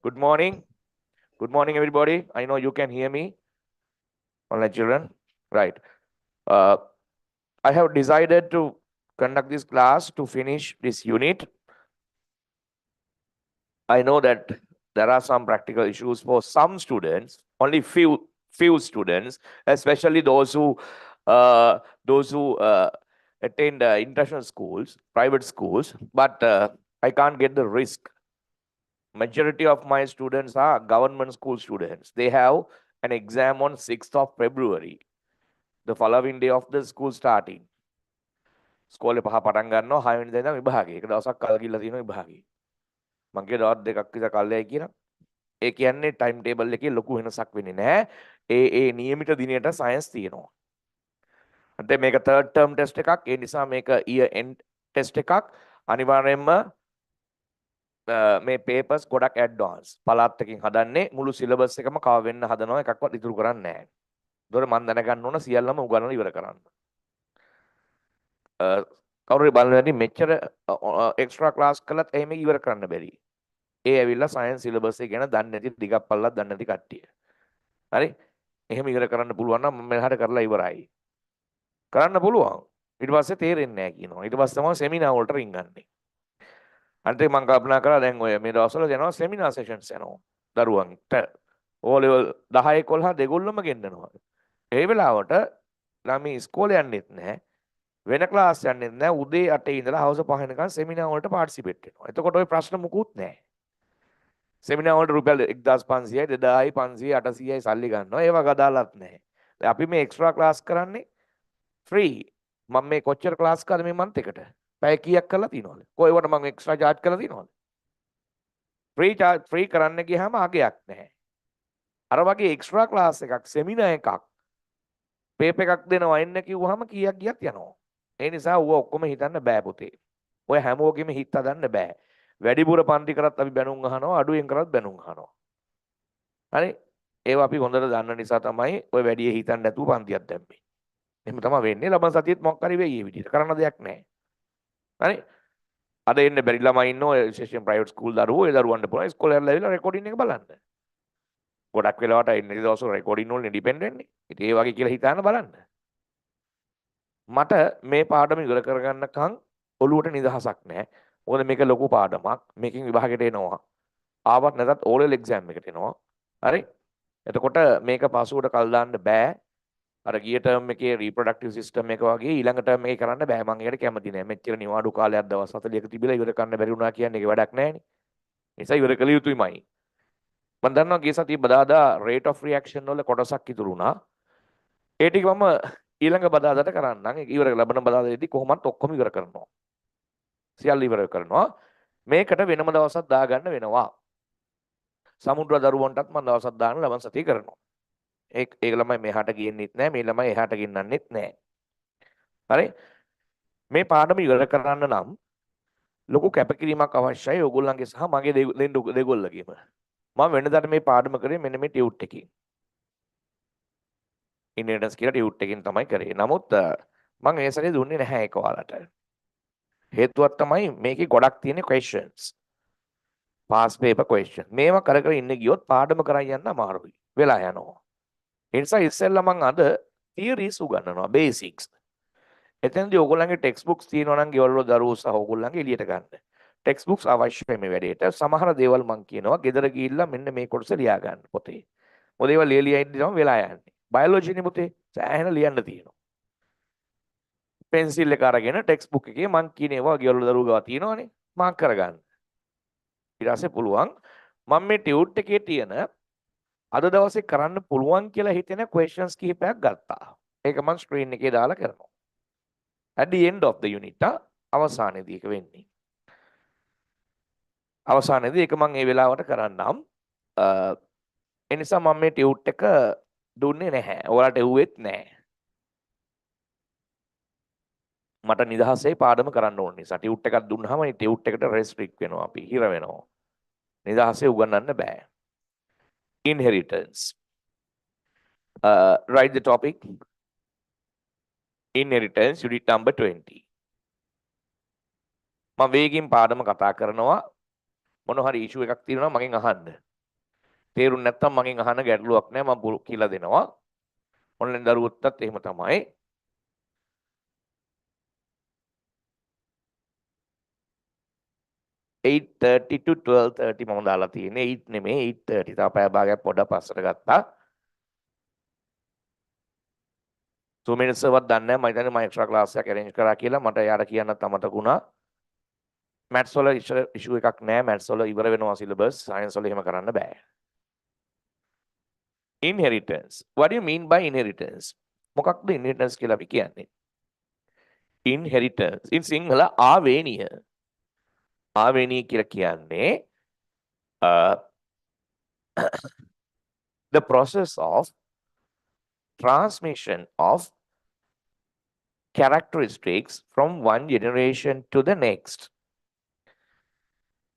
Good morning. Good morning, everybody. I know you can hear me, online children. Right. Uh, I have decided to conduct this class to finish this unit. I know that there are some practical issues for some students, only few students, especially those who attend international schools, private schools. But I can't get the risk. Majority of my students are government school students. They have an exam on 6th of February, the following day of the school starting. ස්කෝලේ පහ පටන් ගන්නවා 6 වෙනිදා ඉඳන් විභාගය. එක දවසක් කල් ගිහලා තියෙනවා විභාගය. මං කිය දවස් දෙකක් විතර කල්යයි කියලා. ඒ කියන්නේ ටයිම් ටේබල් එකේ ලොකු වෙනසක් වෙන්නේ නැහැ. ඒ නියමිත දිනයට සයන්ස් තියෙනවා. අන්ට මේක third term test එකක්. ඒ නිසා මේක year end test එකක්. අනිවාර්යයෙන්ම මේ papers ගොඩක් advance. පළාත් එකකින් හදන්නේ මුළු syllabus එකම කව වෙන්න හදනවා එකක්වත් ඉතුරු කරන්නේ නැහැ. ඒතකොට මම දැනගන්න ඕන සියල්ලම උගන්වලා ඉවර කරන්න. කවුරු බලන්නේ මෙච්චර එක්ස්ට්‍රා ක්ලාස් කළත් එහෙම ඉවර කරන්න බැරි. ඒ ඇවිල්ලා සයන්ස් සිලබස් එක ගැන දන්නේ නැති ටිකක් පල්ලක් දන්නේ නැති කට්ටිය. හරි? එහෙම ඉවර කරන්න පුළුවන් නම් මම මෙහාට කරලා ඉවරයි. කරන්න පුළුවන්. ඊට පස්සේ තේරෙන්නේ නැහැ කියනවා. ඊට පස්සේ තමයි සෙමිනාර් වලට රින්ගන්නේ. අන්තිම මම කල්පනා කරා දැන් ඔය මේ දවස්වල යනවා සෙමිනාර් සෙෂන්ස් යනවා. දරුවන්ට ඕ ලෙවල් 10 11 දෙගොල්ලම ගෙන්නනවා. ඒ වෙලාවට ළමයි ඉස්කෝලේ යන්නෙත් නැහැ. වෙන ක්ලාස් යන්නෙත් නැහැ. උදේ 8 ඉඳලා හවස 5 වෙනකන් සෙමිනාර් වලට පාර්ටිසිපේට් වෙනවා. එතකොට ওই ප්‍රශ්න මුකුත් නැහැ. සෙමිනාර් වලට රුපියල් 1500යි 2500යි 500යි 800යි සල්ලි ගන්නවා. ඒවා ගදාලත් නැහැ. දැන් අපි මේ එක්ස්ට්‍රා ක්ලාස් කරන්නේ ෆ්‍රී. මම මේ කොච්චර ක්ලාස් කරද මේ මන්ත් එකට? පැය කීයක් කරලා තියනවද? කොහෙවට මම එක්ස්ට්‍රා charge කරලා තියනවද? ෆ්‍රී කරන්න ගියාම අගයක් නැහැ. අර වගේ එක්ස්ට්‍රා ක්ලාස් එකක් සෙමිනාර් එකක් පේපර් එකක් දෙනවා එන්න කිව්වහම කීයක් ගියත් යනවා. ඒ නිසා ඌව ඔක්කොම හිතන්න බෑ පුතේ. ඔය හැමෝගෙම හිත හදන්න බෑ. වැඩිපුර පන්ති කරත් අපි බැනුම් අහනවා අඩුවෙන් කරත් බැනුම් අහනවා. හරි? ඒවා අපි හොඳට දන්න නිසා තමයි ඔය වැඩි හිතන්න නැතුව පන්තියක් දැම්මේ. එහෙම තමයි වෙන්නේ. ලබන සතියේත් මොකක් හරි වෙයි මේ විදිහට. කරන්න දෙයක් නැහැ. හරි? අද එන්න බැරි ළමයි ඉන්නවා විශේෂයෙන් ප්‍රයිවට් ස්කූල් දරුවෝ. ඒ දරුවන්ට පුළුවන් ඉස්කෝලේ යලා ඇවිල්ලා රෙකෝඩින් එක බලන්න. ගොඩක් වෙලාවට එන්නේ දවස්වල රෙකෝඩින් වලින් ඩිපෙන්ඩ් වෙන්නේ. ඉතින් ඒ වගේ කියලා හිතාන බලන්න. මට මේ පාඩම ඉවර කරගන්නකම් ඔළුවට නිදහසක් නැහැ. මොකද මේක ලොකු පාඩමක්. මේකෙන් විභාගයට එනවා. ආවත් නැතත් O level exam එකට එනවා. හරි? එතකොට මේක පසුවට කල් දාන්න බෑ. අර ගිය ටර්ම් එකේ reproductive system එක වගේ ඊළඟ ටර්ම් එකේ කරන්න බෑ. මම ඒකට කැමති නෑ. මෙච්චර නිවාඩු කාලයක් දවස් 40ක තිබිලා ඉවර කරන්න බැරි වුණා කියන්නේ ඒක වැඩක් නෑනේ. ඒ නිසා ඉවර කළ යුතුයිමයි. මම දන්නවා ගිය සතියේ බදාදා rate of reaction වල කොටසක් ඉතුරු වුණා. ඒ ටික මම ඊළඟ බදාදාට කරන්නම්. ඒක ඉවර ලබන බදාදාදී කොහොමත් ඔක්කොම ඉවර කරනවා. සියල්ල ඉවර කරනවා. මේකට වෙනම දවසක් දාගන්න වෙනවා. සමුද්‍ර දරුවන්ටත් මම දවසක් දාන්න ලබන සතියේ කරනවා. ඒ ළමයි මෙහාට ගියෙන්නෙත් නැහැ, මේ ළමයි එහාට ගෙන්නන්නෙත් නැහැ. හරි? මේ පාඩම ඉවර කරන්න නම් ලොකු කැපකිරීමක් අවශ්‍යයි ඔයගොල්ලන්ගේ සහ මගේ දෙගොල්ලගේම. මම වෙනදාට මේ පාඩම කරේ මෙන්න මේ ටියුට් එකකින්. ඉන්හෙරිටන්ස් කියලා ටියුට් එකකින් තමයි කරේ. නමුත් මම ඒ සැරේ දුන්නේ නැහැ ඒක ඔයාලට. හේතුවක් තමයි මේකේ ගොඩක් තියෙන questions. past paper question. මේවා කර කර ඉන්න ගියොත් පාඩම කරන් යන්න අමාරුයි. වෙලා යනවා. ඒ නිසා ඉස්සෙල්ලා මම අද theories උගන්වනවා basics. එතනදී ඕගොල්ලන්ගේ ටෙක්ස්ට් බුක්ස් තියෙනවා නම් ගෙවල් වල දරුවෝ සහ ඕගොල්ලන්ගේ එළියට ගන්න. ටෙක්ස්ට් බුක්ස් අවශ්‍යයි මේ වැඩේට. සමහර දේවල් මම කියනවා ගෙදර ගිහිල්ලා මෙන්න මේ කොටස ලියා ගන්න පොතේ. මොකද ඒවා ලියලා ඉඳි තමයි වෙලා යන්නේ. බයොලොජි නේ පුතේ සෑහෙන ලියන්න තියෙනවා. පෙන්සිල් එක අරගෙන ටෙක්ස්ට් බුක් එකේ මම කියන ඒවා ගෙවල් වල දරුවෝ ගාව තියෙනවනේ. මාක් කරගන්න. ඊට පස්සේ පුළුවන් මම මේ ටියුට් එකේ තියෙන අද දවසේ කරන්න පුළුවන් කියලා හිතෙන questions කිහිපයක් ගත්තා. ඒක මම ස්ක්‍රීන් එකේ දාලා කරනවා. at the end of the unit අවසානයේදී ඒක වෙන්නේ. අවසානයේදී ඒක මම ඒ වෙලාවට කරන්නම්. ඒ නිසා මම මේ ටියුට් එක දුන්නේ නැහැ. ඔයාලට එව්වෙත් නැහැ. මට නිදහසේ පාඩම කරන්න ඕන නිසා ටියුට් එකක් දුන්නාම මේ ටියුට් එකට රෙස්ට්‍රික්ට් වෙනවා අපි. හිර වෙනවා. නිදහසේ උගන්වන්න බෑ. Inheritance. Write the topic. Inheritance unit number 20. මම වේගින් පාඩම කතා කරනවා. මොන හරි ඉෂුව එකක් තියෙනවා මගෙන් අහන්න. තේරුම් නැත්නම් මගෙන් අහන්න ගැටලුවක් නැහැ මම කියලා දෙනවා. ඔන්ලයින් දරුවොත්ත් එහෙම තමයි. (8:30 to 12:30) මම දාලා තියෙන්නේ 8 නෙමෙයි 8:30. තව පැය භාගයක් පොඩ්ඩක් පස්සට ගත්තා. 2 minutes වත් දන්නේ නැහැ මම හිතන්නේ මම එක්ස්ට්‍රා ක්ලාස් එකක් arrange කරා කියලා මට යාර කියන්නත් අමතක වුණා. maths වල issue එකක් නැහැ. maths වල ඉවර වෙනවා syllabus. science වල එහෙම කරන්න බෑ. Inheritance. What do you mean by inheritance? මොකක්ද inheritance කියලා අපි කියන්නේ? Inheritance in Sinhala ආවේනිය. ආවේනිය කියලා කියන්නේ the process of transmission of characteristics from one generation to the next.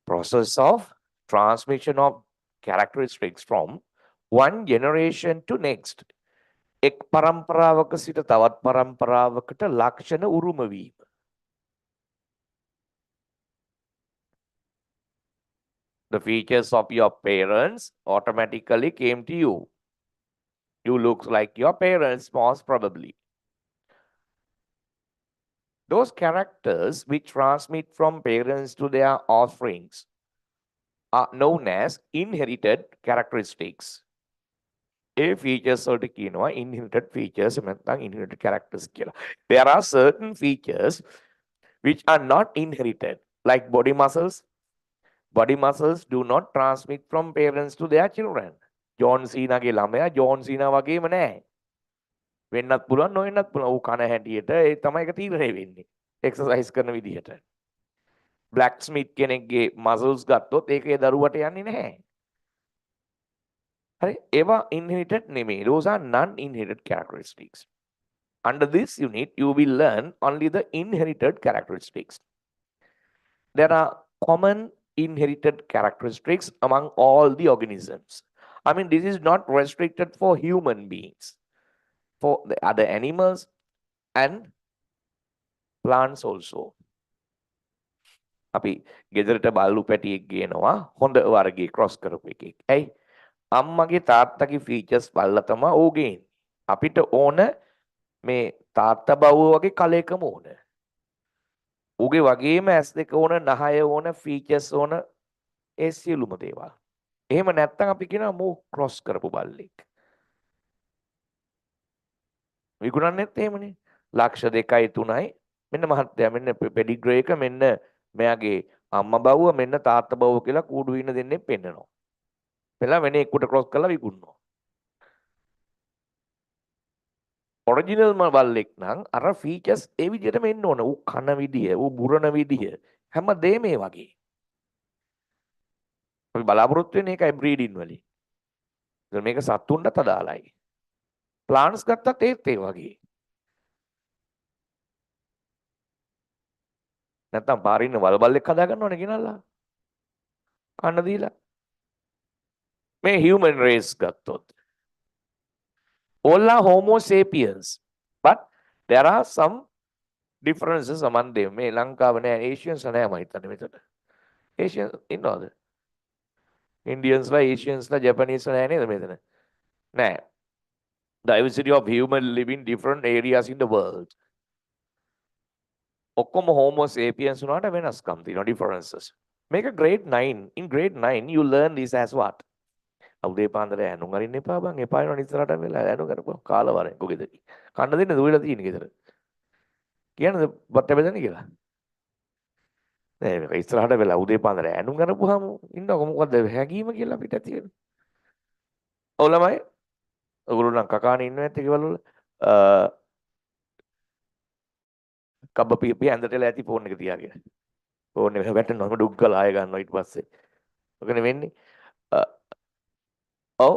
Process of transmission of characteristics from one generation to next. එක් පරම්පරාවක සිට තවත් පරම්පරාවකට ලක්ෂණ උරුම වීම. The features of your parents automatically came to you. You look like your parents most probably. Those characters which transmit from parents to their offsprings are known as inherited characteristics. A features වලට කියනවා inherited features නැත්නම් inherited characters කියලා. There are certain features which are not inherited, like body muscles. Body muscles do not transmit from parents to their children. John සීනාගේ ළමයා John Cena වගේම නැහැ. වෙන්නත් පුළුවන් නොවෙන්නත් පුළුවන්. ඌ කන හැටියට ඒ තමයි ඒක තීරණය වෙන්නේ. එක්සර්සයිස් කරන විදිහට. බ්ලැක් ස්මිත් කෙනෙක්ගේ මසල්ස් ගත්තොත් ඒක ඒ දරුවට යන්නේ නැහැ. හරි ඒවා inherited නෙමෙයි. Those are non-inherited characteristics. Under this unit you will learn only the inherited characteristics. There are common inherited characteristics among all the organisms. I mean, this is not restricted for human beings. For the other animals and plants also. අපි ගෙදරට බල්ලු පැටියෙක් ගේනවා හොඳ වර්ගයේ cross කරපු එකෙක්. ඇයි? අම්මගේ තාත්තගේ features බලලා තමයි ඌ ගේන්නේ. අපිට ඕන මේ තාත්තා බවුව වගේ කලයකම ඕන. ඌගේ වගේම ඇස් දෙක ඕන, නහය ඕන, ෆීචර්ස් ඕන, ඒ සියලුම දේවල්. එහෙම නැත්නම් අපි කියනවා මූ ක්‍රොස් කරපු බල්ලෙක්. විකුණන්නෙත් එහෙමනේ. ලක්ෂ 2යි 3යි මෙන්න මහත්තයා මෙන්න පෙඩිග්‍රේ එක මෙන්න මෙයාගේ අම්මා බවුව මෙන්න තාත්තා බවුව කියලා කූඩු වින දෙන්නේ පෙන්නනවා. පෙළ වෙන එක්කට ක්‍රොස් කරලා විකුණනවා. ඔරිජිනල් බල්ලෙක් නම් අර ෆීචර්ස් ඒ විදිහටම එන්න ඕන. ඌ කන විදිය, ඌ බුරන විදිය හැමදේම මේ වගේ. අපි බලාපොරොත්තු වෙන්නේ ඒකයි බ්‍රීඩින් වලින්. මේක සත්තුන්ටත් අදාළයි. ප්ලාන්ට්ස් ගත්තත් ඒත් ඒ වගේ. නැත්තම් පාරේ ඉන්න වලබල්ලෙක් හදා ගන්නවනේ ගෙනල්ලා. කන්න දීලා. මේ human race ගත්තොත්. all are homo sapiens. But there are some differences among them. මේ ලංකාව නෑ Asians නෑ මම හිතන්නේ මෙතන. Asians ඉන්නවද? Indiansලා Asiansලා Japaneseලා නෑ නේද මෙතන? නෑ. Diversity of human live in different areas in the world. ඔක්කොම homo sapiens උනාට වෙනස්කම් තියෙනවා differences. Make a grade 9. In grade 9 you learn this as what? උදේ පාන්දර ඇනුම් අරින්න එපා බං. එපා වෙනවා ඉස්සරහට වෙලා ඇනුම් කරපුවා කාලවරෙන් කොගෙද? කන්න දෙන්න දුවලා තියෙන ගෙදර. කියන්නද බත් බෙදන්නේ කියලා? නෑ මේක ඉස්සරහට වෙලා උදේ පාන්දර ඇනුම් කරපුවාම ඉන්නකො මොකද්ද හැගීම කියලා අපිට තියෙන්නේ. ඔව් ළමයි. ඔයගොල්ලෝ නම් කකානේ ඉන්න නැත්තේ ගෙවල් වල. කබ්බ පිපි ඇඳටලා ඇති ෆෝන් එක තියාගෙන. ෆෝන් එක වැටෙනවා ඩුක් ගාලා ආය ගන්නවා ඊට පස්සේ. ඔකනේ වෙන්නේ. ඔව්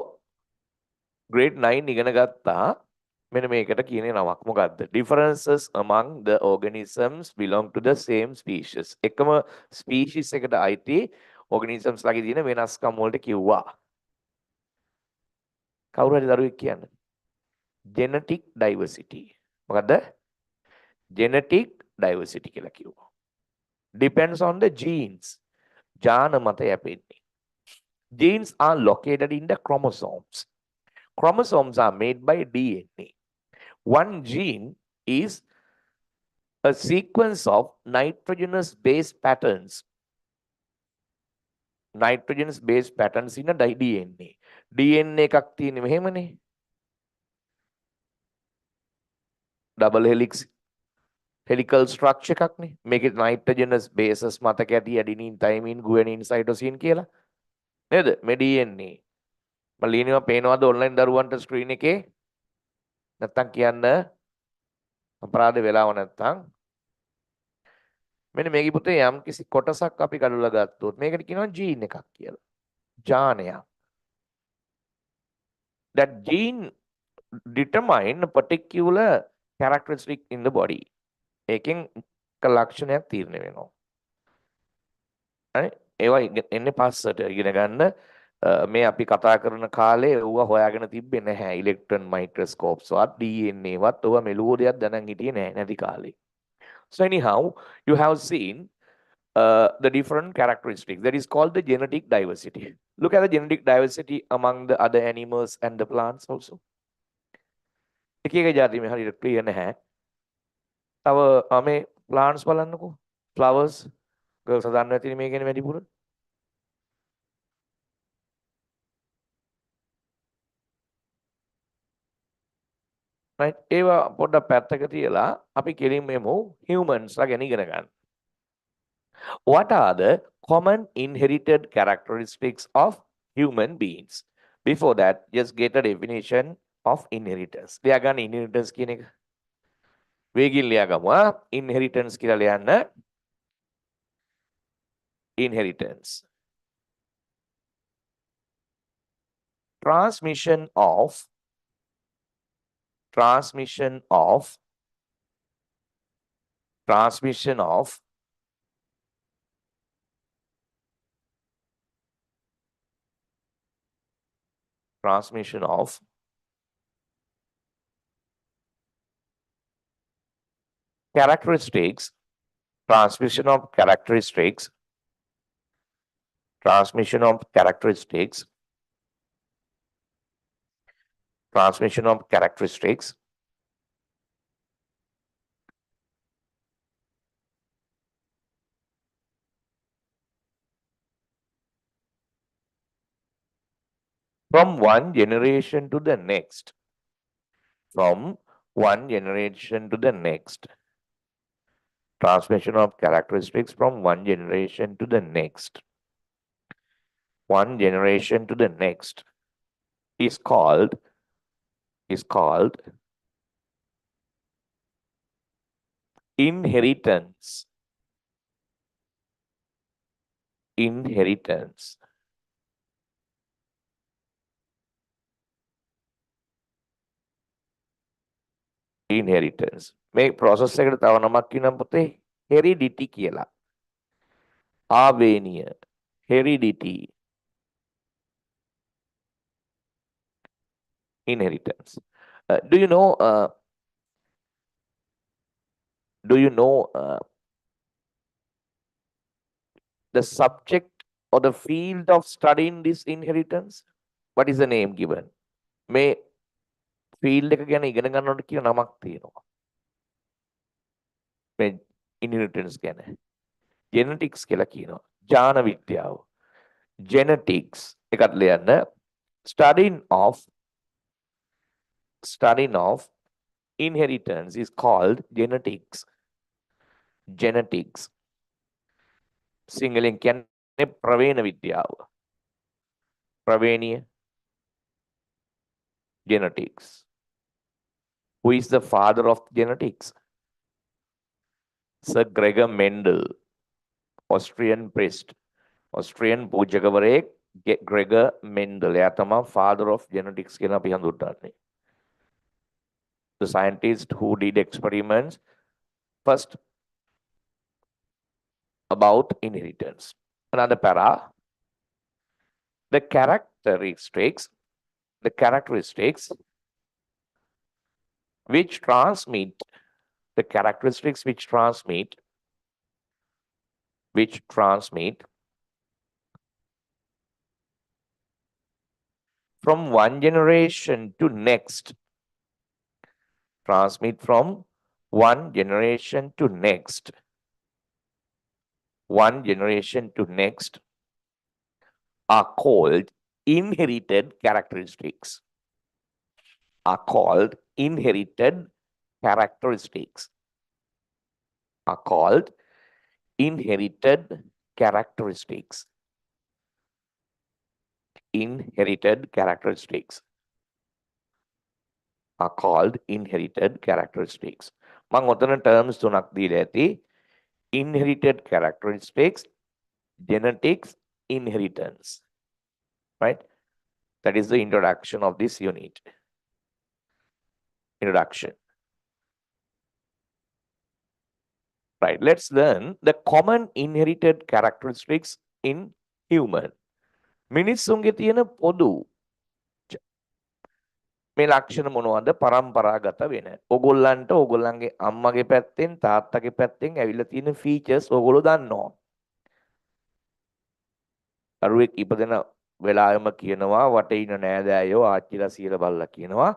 grade 9 ඉගෙන ගත්තා. මෙන්න මේකට කියන්නේ නමක් මොකද්ද? Differences among the organisms belong to the same species. එකම species එකට අයිති organisms ලාගේ තියෙන වෙනස්කම් වලට කිව්වා. කවුරු හරි දරුවෙක් කියන්න. genetic diversity. මොකද්ද? genetic diversity කියලා කිව්වා. Depends on the genes. ජාන මත යැපෙන්නේ. Genes are located in the chromosomes. Chromosomes are made by DNA. One gene is a sequence of nitrogenous base patterns. Nitrogenous base patterns in a DNA. DNA එකක් තියෙන්නේ මෙහෙමනේ. Double helix helical structure එකක්නේ. මේකේ nitrogenous bases මතක ඇති adenine, thymine, guanine, cytosine කියලා. නේද? මේ DNA. මම ලියනවා පේනවද ඔන්ලයින් දරුවන්ට ස්ක්‍රීන් එකේ? නැත්තම් කියන්න අපරාධ වෙලාව නැත්තම් මෙන්න මේකේ පුතේ යම් කිසි කොටසක් අපි කඩලා ගත්තොත් මේකට කියනවා ජීන් එකක් කියලා. ජානයක්. That gene determine a particular characteristic in the body. ඒකෙන් ලක්ෂණයක් තීරණය වෙනවා. හරි? ඒවා එන්නේ පස්සට ඉගෙන ගන්න. මේ අපි කතා කරන කාලේ ඌව හොයාගෙන තිබ්බේ නැහැ. ඉලෙක්ට්‍රෝන මයික්‍රොස්කෝප්ස් වත් DNA වත් ඌව මෙලුව දෙයක් දැනන් හිටියේ නැහැ නැති කාලේ. So anyhow, you have seen the different characteristics. That is called the genetic diversity. Look at the genetic diversity among the other animals and the plants also. එක එක જાති මේ හරියට ක්ලියර් නැහැ. තව මේ plants බලන්නකෝ. Flowers. girls හදන්න ඇතිනේ මේ කියන්නේ වැඩිපුර. right? ඒවා පොඩ්ඩක් පැත්තක තියලා අපි කෙලින්ම එමු humans ලා ගැන ඉගෙන ගන්න. What are the common inherited characteristics of human beings? Before that, just get a definition of inheritance. ලියා ගන්න inheritance කියන එක. වේගින් ලියා ගමු. inheritance කියලා ලියන්න. inheritance. Transmission of transmission of transmission of transmission of characteristics transmission of characteristics transmission of characteristics transmission of characteristics from one generation to the next. From one generation to the next. Transmission of characteristics from one generation to the next. one generation to the next is called inheritance. Inheritance. Inheritance. මේ process එකට තව නමක් කියනවා පුතේ heredity කියලා. ආවේනිය. Heredity. Inheritance. Do you know the subject or the field of studying this inheritance? What is the name given? මේ field එක ගැන ඉගෙන ගන්නකොට කියන නමක් තියෙනවා. මේ inheritance ගැන. Genetics කියලා කියනවා. ජාන විද්‍යාව. Genetics එකත් ලියන්න. Studying of inheritance is called genetics. Genetics. සිංහලෙන් කියන්නේ ප්‍රවේණ විද්‍යාව. ප්‍රවේණිය. Genetics. Who is the father of genetics? Sir Gregor Mendel, Austrian priest. Austrian පූජකවරයෙක් Gregor Mendel. එයා තමයි father of genetics කියලා අපි හඳුන්වන්නේ. The scientist who did experiments first about inheritance. Another para. The characteristics which transmit from one generation to next. Transmit from one generation to next. One generation to next are called inherited characteristics. Are called inherited characteristics. Are called inherited characteristics. Inherited characteristics are called inherited characteristics. මම ඔතන terms තුනක් දීලා ඇති. Inherited characteristics, genetics, inheritance. Right? That is the introduction of this unit. Introduction. Right. Let's learn the common inherited characteristics in human. මිනිස්සුන්ගේ තියෙන පොදු මේ ලක්ෂණ මොනවද පරම්පරාගත වෙන. ඕගොල්ලන්ට ඕගොල්ලන්ගේ අම්මගේ පැත්තෙන් තාත්තගේ පැත්තෙන් ඇවිල්ලා තියෙන ෆීචර්ස් ඕගොල්ලෝ දන්නවා. අරුවෙක් ඉපදෙන වෙලාවෙම කියනවා වටේ ඉන්න නෑදෑයෝ ආච්චිලා සීල බල්ලා කියනවා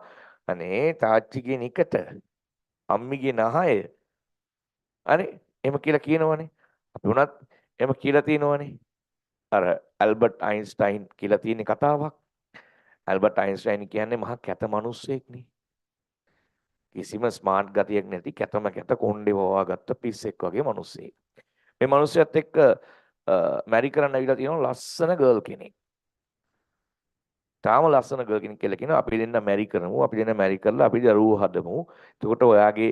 අනේ තාච්චිගේ නිකට අම්මිගේ නහය. අනේ එහෙම කියලා කියනවනේ. අපි උනත් එහෙම කියලා තියෙනවනේ. අර ඇල්බර්ට් අයින්ස්ටයින් කියලා තියෙන කතාවක්. ඇල්බර්ට් අයින්ස්ටයින් කියන්නේ මහා කැත මිනිස්සෙක්නේ. කිසිම ස්මාර්ට් ගතියක් නැති කැතම කැත කොණ්ඩේ වවාගත්ත පිස්සෙක් වගේ මිනිස්සෙක්. මේ මිනිස්සයත් එක්ක මැරි කරන්න ඇවිල්ලා තියෙනවා ලස්සන ගර්ල් කෙනෙක්. තාම ලස්සන ගර්ල් කෙනෙක් කියලා කියනවා අපි දෙන්න මැරි කරමු. අපි දෙන්න මැරි කරලා අපි දරුවෝ හදමු. එතකොට ඔයාගේ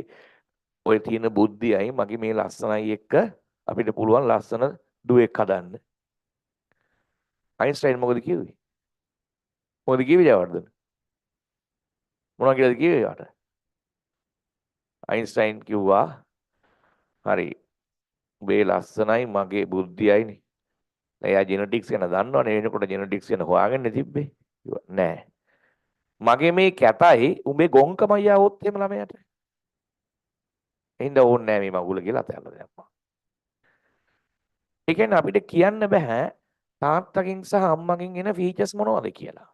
ඔය තියෙන බුද්ධියයි මගේ මේ ලස්සනයි එක්ක අපිට පුළුවන් ලස්සන දුවෙක් හදන්න. අයින්ස්ටයින් මොකද කිව්වේ? මොකද කිව්වේ ජයවර්ධන? මොනවා කියලාද කිව්වේ යාට? අයින්ස්ටයින් කිව්වා හරි උඹේ ලස්සනයි මගේ බුද්ධියයිනේ. එයා ජෙනටික්ස් ගැන දන්නවනේ එනකොට ජෙනටික්ස් ගැන හොයාගෙන තිබ්බේ. නෑ. මගේ මේ කැතයි උඹේ ගොංකමයි ආවොත් එහෙම ළමයාට. එහෙනම් ඕනේ නෑ මේ මගුල කියලා අතහැරලා දැම්මා. ඒ කියන්නේ අපිට කියන්න බෑ තාත්තගෙන් සහ අම්මගෙන් එන ෆීචර්ස් මොනවද කියලා.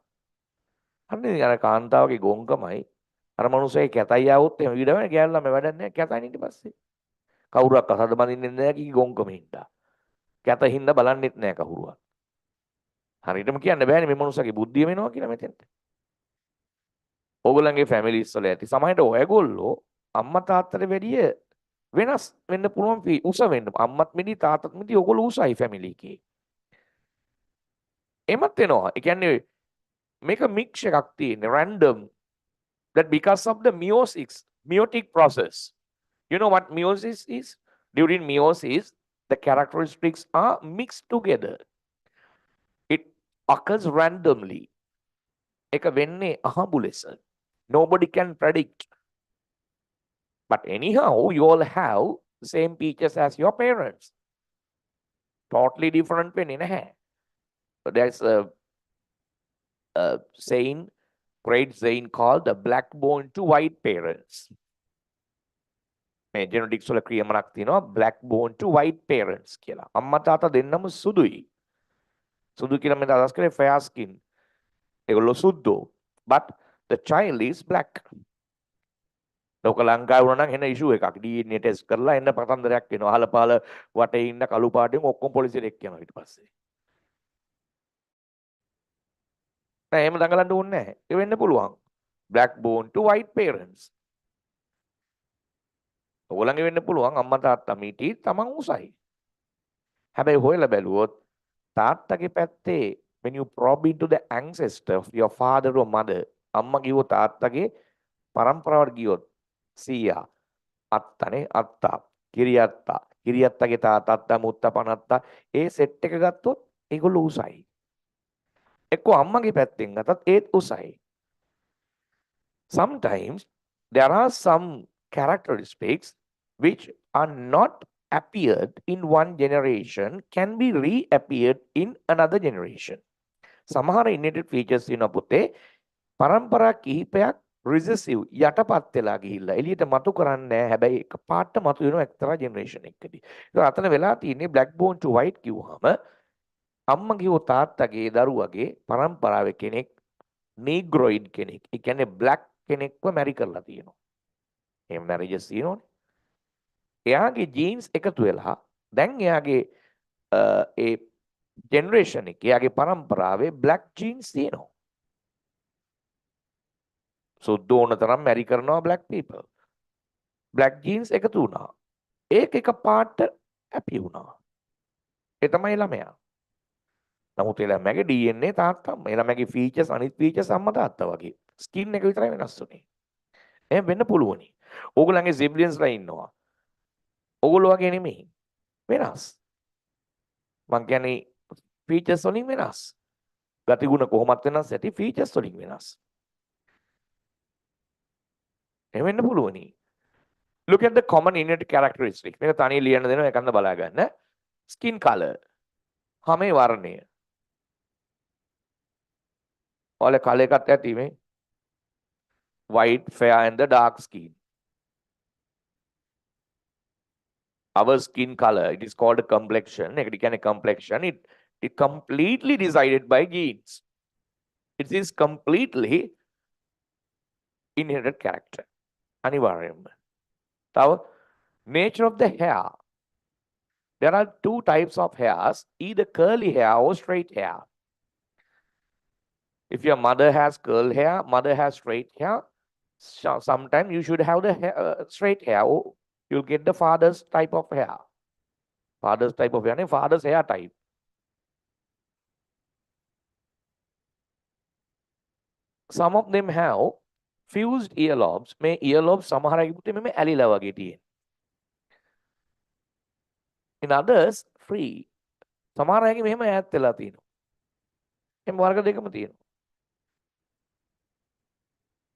හරිනේ අර කාන්තාවගේ ගොංකමයි අර මනුස්සයයි කැතයි ආවොත් එහෙම ඊඩම ගෑල්ලා මේ වැඩක් නෑ කැතයි ඊට පස්සේ. කවුරක් අසද බඳින්නේ නැහැ කී ගොංකම හින්දා. කැත හින්දා බලන්නෙත් නැහැ කවුරුවත්. හරියටම කියන්න බෑනේ මේ මනුස්සගේ බුද්ධිය වෙනවා කියලා මෙතෙන්ට. ඕගොල්ලන්ගේ ෆැමිලිස් වල ඇති සමහරට ඔයගොල්ලෝ අම්මා තාත්තට වැඩිය වෙනස් වෙන්න පුළුවන් උස වෙන්න. අම්මත් මිදි තාත්තත් මිදි ඔයගොල්ලෝ උසයි ෆැමිලි එකේ. එමත් වෙනවා. ඒ කියන්නේ මේක මික්ස් එකක් තියෙන්නේ random that because of the meiotic process. You know what meiosis is? During meiosis, the characteristics are mixed together. It occurs randomly. එක වෙන්නේ අහඹු ලෙස. Nobody can predict. But anyhow, you all have the same features as your parents. Totally different වෙන්නේ නැහැ. So there's a saying, great saying called the black bone to white parents. මේ genetics වල ක්‍රියාමනක් තියෙනවා black bone to white parents කියලා. අම්මා තාත්තා දෙන්නම සුදුයි. සුදු කියලා මේ අදහස් කරේ fair skin. ඒගොල්ලෝ සුද්දෝ. But the child is black. ලෝක ලංකාවේ වුණා නම් එන ඉෂුව එකක්. DNA ටෙස්ට් කරලා එන්න පතන්දරයක් එනවා. අහල පහල වටේ ඉන්න කළු පාටින් ඔක්කොම පොලිසියට එක්ක යනවා ඊට පස්සේ. නෑ එහෙම දඟලන්න ඕනේ නැහැ. ඒ වෙන්න පුළුවන්. black bone to white parents. ඔයගොල්ලන්ගේ වෙන්න පුළුවන් අම්මා තාත්තා මීටි තමන් උසයි. හැබැයි හොයලා බැලුවොත් තාත්තගේ පැත්තේ when you probe into the ancestor of your father or mother අම්මා කිව්ව තාත්තගේ පරම්පරාවට ගියොත් සීයා අත්තනේ අත්තා කිරියත්තගේ තාත්තා මුත්තා පනත්තා ඒ සෙට් එක ගත්තොත් ඒගොල්ලෝ උසයි. එක්කෝ අම්මගේ පැත්තෙන් ගත්තත් ඒත් උසයි. Sometimes there are some characteristics which are not appeared in one generation can be reappeared in another generation. සමහර innate features තියෙනවා පුතේ පරම්පරා කිහිපයක් recessive යටපත් වෙලා ගිහිල්ලා එළියට මතු කරන්නේ නැහැ. හැබැයි එක පාට මතු වෙනවා එක්තරා generation එකකදී. ඒක අතන වෙලා තියෙන්නේ black bone to white කිව්වහම අම්මා කිව්ව තාත්තගේ දරුවගේ පරම්පරාවේ කෙනෙක් negroid කෙනෙක්. ඒ කියන්නේ black කෙනෙක්ව marry කරලා තියෙනවා. එහෙම marriages තියෙනවනේ. එයාගේ ජීන්ස් එකතු වෙලා දැන් එයාගේ ඒ ජෙනරේෂන් එක එයාගේ පරම්පරාවේ බ්ලැක් ජීන්ස් තියෙනවා. සුද්දෝ ඕන තරම් මැරි කරනවා බ්ලැක් පීපල්. බ්ලැක් ජීන්ස් එකතු වුණා. ඒක එක පාට හැපි වුණා. ඒ තමයි ළමයා. නමුත් ඒ ළමයාගේ DNA තාත්තා ඒ ළමයාගේ ෆීචර්ස් අනිත් ෆීචර්ස් අම්මා තාත්තා වගේ. ස්කින් එක විතරයි වෙනස් වුනේ. එහෙම වෙන්න පුළුවනි. ඕගොල්ලන්ගේ සිබ්ලියන්ස්ලා ඉන්නවා. ඕගොල්ලෝ වගේ නෙමෙයි. වෙනස්. මං කියන්නේ ෆීචර්ස් වලින් වෙනස්. ගතිගුණ කොහොමත් වෙනස් ඇති ෆීචර්ස් වලින් වෙනස්. එහෙම වෙන්න පුළුවනි. Look at the common innate characteristics. මේක තනිය ලියන්න දෙනවා එකන්ද බලා ගන්න. Skin color. හමේ වර්ණය. ඔයාලා කලර් එකක් ඇති මේ. White, fair and the dark skin. Our skin color, it is called a complexion. ඒකට කියන්නේ complexion. It completely decided by genes. It is completely inherited character. අනිවාර්යයෙන්ම. තව nature of the hair. There are two types of hairs, either curly hair or straight hair. If your mother has curl hair, mother has straight hair, sometimes you should have the hair, straight hair, or you'll get the father's type of hair. Father's type of hair, father's hair type. Some of them have fused earlobes. මේ earlobes සමහර අයගේ මෙමෙ ඇලිලා වගේ තියෙන. In others free. සමහර අයගේ මෙහෙම ඈත් වෙලා තියෙනවා. එම් වර්ග දෙකම තියෙනවා.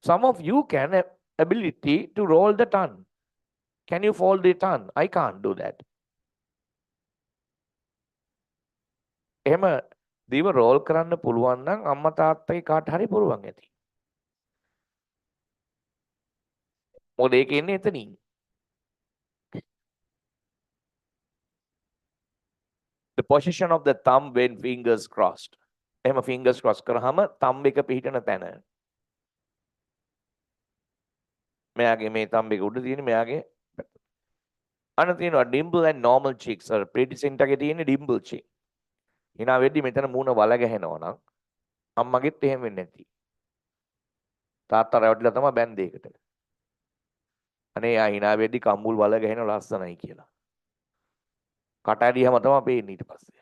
Some of you can have ability to roll the tongue. Can you fold the tongue? I can't do that. එහෙම දිව රෝල් කරන්න පුළුවන් නම් අම්මා තාත්තගේ කාට හරි පුළුවන් ඇති. මොකද ඒක එන්නේ එතනින්. The position of the thumb when fingers crossed. එහෙම fingers cross කරාම thumb එක පිහිටන තැන. මෙයාගේ මේ thumb එක උඩ තියෙන මෙයාගේ අන තියෙනවා dimple and normal cheeks. අර pretty center එකේ තියෙන dimple cheek. hina වෙද්දි මෙතන මූණ වල ගැහෙනවා නම් අම්මගෙත් එහෙම වෙන්නේ නැති. තාත්තා රැවටිලා තමයි බැන්දේ එකට. අනේ ආ hina වෙද්දි කම්බුල් වල ගැහෙන ලස්සනයි කියලා. කට ඇරියම තමයි පේන්නේ ඊට පස්සේ.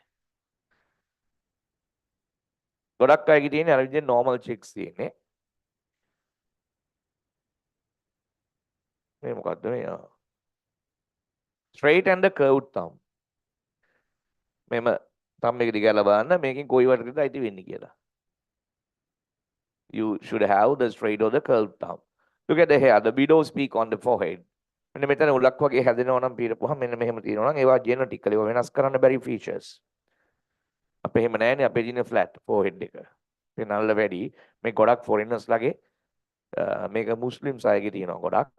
ගොඩක් අයගේ තියෙන්නේ අර විදිහේ normal checks තියෙන්නේ. මේ මොකද්ද මේ? straight and the curved thumb. මෙම thumb එක දිගහැරලා බලන්න මේකෙන් කොයි වටේද අයිති වෙන්නේ කියලා. You should have the straight or the curved thumb. Look at the hair, the widow's peak on the forehead. මෙන්න මෙතන උලක් වගේ හැදෙනවා නම් පීරපුවාම මෙන්න මෙහෙම තියෙනවා නම් ඒවා genetically ඒවා වෙනස් කරන්න බැරි features. අපේ එහෙම නැහැනේ අපේ තියෙන flat forehead එක. ඒ නල්ල වැඩි. මේ ගොඩක් foreigners ලගේ මේක මුස්ලිම්ස් අයගේ තියෙනවා ගොඩක්.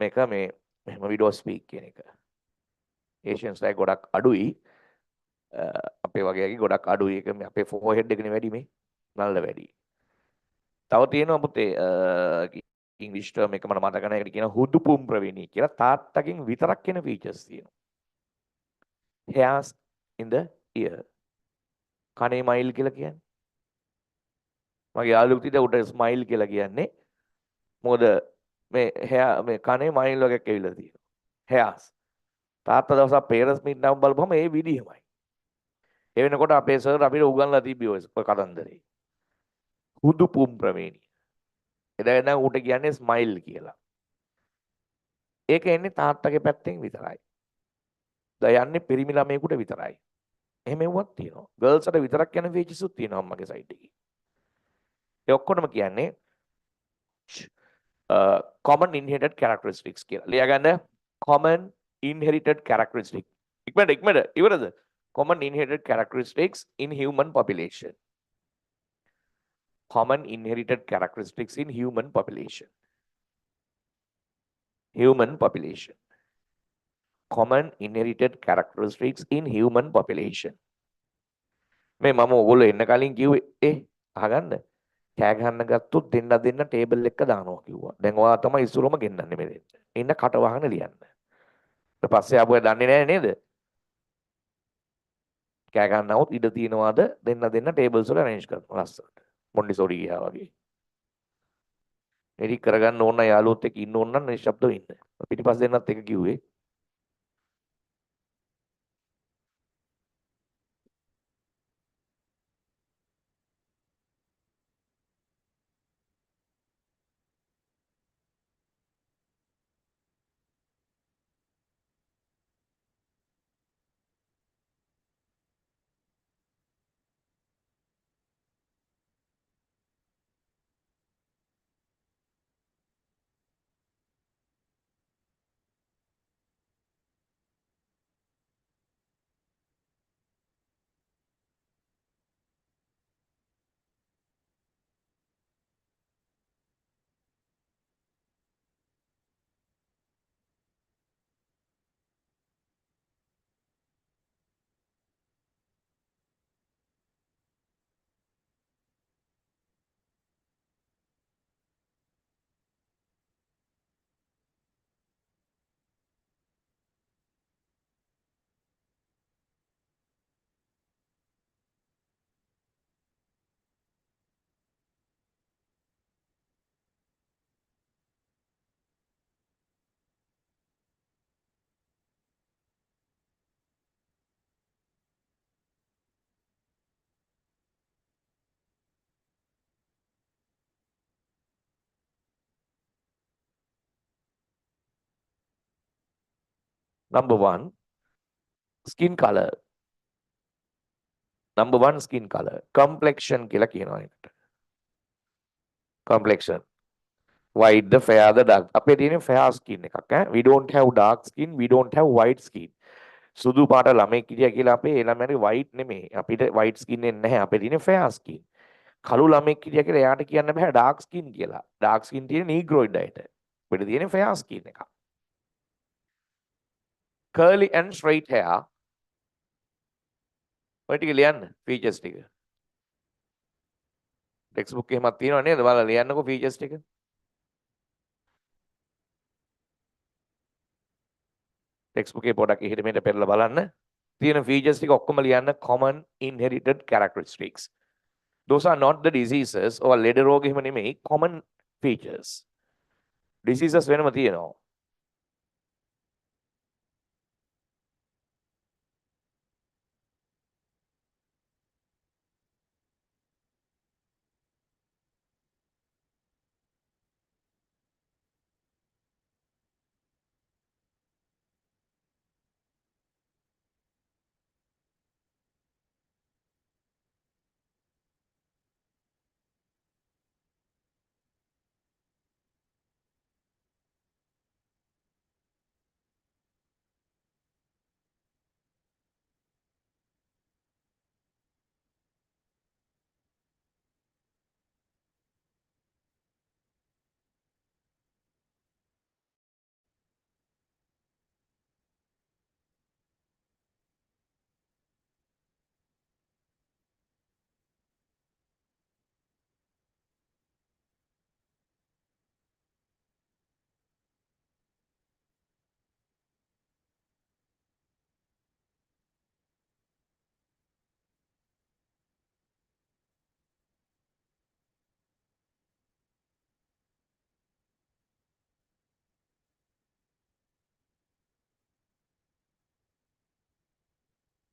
මේක මේ මෙහෙම widow's peak කියන එක. Asians අය ගොඩක් අඩුයි. අපේ වගේ ගොඩක් අඩුයි. ඒක මේ අපේ forehead එකනේ වැඩි මේ නල්ල වැඩි. තව තියෙනවා පුතේ ඉංග්‍රීසි ටර්ම් එක මට මතක නැහැ. ඒකට කියනවා හුදු පුම් ප්‍රවීණී කියලා. තාත්තකින් විතරක් එන ෆීචර්ස් තියෙනවා. hairs in the ear. කනේ මයිල් කියලා කියන්නේ. මගේ යාළුවෙක් තියලා උට ස්මයිල් කියලා කියන්නේ. මොකද මේ hair මේ කනේ මයිල් වගේ ඇවිල්ලා තියෙනවා. hairs. තාත්තා දවසක් පේරන්ට්ස් මීට් නම් බලපුවම ඒ විදිහමයි. ඒ වෙනකොට අපේ සර් අපිට උගන්ලා තිබ්බේ ඔය කතන්දරේ. හුදු පුම් ප්‍රවීණී. එදා නම් ඌට කියන්නේ ස්මයිල් කියලා. ඒක එන්නේ තාත්තගේ පැත්තෙන් විතරයි. දැන් යන්නේ පිරිමි ළමයෙකුට විතරයි. එහෙම වුණත් තියෙනවා. ගර්ල්ස්ට විතරක් යන ෆීචර්ස් උත් තියෙනවා අම්මගේ සයිඩ් එකේ. ඒ ඔක්කොම කියන්නේ common inherited characteristics කියලා. ලියා ගන්න common inherited characteristic. ඉක්මනට ඉවරද? common inherited characteristics in human population. Common inherited characteristics in human population. Human population. Common inherited characteristics in human population. මේ මම ඔයගොල්ලෝ එන්න කලින් කිව්වේ අහගන්න. කෑ ගන්න ගත්තොත් දෙන්න ටේබල් එක දානවා කිව්වා. දැන් ඔයා තමයි ඉස්සරම ගෙන්නන්නේ මෙතෙන්. ඉන්න කට වහගෙන ලියන්න. ඊට පස්සේ ආපුවා දන්නේ නැහැ නේද? කෑ ගන්නවොත් ඉඩ තියනවාද දෙන්න ටේබල්ස් වල arrange කරනවා ලස්සනට. මොන්ඩිසෝරි ගියා වගේ. එරි කරගන්න ඕන යාළුවොත් එක්ක ඉන්න ඕන නම් නිශ්ශබ්දව ඉන්න. පිටිපස්ස දෙන්නත් එක කිව්වේ. Number 1 skin color. Number 1 skin color. Complexion කියලා කියනවා ඒකට. Complexion. White the fair the dark. අපේ තියෙන fair skin එකක් ඈ. We don't have dark skin, we don't have white skin. සුදු පාට ළමෙක් හිටියා කියලා අපේ ඒ ළමයාගේ white නෙමෙයි. අපිට white skin එන්නේ නැහැ. අපේ තියෙන fair skin. කළු ළමෙක් හිටියා කියලා එයාට කියන්න බෑ dark skin කියලා. dark skin තියෙන negroid අයට. අපිට තියෙන fair skin එකක්. Curly and straight hair. ඔය ටික ලියන්න features ටික. ටෙක්ස්ට් බුක් එකෙමත් තියෙනව නේද? බලලා ලියන්නකෝ features ටික. ටෙක්ස්ට් බුක් එකේ පොඩක් ඉහළ මෙහෙට පෙරලා බලන්න. තියෙන features ටික ඔක්කොම ලියන්න common inherited characteristics. Those are not the diseases or ලෙඩ රෝග එහෙම නෙමෙයි common features. Diseases වෙනම තියෙනවා.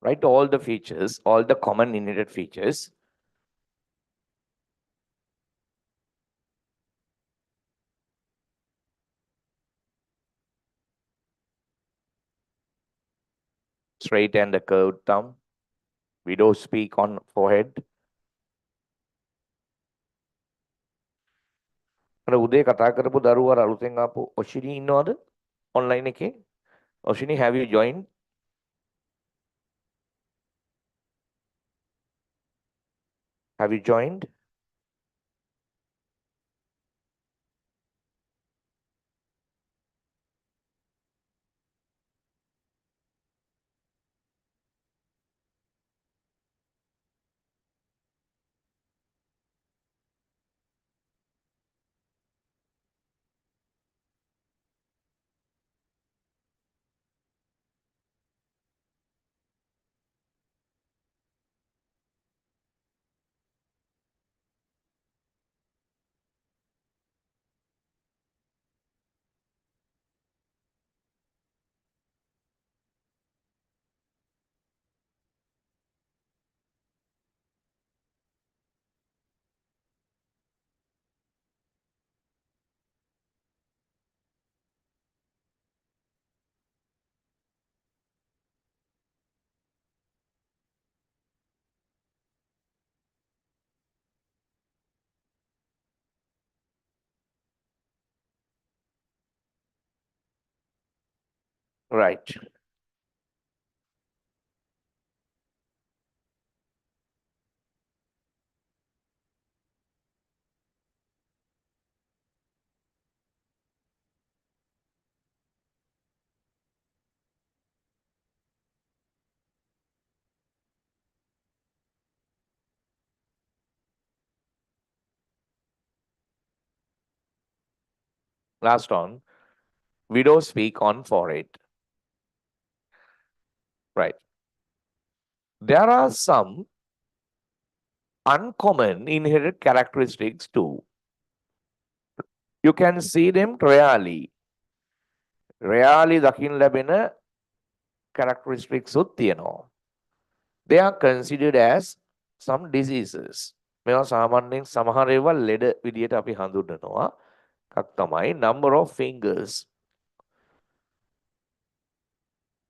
Write all the features, all the common inherited features. Straight and the curved thumb. Widow's peak on forehead. අර උදේ කතා කරපු දරුවා අලුතෙන් ආපු ඔෂිනි ඉන්නවද ඔන්ලයින් එකේ? Oshini, have you joined? Have you joined? Right. Last on, widow's peak on forehead. Right. There are some uncommon inherited characteristics too. You can see them rarely. Rarely දකින්න ලැබෙන characteristics උත් තියෙනවා. They are considered as some diseases. මේවා සාමාන්‍යයෙන් සමහර ඒවා ලෙඩ විදියට අපි හඳුන්වනවා. එකක් තමයි number of fingers.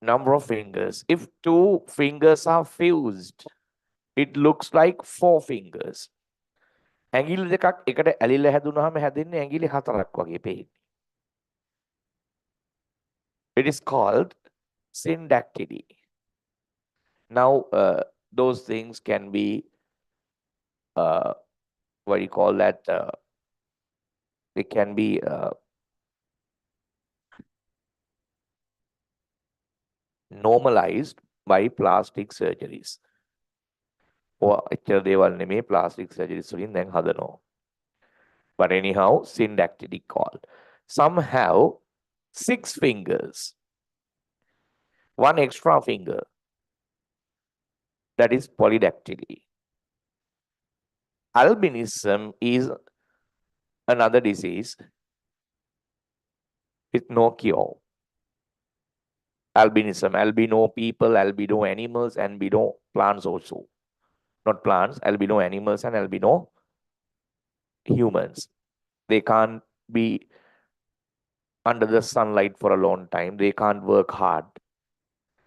Number of fingers. If two fingers are fused, it looks like four fingers. ඇඟිලි දෙකක් එකට ඇලිලා හැදුනහම හැදෙන්නේ ඇඟිලි හතරක් වගේ පේන්නේ. It is called syndactyly. Now, those things can be, what do you call that? They can be normalized by plastic surgeries. එච්චර දේවල් නෙමේ plastic surgeries වලින් දැන් හදනවා. But anyhow, syndactyly called. Some have 6 fingers. 1 extra finger. That is polydactyly. Albinism is another disease with no cure. Albinism, albino people, albino animals, albino plants also. Not plants, albino animals and albino humans. They can't be under the sunlight for a long time. They can't work hard.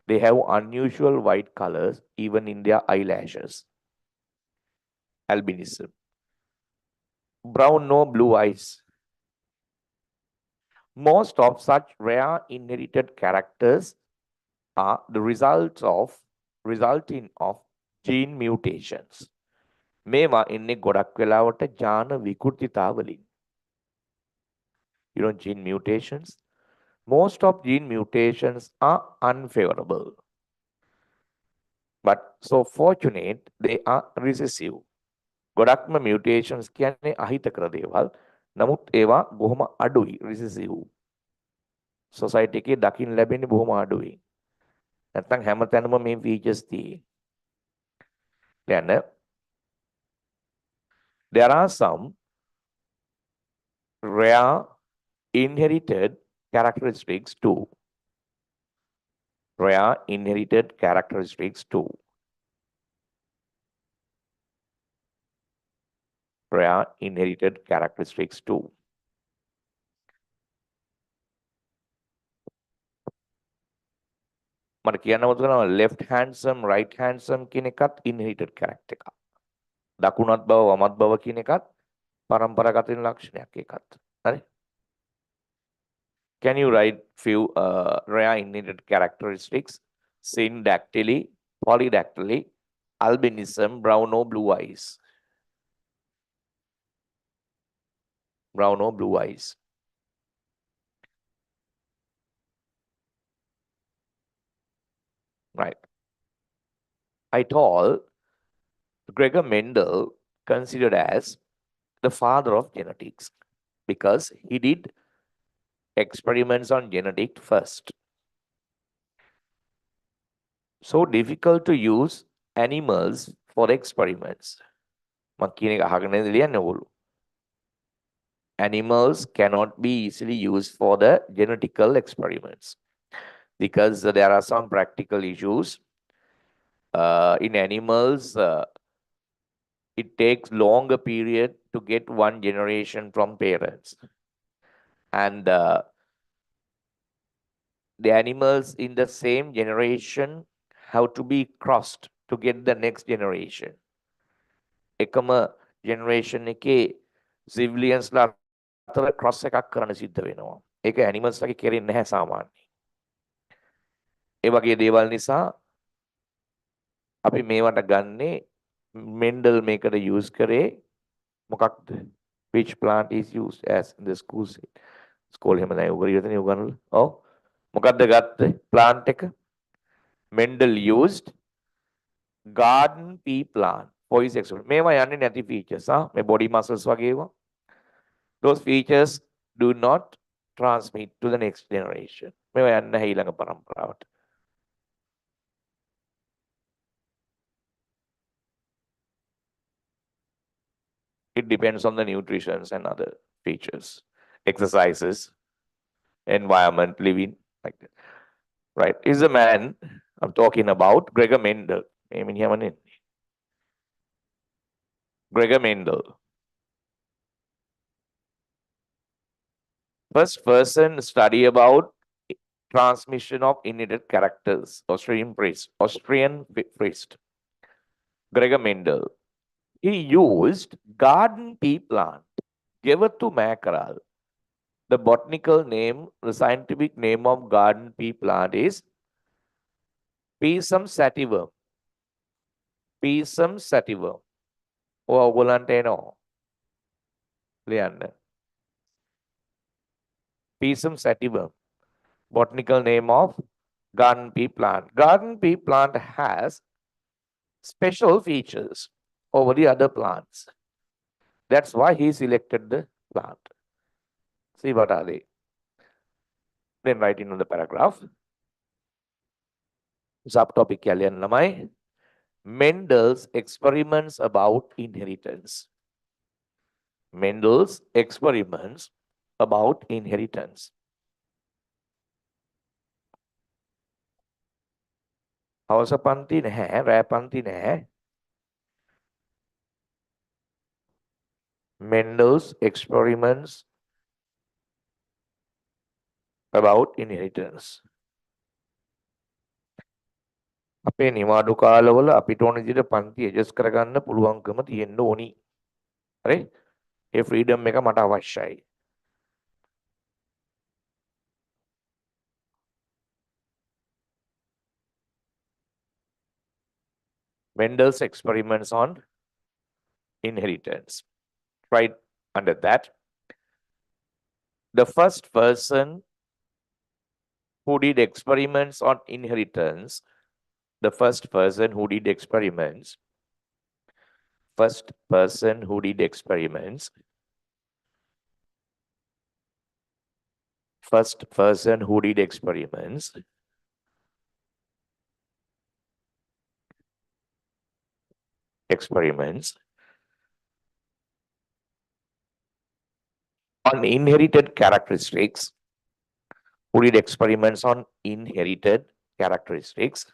They have unusual white colors even in their eyelashes. Albinism. Brown, no blue eyes. Most of such rare inherited characters are the resulting of gene mutations. මේවා එන්නේ ගොඩක් වෙලාවට ජාන විකෘතිතාවලින්. You know gene mutations? Most of gene mutations are unfavorable. But so fortunate they are recessive. ගොඩක්ම mutations කියන්නේ අහිතකර දේවල්. නමුත් ඒවා බොහොම අඩුයි recessive. Society එකේ දකින්න ලැබෙන්නේ බොහොම අඩුයි. නැත්නම් හැමතැනම මේ features තියෙයි. දැන් there are some rare inherited characteristics too. Rare inherited characteristics 2. Rare inherited characteristics 2. මට කියන්න මතකනවා left handsome right handsome කියන එකත් inherited character එකක්. දකුණත් බව වමත් බව කියන එකත් පරම්පරාගත ලක්ෂණයක් ඒකත්. හරි? Can you write few rare inherited characteristics? Syndactyly, polydactyly, albinism, brown or blue eyes. Brown or blue eyes. Right. I told Gregor Mendel considered as the father of genetics because he did experiments on genetics first. So difficult to use animals for experiments. Animals cannot be easily used for the genetical experiments because there are some practical issues. In animals, it takes longer period to get one generation from parents. And the animals in the same generation have to be crossed to get the next generation. එකම generation එකේ civilians ලා අතර cross එකක් කරන්න සිද්ධ වෙනවා. ඒක animals ලගේ කෙරෙන්නේ නැහැ සාමාන්‍යයෙන්. ඒ වගේ දේවල් නිසා අපි මේවට ගන්නේ Mendel මේකට use කරේ මොකක්ද? Which plant is used as in the school set? School එහෙම නැහැ උගරියතනේ උගන්වල. ඔව්. මොකක්ද ගත්තේ? Plant එක. Mendel used garden pea plant for his experiment. මේවා යන්නේ නැති features මේ body muscles වගේ ඒවා. Those features do not transmit to the next generation. මේවා යන්නේ නැහැ ඊළඟ පරම්පරාවට. It depends on the nutrition and other features, exercises, environment, living, like that. Right? Is a man I'm talking about, Gregor Mendel. Gregor Mendel. First person study about transmission of inherited characters, Austrian priest, Gregor Mendel. He used garden pea plant, Gevathu mackerel. The botanical name, the scientific name of garden pea plant is Pisum sativum. Pisum sativum. ඔයගොල්ලන්ට එනවා. ලියන්න. Pisum sativum. Botanical name of garden pea plant. Garden pea plant has special features over the other plants. That's why he selected the plant. See what are they? Then write in on the paragraph. Subtopic Kalyan Lamai. Mendel's experiments about inheritance. Mendel's experiments about inheritance. හවස පන්ති නැහැ, රෑ පන්ති නැහැ. Mendel's experiments about inheritance. අපේ නිවාඩු කාලවල අපිට ඕන විදිහට පන්ති ඇඩ්ජස්ට් කරගන්න පුළුවන්කම තියෙන්න ඕනි. හරි? ඒ ෆ්‍රීඩම් එක මට අවශ්‍යයි. Mendel's experiments on inheritance. Right under that, the first person who did experiments on inheritance, the first person who did experiments, first person who did experiments, first person who did experiments on inherited characteristics, who did experiments on inherited characteristics,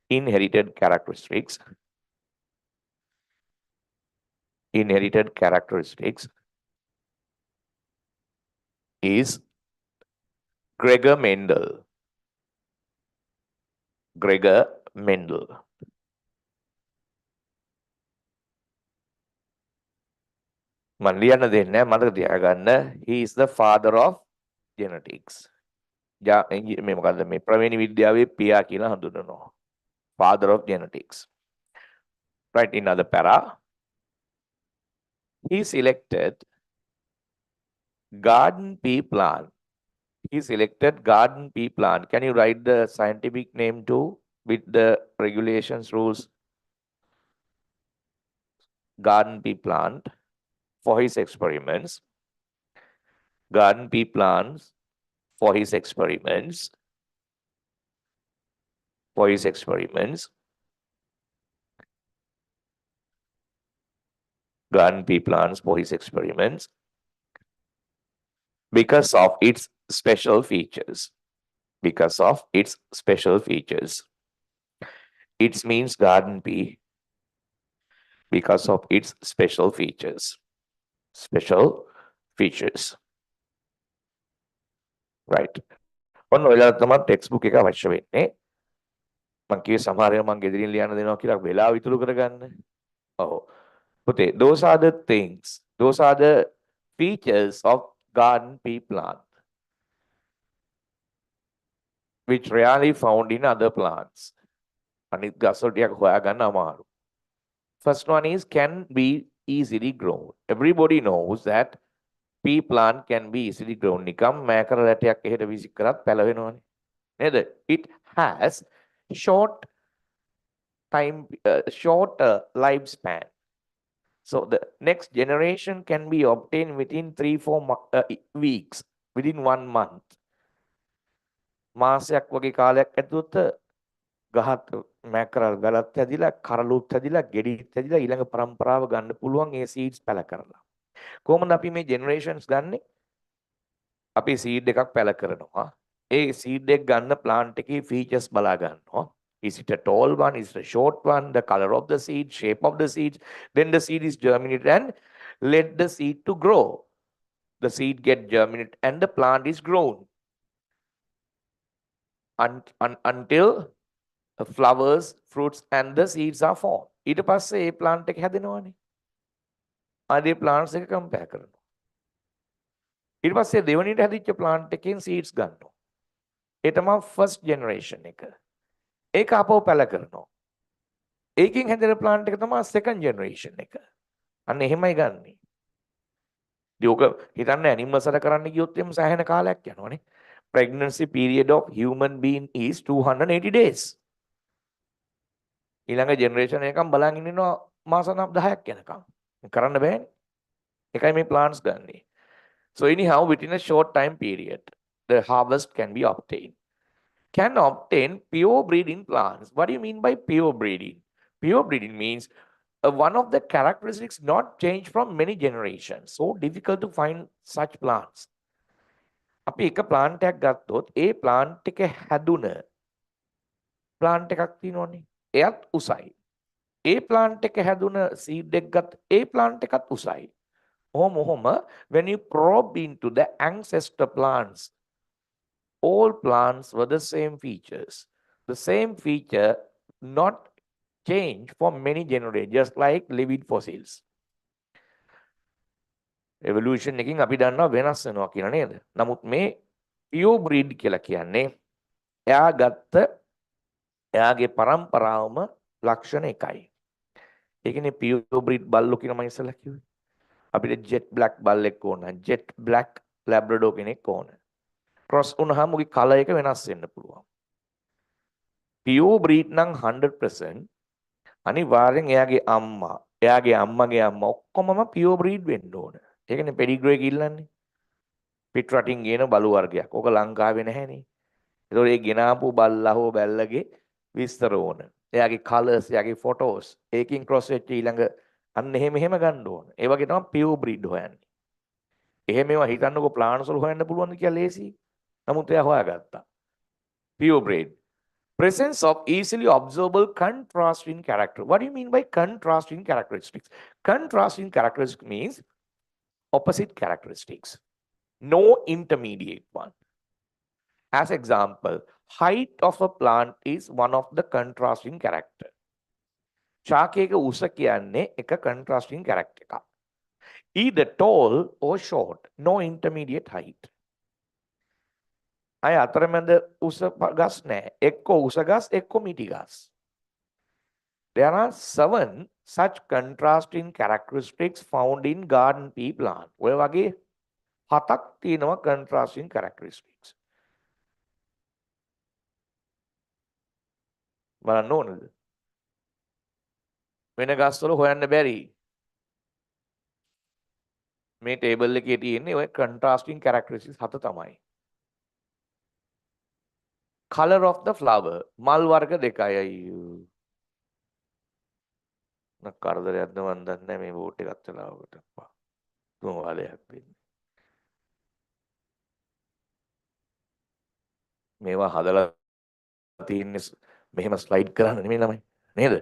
inherited characteristics, inherited characteristics is Gregor Mendel. Gregor Mendel. මම ලියන්න දෙන්නේ නැහැ මතක තියාගන්න. He is the father of genetics. මේ මොකද්ද මේ ප්‍රවේණි විද්‍යාවේ පියා කියලා හඳුන්වනවා. Father of genetics. Right, in other para. He selected garden pea plant. He selected garden pea plant. Can you write the scientific name too with the regulations rules? Garden pea plant for his experiments. Garden pea plants for his experiments. For his experiments. Garden pea plants for his experiments because of its special features. Because of its special features. It means garden pea because of its special features. Special features. Right. ඔන්න ඔයාලා තමයි text එක අවශ්‍ය වෙන්නේ. මම කියේ සමහරව මම ගෙදරින් ලියන්න දෙනවා කියලා වෙලාව ඉතුරු කරගන්න. ඔව්. පුතේ, those are the things. Those are the features of garden pea plant which rarely found in other plants. අනිත් ගස් වල ටිකක් හොයාගන්න අමාරු. First one is can be easily grown. Everybody knows that pea plant can be easily grown. නිකම් මෑකර රැටයක් එහෙට විසික් කරත් පැලවෙනවනේ. නේද? It has short lifespan. So the next generation can be obtained within 3-4 weeks, within 1 month. මාසයක් වගේ කාලයක් ඇතුළත ගහත් මෑකරල් ගලත් හැදිලා කරලුත් හැදිලා ගෙඩිත් හැදිලා ඊළඟ පරම්පරාව ගන්න පුළුවන් ඒ සීඩ්ස් පැල කරලා. කොහොමද අපි මේ ජෙනරේෂන්ස් ගන්නෙ? අපි සීඩ් එකක් පැල කරනවා. ඒ සීඩ් එක ගන්න ප්ලාන්ට් එකේ ෆීචර්ස් බලා ගන්නවා. Is it a tall one? Is it a short one? The color of the seed, shape of the seeds. Then the seed is germinated and let the seed to grow. The seed get germinated and the plant is grown until the flowers, fruits and the seeds are formed. ඊට පස්සේ ඒ plant එක හැදෙනවනේ. ආදී plants එක compare කරනවා. ඊට පස්සේ දෙවෙනිට හැදිච්ච plant එකෙන් seeds ගන්නවා. ඒ තමයි first generation එක. ඒක අපව පැල කරනවා. ඒකෙන් හැදෙන plant එක තමයි second generation එක. අන්න එහෙමයි ගන්නෙ. ඉතින් ඔක හිතන්න animals අර කරන්න ගියොත් එම් සෑහෙන කාලයක් යනවනේ. Pregnancy period of human being is 280 days. ඊළඟ generation එකකම් බලන් ඉන්නවා මාස 10ක් යනකම්. කරන්න බෑනේ. ඒකයි මේ plants ගන්නෙ. So anyhow, within a short time period, the harvest can be obtained. Can obtain pure breeding plants. What do you mean by pure breeding? Pure breeding means one of the characteristics not changed from many generations. So difficult to find such plants. අපි එක plant එකක් ගත්තොත් ඒ plant එක හැදුන plant එකක් තියෙනවනේ. එයත් උසයි. ඒ plant එක හැදුන seed එකක් ගත්ත ඒ plant එකත් උසයි. ඔහොම when you probe into the ancestor plants, all plants were the same features. The same feature not changed for many generations, just like living fossils. Evolution එකකින් අපි දන්නවා වෙනස් වෙනවා කියලා නේද? නමුත් මේ pure breed කියලා කියන්නේ එයා ගත්ත එයාගේ පරම්පරාවම ලක්ෂණ එකයි. ඒ කියන්නේ pure breed බල්ලෝ කියන මම ඉස්සෙල්ලා කිව්වේ. අපිට jet black බල්ලෙක් ඕන, jet black labrador කෙනෙක් ඕන. cross වුණාම උගේ color එක වෙනස් වෙන්න පුළුවන්. pure breed නම් 100% අනිවාර්යෙන් එයාගේ අම්මගේ අම්මා ඔක්කොමම pure breed වෙන්න ඕන. ඒකනේ pedigree එක ඉල්ලන්නේ. පිට රටින් ගේන බලු වර්ගයක්. ඕක ලංකාවේ නැහැනේ. ඒතකොට ඒ ගෙනාපු බල්ලා හෝ බැල්ලගේ විස්තර ඕන. එයාගේ colors, එයාගේ photos ඒකින් cross වෙච්ච ඊළඟ අන්න එහෙම ගන්න ඕන. ඒ වගේ තමයි pure breed හොයන්නේ. එහෙම ඒවා හිතන්නකො plants වල හොයන්න පුළුවන්ද කියලා ලේසි. නමුත් එයා හොයාගත්තා. Purebred. Presence of easily observable contrasting character. What do you mean by contrasting characteristics? Contrasting characteristic means opposite characteristics. No intermediate one. As example, height of a plant is one of the contrasting character. චාකයක උස කියන්නේ එක contrasting character එකක්. Either tall or short, no intermediate height. අය අතරමැද උස ගස් නැහැ. එක්කෝ උස ගස් එක්කෝ මිටි ගස්. There are 7 such contrasting characteristics found in garden pea plant. ඔය වගේ 7ක් තියෙනවා contrasting characteristics. බලන්න ඕනද? වෙන ගස්වල හොයන්න බැරි. මේ ටේබල් එකේ තියෙන්නේ ඔය contrasting characteristics 7 තමයි. Color of the flower. මල් වර්ග දෙකයි. කරදරයක්ද මන් දන්නේ නැහැ මේ බෝට් එකත් වෙලාවකට. තුන් වාලයක් වෙන්නේ. මේවා හදලා තියෙන්නේ මෙහෙම ස්ලයිඩ් කරන්න නෙමෙයි ළමයි. නේද?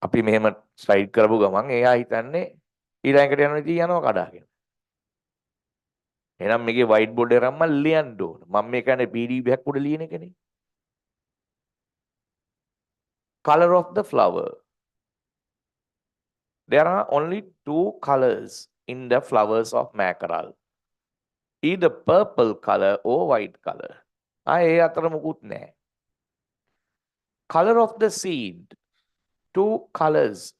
අපි මෙහෙම ස්ලයිඩ් කරපු ගමන් එයා හිතන්නේ ඊළඟට යන විදිහ යනවා කඩාගෙන. එහෙනම් මේකේ white board එක රම්ම ලියන්න ඕන. මම මේ කියන්නේ PDF එකක් උඩ ලියන එකනේ. Color of the flower. There are only 2 colors in the flowers of mackerel. Either purple color or white color. ඒ අතර මුකුත් නැහැ. Color of the seed. 2 colors.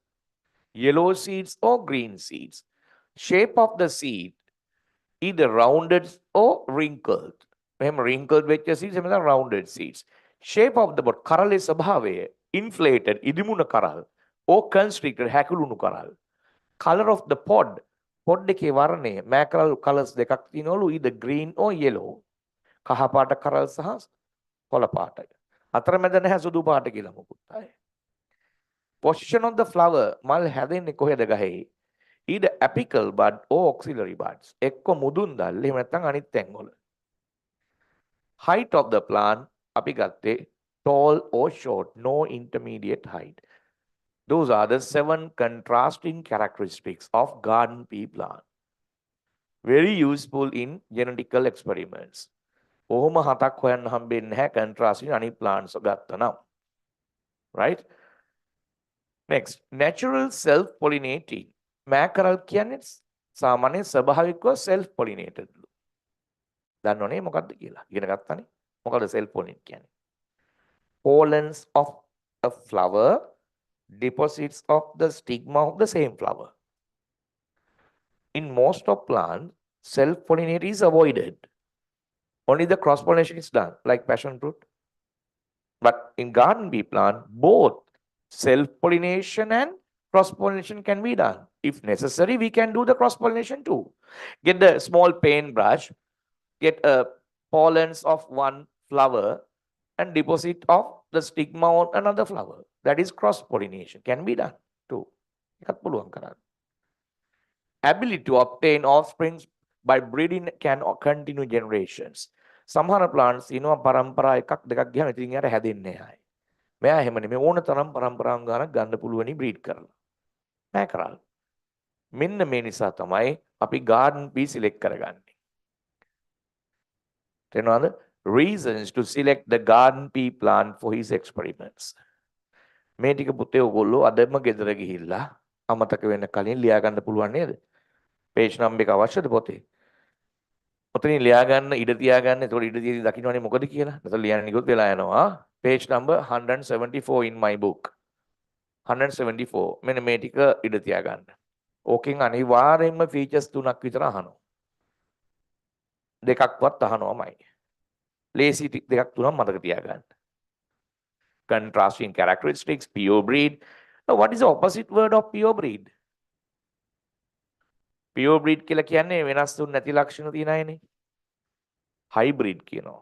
Yellow seeds or green seeds. Shape of the seed. Either rounded or wrinkled. එහෙම wrinkled වෙච්ච seeds එහෙම නැත්නම් rounded seeds. Shape of the pod. කරලේ ස්වභාවය inflated ඉදිමුණ කරල් or constricted හැකුළුණු කරල්. Color of the pod. pod එකේ වර්ණය mackerel colors දෙකක් තියෙනවලු either green or yellow. කහ පාට කරල් සහ කොළ පාටයි. අතරමැද නැහැ සුදු පාට කියලා මොකුත් ආයේ. Position of the flower. මල් හැදෙන්නේ කොහෙද ගහේ? Either apical bud or auxiliary buds. එක්ක මුදුන් දැල් එහෙම නැත්නම් අනිත් තැන් වල. Height of the plant අපි ගත්තේ tall or short, no intermediate height. Those are the 7 contrasting characteristics of garden pea plant. Very useful in genetical experiments. ඔහොම 7ක් හොයන්න හම්බෙන්නේ නැහැ contrasting අනිත් plants ගත්තනම්. Right? Next, natural self-pollinating. Mackerel කියන්නේ සාමාන්‍ය ස්වභාවිකව self-pollinated. දන්නවනේ මොකක්ද කියලා. ඉගෙන ගත්තනේ. මොකද self-pollinate කියන්නේ? Pollens of a flower deposits of the stigma of the same flower. In most of plants, self-pollinate is avoided. Only the cross-pollination is done, like passion fruit. But in garden pea plant, both self-pollination and cross-pollination can be done. If necessary, we can do the cross-pollination too. Get the small paintbrush, get a pollens of one flower and deposit of the stigma on another flower. That is cross-pollination. Can be done too. Ability to obtain offspring by breeding can continue generations. සමහර plants ඉනවා පරම්පරා එකක් දෙකක් ගියාම ඉතින් යාට හැදෙන්නේ නැහැ. මෙයා එහෙම නෙමෙයි ඕන තරම් පරම්පරාවන් ගානක් ගන්න පුළුවනි breed කරලා. mackerel. මෙන්න මේ නිසා තමයි අපි garden pea select කරගන්නේ. තේරෙනවද? Reasons to select the garden pea plant for his experiments. මේ ටික පුතේ ඔයගොල්ලෝ අදම ගෙදර ගිහිල්ලා අමතක වෙන්න කලින් ලියා ගන්න පුළුවන් නේද? page number එක අවශ්‍යද පොතේ? ඔතනින් ලියා ගන්න ඉඩ තියා ගන්න. ඒතකොට ඉඩ තියදී දකින්නවනේ මොකද කියලා. නැත්නම් ලියන්න ගියොත් වෙලා යනවා. page number 174 in my book. 174. මෙන්න මේ ටික ඉඩ තියා ගන්න. ඕකෙන් අනිවාර්යයෙන්ම features 3ක් විතර අහනවා. දෙකක්වත් අහනවාමයි. ලේසි දෙකක් තුනක් මතක තියාගන්න. Contrasting characteristics, pure breed. Now, what is the opposite word of pure breed? Pure breed කියලා කියන්නේ වෙනස් වුන් නැති ලක්ෂණ තියෙන අයනේ. hybrid කියනවා.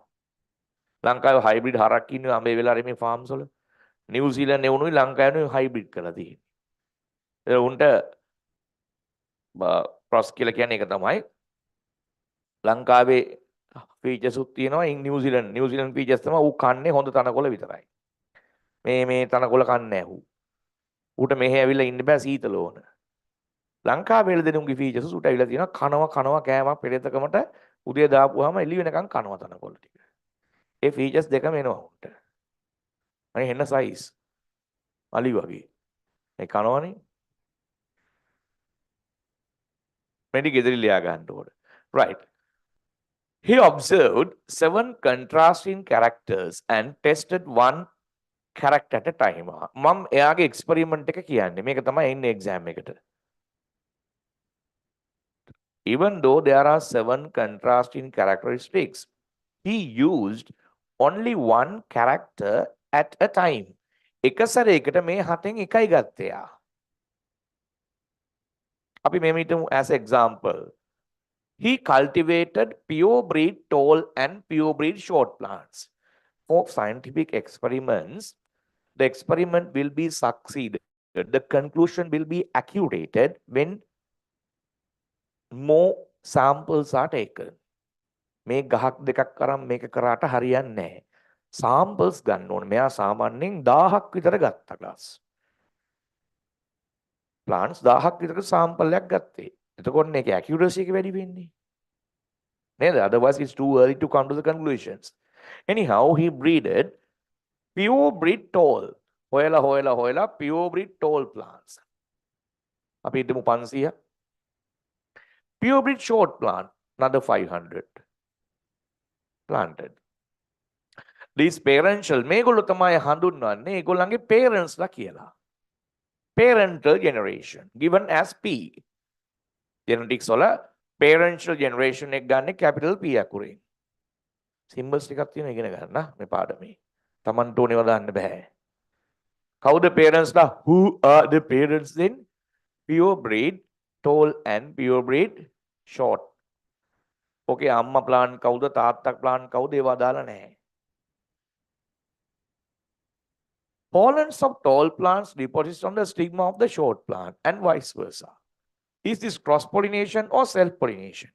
ලංකාවේ hybrid හරක් ඉන්නේ අඹේ වෙලාවේ මේ farms වල. නිව්සීලන්තේ වුණුයි ලංකාවේ hybrid කරලා තියෙන්නේ. ඒ උන්ට cross කියලා කියන්නේ ඒක තමයි. ලංකාවේ ෆීචර්ස් උත් තියෙනවා ඉන් නිව්සීලන්ඩ් ෆීචර්ස් තමයි ඌ කන්නේ හොඳ තනකොළ විතරයි. මේ තනකොළ කන්නේ නැහැ ඌ. ඌට මෙහෙ ඇවිල්ලා ඉන්න බෑ සීතල ඕන. ලංකාවේ දෙනුන්ගේ ෆීචර්ස් ඌට ඇවිල්ලා තියෙනවා කනවා කෑමක් පෙරේතකමට උදේ දාපුවාම එළි වෙනකන් කනවා තනකොළ ටික. ඒ ෆීචර්ස් දෙකම එනවා ඌට. අනේ එන්න සයිස්. අලි වගේ. මේ කනවනේ. මෙඩි ගෙදරින් ලියා ගන්න ඕන. Right. He observed 7 contrasting characters and tested one character at a time. මම එයාගේ එක්ස්පෙරිමන්ට් එක කියන්නේ. මේක තමයි එන්නේ එක්සෑම් එකට. Even though there are 7 contrasting characteristics, he used only one character at a time. එක සැරයකට මේ හතෙන් එකයි ගත්තේ යා. අපි මේ හිතමු as example. He cultivated pure breed tall and pure breed short plants. For scientific experiments, the experiment will be succeeded. The conclusion will be accurate when more samples are taken. මේ ගහක් දෙකක් අරන් මේක කරාට හරියන්නේ නැහැ. samples ගන්න ඕනේ. මෙයා සාමාන්‍යයෙන් 1000ක් විතර ගත්තා ගස්. plants 1000ක් විතර sample එකක් ගත්තේ. එතකොට මේකේ accuracy එක වැඩි වෙන්නේ. නේද? Otherwise it's too early to come to the conclusions. Anyhow, he breeded pure breed tall. හොයලා pure breed tall plants. අපි හිතමු 500. Pure breed short plant, another 500 planted. These parental මේගොල්ලෝ තමයි හඳුන්වන්නේ ඒගොල්ලන්ගේ parents ලා කියලා. Parental generation given as P. Genetics වල parental generation එක ගන්න capital P අකුරෙන්. symbols ටිකක් තියෙනවා ඉගෙන ගන්න මේ පාඩමේ. Tamanට ඕනේව දාන්න බෑ. කවුද parents ලා? Who are the parents then? Pure breed tall and pure breed short. Okay, අම්මා plant කවුද තාත්තා plant කවුද ඒවා දාලා නැහැ. Pollens of tall plants deposits on the stigma of the short plant and vice versa. Is this cross-pollination or self-pollination?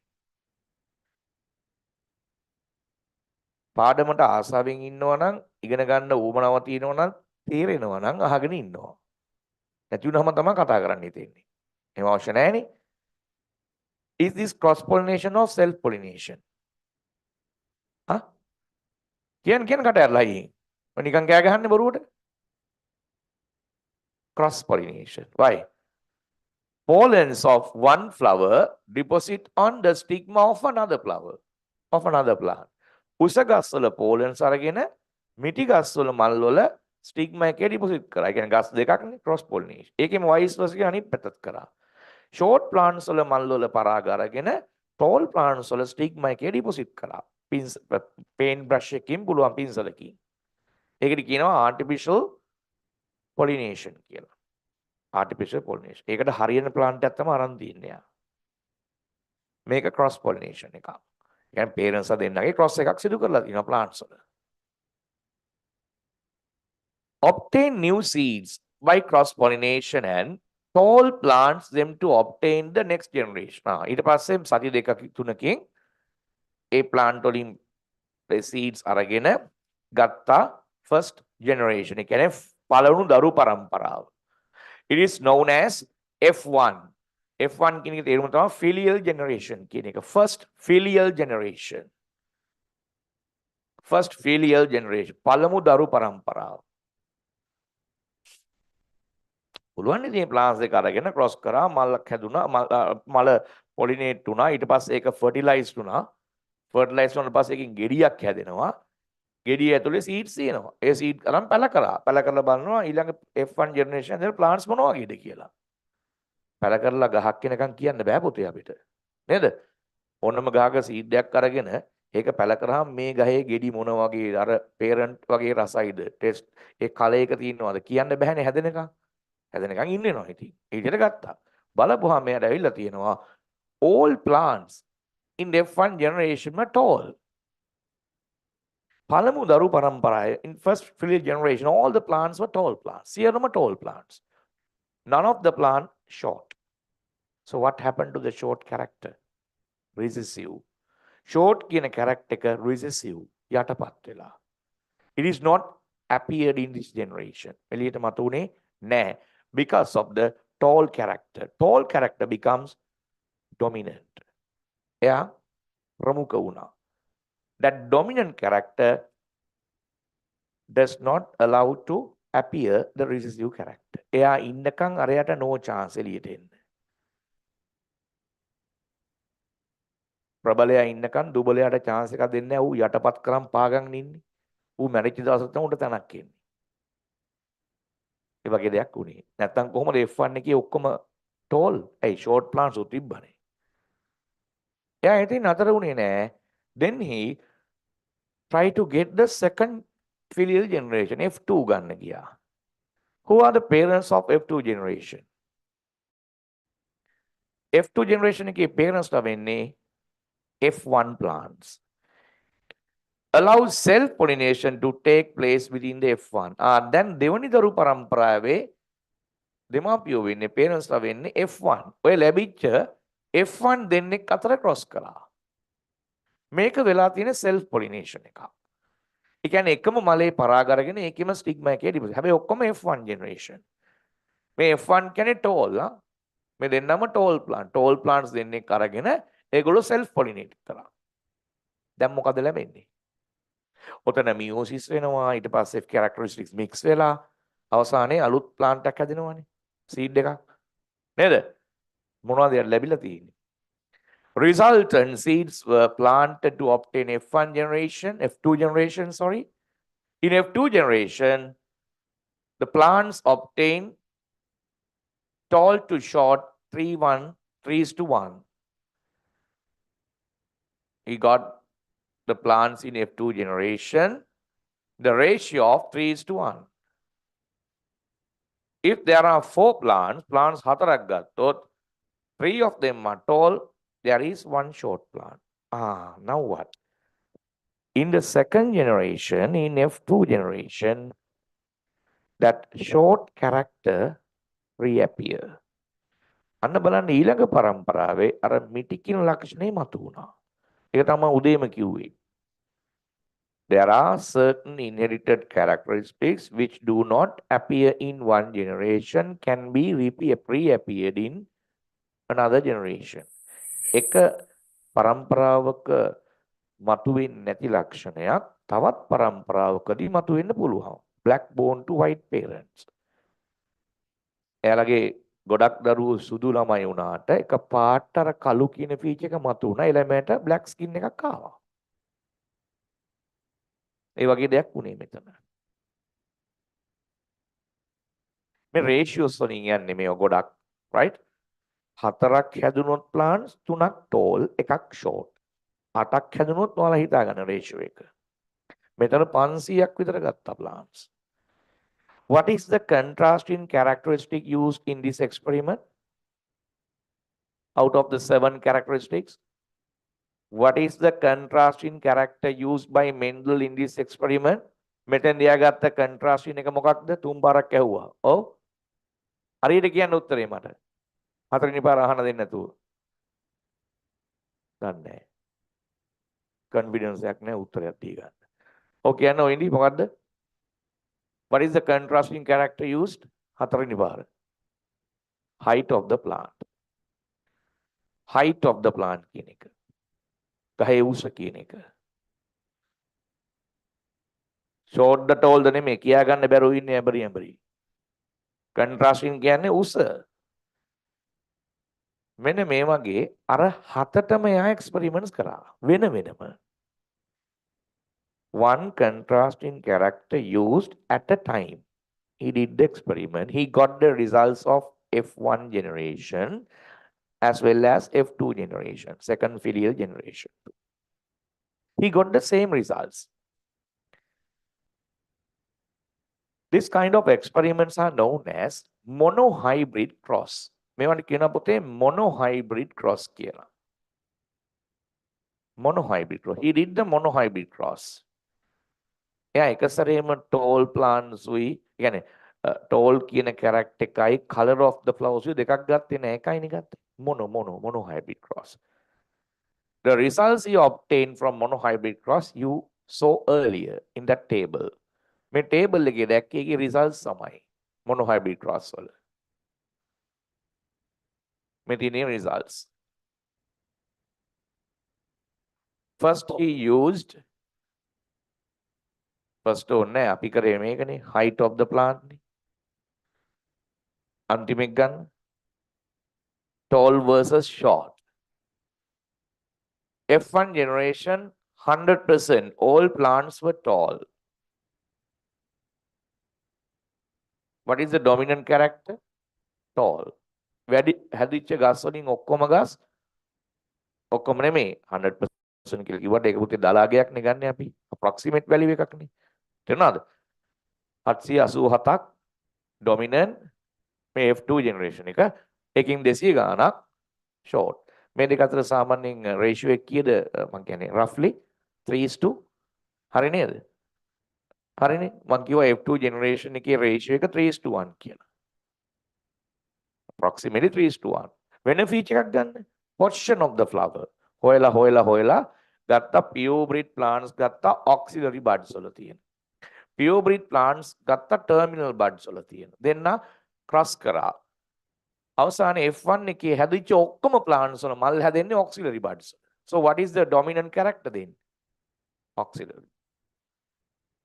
පාඩමට ආසාවෙන් ඉන්නවා නම් ඉගෙන ගන්න ඌමනාව තියෙනවා නම් තේරෙනවා නම් අහගෙන ඉන්නවා. නැති වුනහම තමයි කතා කරන්න හිතෙන්නේ. එහෙම අවශ්‍ය නැහැනේ. Is this cross-pollination or self-pollination? හා? කියන්න කට ඇරලා අයියෙන්. මම නිකන් කෑ ගහන්නේ බොරුවට. Cross-pollination. Why? Pollens of one flower deposit on the stigma of another flower, of another plant. උස ගස් වල pollens අරගෙන මිටි ගස් වල මල් වල stigma එකේ deposit කරා. ඒ කියන්නේ ගස් දෙකක්නේ cross pollination. ඒකෙම vice versa කියන අනිත් පැත්තත් කරා. short plants වල මල් වල පරාග අරගෙන tall plants වල stigma එකේ deposit කරා. paint brush එකකින් පුළුවන් පින්සලකින්. ඒකට කියනවා artificial pollination කියලා. artificial pollination. ඒකට හරියන plant එකක් තමයි අරන් තියන්නේ. මේක cross pollination එකක්. يعني parents දෙන්නගේ cross එකක් සිදු කරලා තියෙනවා plants වල. Obtain new seeds by cross pollination and tall plants them to obtain the next generation. ඊට පස්සේ සති දෙකක් තුනකින් ඒ plant වලින් seeds අරගෙන ගත්තා first generation. ඒ කියන්නේ පළවුණු දරු පරම්පරාව. It is known as F1. F1 කියන එකේ තේරුම තමයි filial generation කියන එක. First filial generation. First filial generation. පළමු දරු පරම්පරාව. පුළුවන් ඉතින් plants දෙක අරගෙන cross කරා මල්ක් හැදුනා මල pollinate වුණා ඊට පස්සේ ඒක fertilized වුණා. fertilized වුණාට පස්සේ ඒකෙන් ගෙඩියක් හැදෙනවා. ගෙඩිය ඇතුලේ seeds තියෙනවා. ඒ seed අරන් පැල කරා. පැල කරලා බලනවා ඊළඟ F1 generation එකේ plants මොන වගේද කියලා. පැල කරලා ගහක් කෙනකන් කියන්න බෑ පුතේ අපිට. නේද? ඕනම ගහක seed එකක් අරගෙන ඒක පැල කරාම මේ ගහේ ගෙඩි මොන වගේ අර parent වගේ රසයිද ටෙස්ට් ඒ කලයක තියෙනවද කියන්න බෑනේ හැදෙනකන්. හැදෙනකන් ඉන්නවා ඉතින්. ඒ විදිහට ගත්තා. බලපුවාම එයාට ඇවිල්ලා තියෙනවා all plants in the F1 generation were tall. පළමු දරු පරම්පරාවේ in first filial generation all the plants were tall plants. සියලුම tall plants. None of the plant short. So what happened to the short character? Recessive. short කියන character එක recessive යටපත් වෙලා. It is not appeared in this generation. එළියට මතුනේ නැහැ. Because of the tall character. Tall character becomes dominant. එයා ප්‍රමුඛ වුණා. That dominant character does not allow to appear the recessive character. එයා ඉන්නකම් අරයට no chance එළියට එන්න. ප්‍රබලයා ඉන්නකම් දුබලයාට chance එකක් දෙන්නේ නැහැ. ඌ යටපත් කරන් පාගන් ඉන්නේ. ඌ මැරිච්ච දවසට තමයි උන්ට තැනක් එන්නේ. ඒ වගේ දෙයක් උනේ. නැත්තම් කොහොමද F1 එකේ ඔක්කොම tall? ඒ short plants උ තිබ්බනේ. එයා ඉතින් නතර වුණේ නැහැ. Then he tried to get the second filial generation, F2 ගන්න ගියා. Who are the parents of F2 generation? F2 generation එකේ parents ලා වෙන්නේ F1 plants. Allows self-pollination to take place within the F1. දැන් දෙවනි දරු පරම්පරාවේ දෙමාපියෝ වෙන්නේ parents ලා වෙන්නේ F1. ඔය ලැබිච්ච F1 දෙන්නෙක් අතර cross කළා. මේක වෙලා තියෙන self-pollination එකක්. ඒ කියන්නේ එකම මලේ පරාග අරගෙන ඒකෙම ස්ටිග්මා එකේ ඩිපොසිට්. හැබැයි ඔක්කොම F1 generation. මේ F1 කියන්නේ tall මේ දෙන්නම tall plant. tall plants දෙන්නෙක් අරගෙන ඒගොල්ලෝ self pollinate කරා. දැන් මොකද ලැබෙන්නේ? ඔතන meiosis වෙනවා ඊට පස්සේ characteristics mix වෙලා අවසානයේ අලුත් plant එකක් හැදෙනවානේ. seed එකක්. නේද? මොනවද ලැබිලා තියෙන්නේ? Resultant seeds were planted to obtain F1 generation, F2 generation, sorry. In F2 generation, the plants obtain tall to short 3:1. He got the plants in F2 generation, the ratio of 3:1. If there are 4 plants හතරක් ගත්තොත් 3 of them are tall, there is 1 short plant. Now what? In the second generation, in F2 generation, that short character reappear. අන්න බලන්න ඊළඟ පරම්පරාවේ අර මිටිකින ලක්ෂණේ මතුවුණා. ඒක තමයි උදේම කිව්වේ. There are certain inherited characteristics which do not appear in one generation can be reappeared in another generation. එක පරම්පරාවක මතුවෙන්නේ නැති ලක්ෂණයක් තවත් පරම්පරාවකදී මතුවෙන්න පුළුවන්. Black born to white parents. එයාලගේ ගොඩක් දරුවෝ සුදු ළමයි වුණාට එක පාට අර කළු කියන ෆීචර් එක මතුවුණා. ඒ ළමයට black skin එකක් ආවා. ඒ වගේ දෙයක් වුණේ මෙතන. මේ ratios වලින් යන්නේ මේ ගොඩක් right? 4ක් හැදුනොත් plants 3ක් tall එකක් short. 8ක් හැදුනොත් ඔයාලා හිතා ගන්න ratio එක. මෙතන 500ක් විතර ගත්තා plants. What is the contrasting characteristic used in this experiment? Out of the 7 characteristics, what is the contrasting character used by Mendel in this experiment? මෙතෙන් දියාගත්ත contrasting එක මොකක්ද? 3 පාරක් ඇහුවා. ඔව්. හරියට කියන්න උත්තරේ මට. හතරවෙනි පාර අහන්න දෙන්න නැතුව. දන්නේ නැහැ. confidence එකක් නැහැ උත්තරයක් දී ගන්න. ඔව් කියන්න ඔය ඉඳි මොකද්ද? What is the contrasting character used? හතරවෙනි පාර. Height of the plant. Height of the plant කියන එක. ගහේ උස කියන එක. short the tall ද නෙමෙයි කියා ගන්න බැරුව ඉන්නේ ඇඹරි. contrasting කියන්නේ උස. මෙන්න මේ වගේ අර හතටම යා experiments කරා වෙන වෙනම. One contrasting character used at a time. He did the experiment. He got the results of F1 generation as well as F2 generation, second filial generation. He got the same results. This kind of experiments are known as monohybrid cross. මේවට කියන පොතේ monohybrid cross කියලා. Monohybrid cross. He did the monohybrid cross. එයා එක සැරේම tall plants උයි කියන්නේ tall කියන character එකයි color of the flowers උයි දෙකක් ගත්තේ නෑ එකයිනේ ගත්තේ. monohybrid cross. The results you obtain from monohybrid cross you saw earlier in that table. මේ table එකේ දැක්කේ ඒකේ results තමයි monohybrid cross වල. මේ තියෙන results. First he used first ඕනේ අපි කරේ මේකනේ height of the plant නේ. අන්තිමෙක් ගන්න tall versus short. F1 generation 100% all plants were tall. What is the dominant character? Tall. වැඩි හැදිච්ච ගස් වලින් ඔක්කොම ගස් ඔක්කොම නෙමෙයි 100% කියලා කිව්වට ඒක පුතේ දලාගයක් නේ ගන්න අපි approximate value එකක් නේ තේරුණාද 787ක් dominant මේ F2 generation එක එකකින් 200 ගාණක් short මේ දෙක අතර සාමාන්‍යයෙන් ratio එක කීයද මම කියන්නේ roughly 3:2 හරි නේද හරිනේ මම කිව්වා F2 generation එකේ ratio එක 3:1 කියලා approximately 3:1 වෙන feature එකක් ගන්න portion of the flower හොයලා ගත්තා pure breed plants ගත්තා auxiliary buds වල තියෙන pure breed plants ගත්තා terminal buds වල තියෙන දෙන්න cross කරා අවසානයේ F1 එකේ හැදිච්ච ඔක්කොම plants වල මල් හැදෙන්නේ auxiliary buds so what is the dominant character then auxiliary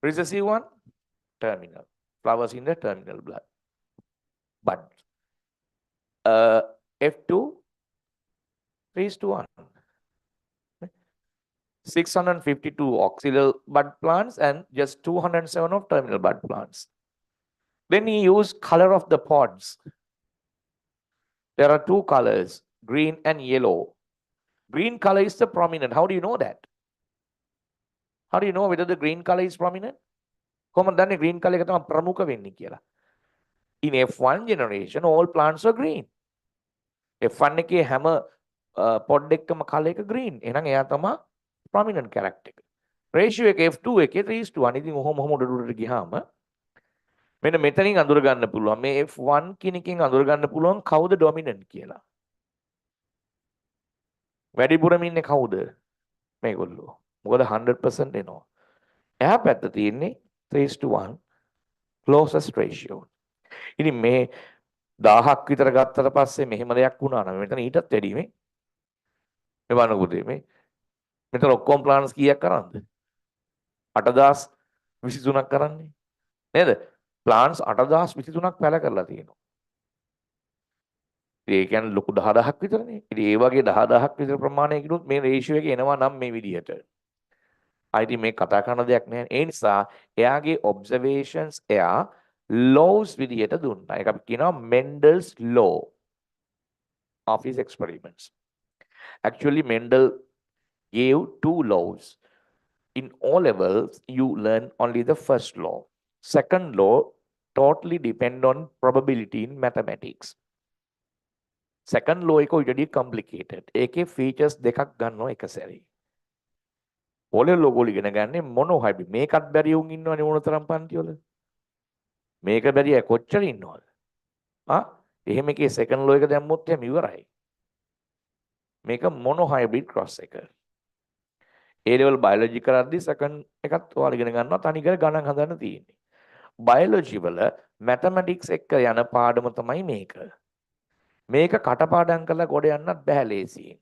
recessive one terminal flowers in the terminal bud F2 3:1 652 auxiliary bud plants and just 207 of terminal bud plants. Then he used color of the pods. There are two colors, green and yellow. Green color is the prominent. How do you know that? How do you know whether the green color is prominent? කොහොමද දන්නේ green color එක තමයි ප්‍රමුඛ වෙන්නේ කියලා? In F1 generation all plants are green. F1 එකේ හැම pod එකකම color එක green. එහෙනම් එයා තමයි prominent character එක. ratio එක F2 එකේ 3:1. ඉතින් ඔහොම උඩට ගියාම මෙන්න මෙතනින් අඳුර ගන්න පුළුවන් මේ F1 කියන එකෙන් අඳුර ගන්න පුළුවන් කවුද dominant කියලා. වැඩිපුරම ඉන්නේ කවුද? මේගොල්ලෝ. මොකද 100% එනවා. එහා පැත්ත තියෙන්නේ 3:1 closest ratio. ඉතින් මේ 1000ක් විතර ගත්තට පස්සේ මෙහෙම දෙයක් වුණා නම් මෙතන ඊටත් වැඩි මේ බලන්න පුතේ මේ මෙතන ඔක්කොම plants කීයක් කරන්නද 8023ක් කරන්නේ නේද plants 8023ක් පැල කරලා තියෙනවා ඒ කියන්නේ ලොකු 10000ක් විතරනේ ඉතින් ඒ වගේ 10000ක් විතර ප්‍රමාණයකිනුත් මේ ratio එක එනවා නම් මේ විදිහට අයිති මේ කතා කරන දෙයක් නෑ ඒ නිසා එයාගේ observations එයා laws විදිහට දුන්නා ඒක අපි කියනවා Mendel's law of his experiments actually Mendel gave two laws. In O levels, you learn only the first law. Second law totally depend on probability in mathematics. Second law එක ඊටදී complicated. ඒකේ features දෙකක් ගන්නවා එක සැරේ. O level ඔයගොල්ලෝ ඉගෙන ගන්නේ monohybrid. මේකත් බැරි උන් ඉන්නවනේ මොනතරම් පන්ති වල. මේක බැරි අය කොච්චර ඉන්නවද? එහෙම එකේ second law එක දැම්මොත් එහෙම ඉවරයි. මේක monohybrid cross එක. A level biology කරද්දී second එකත් ඔයාලා ඉගෙන ගන්නවා තනිකර ගණන් හදන්න තියෙන්නේ. biology වල mathematics එක්ක යන පාඩම තමයි මේක. මේක කටපාඩම් කරලා ගොඩ යන්නත් බෑ ලේසියෙන්.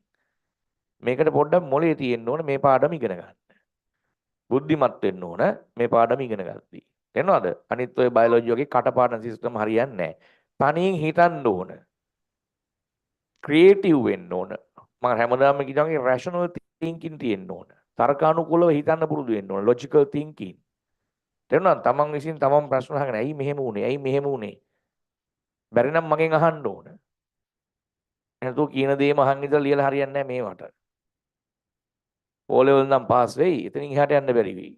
මේකට පොඩ්ඩක් මොලේ තියෙන්න ඕන මේ පාඩම ඉගෙන ගන්න. බුද්ධිමත් වෙන්න ඕන මේ පාඩම ඉගෙන ගන්නදී. තේරෙනවද? අනිත් ඔය biology වගේ කටපාඩම් සිස්ටම් හරියන්නේ නැහැ. තනියෙන් හිතන්න ඕන. creative වෙන්න ඕන. මම හැමදාම කියනවා rational thinking තියෙන්න ඕන. තර්කානුකූලව හිතන්න පුරුදු වෙන්න ඕන logical thinking තේරුණාද තමන් විසින් තමන් ප්‍රශ්න අහගෙන ඇයි මෙහෙම වුනේ බැරි නම් මගෙන් අහන්න ඕන එහෙනම් කියන දේම අහන් ඉඳලා ලියලා හරියන්නේ නැහැ මේවට O level නම් පාස් වෙයි එතනින් එහාට යන්න බැරි වෙයි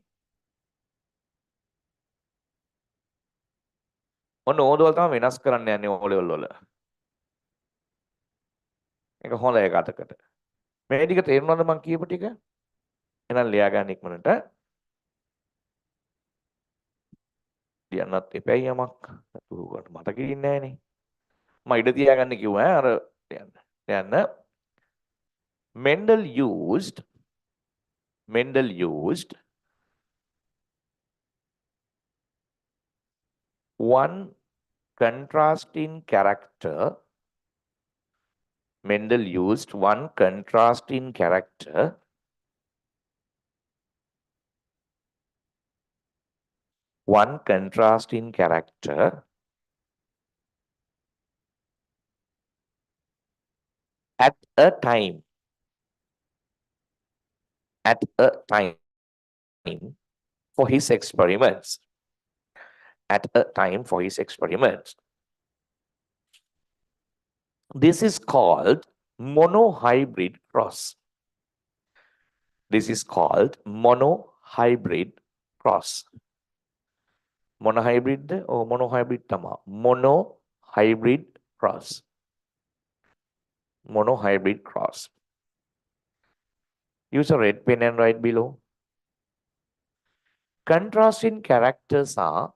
ඔන්න ඕදවල තමයි වෙනස් කරන්න යන්නේ O level වල ඒක හොඳ එකකට මේ ටික තේරුණාද මං කියපු ටික එහෙනම් ලියා ගන්න ඉක්මනට ලියන්නත් එපැයි යමක් නැතුවට මතක ඉන්නේ නැහනේ මම ඉඩ තියාගන්න කිව්වා අර ලියන්න Mendel used one contrasting character. Mendel used one contrasting character at a time for his experiments. At a time for his experiments. This is called monohybrid cross. This is called monohybrid cross. Monohybrid or monohybrid tama. Monohybrid cross. Monohybrid cross. Use a red pen and write below. Contrasting characters are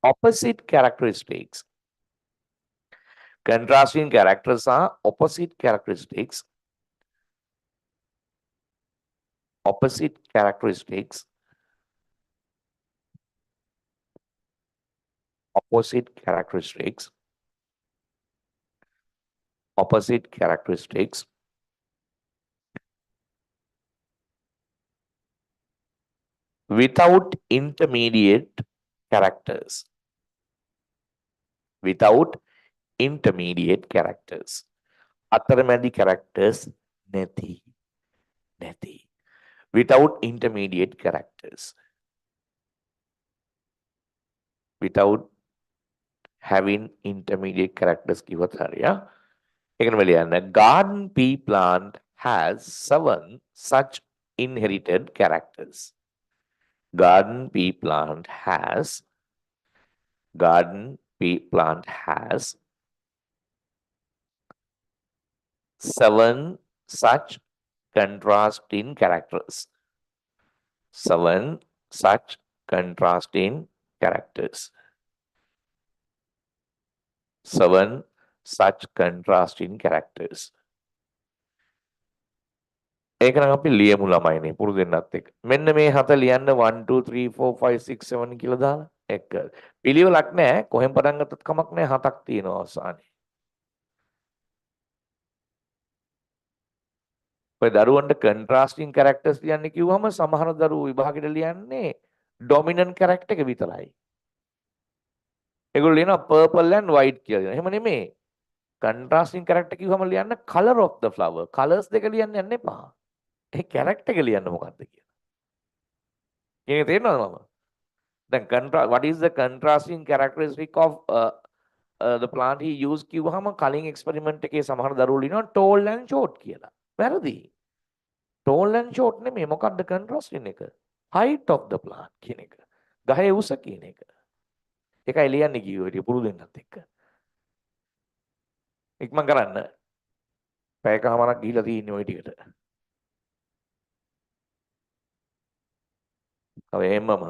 opposite characteristics. Contrasting characters are opposite characteristics. Opposite characteristics. Opposite characteristics. Opposite characteristics. Without intermediate characters. Without intermediate characters. අතරමැදි characters නැති. Without intermediate characters. Without having intermediate characters කිව්වත් හරිය. ඒකනම ලියන්න. Garden pea plant has 7 such inherited characters. Garden pea plant has 7 such contrasting characters. 7 such contrasting characters. 7 such contrasting characters. ඒක නම් අපි ලියමු ළමයිනේ පුරුදු වෙන්නත් එක්ක. මෙන්න මේ හත ලියන්න 1 2 3 4 5 6 7 කියලා දාලා එක. පිළිවෙලක් නැහැ. කොහෙන් පටන් ගත්තත් කමක් නැහැ. හතක් තියෙනවා අවසානයේ. ඔය දරුවන්ට contrasting characters ලියන්න කිව්වම සමහර දරුවෝ විභාගෙට ලියන්නේ dominant character එක විතරයි. ඒගොල්ලෝ ලියනවා purple and white කියලා. එහෙම නෙමෙයි. contrasting character කිව්වම ලියන්න color of the flower. colors දෙක ලියන්න යන්න එපා. ඒ character එක ලියන්න මොකද්ද කියලා. ඒක තේරෙනවද මම? දැන් what is the contrasting characteristic of the plant he used කිව්වහම කලින් experiment එකේ සමහර දරුවෝ ලියනවා tall and short කියලා. වැරදි. tall and short නෙමෙයි මොකක්ද contrasting එක? height of the plant කියන එක. ගහේ උස කියන එක. ඒකයි ලියන්නේ කිව්වේ ටික පුරුදු වෙන්නත් එක්ක. ඉක්මන් කරන්න. පැයකමාරක් ගිහිලා තියෙන්නේ ওই ටිකට. ඔය එම්මම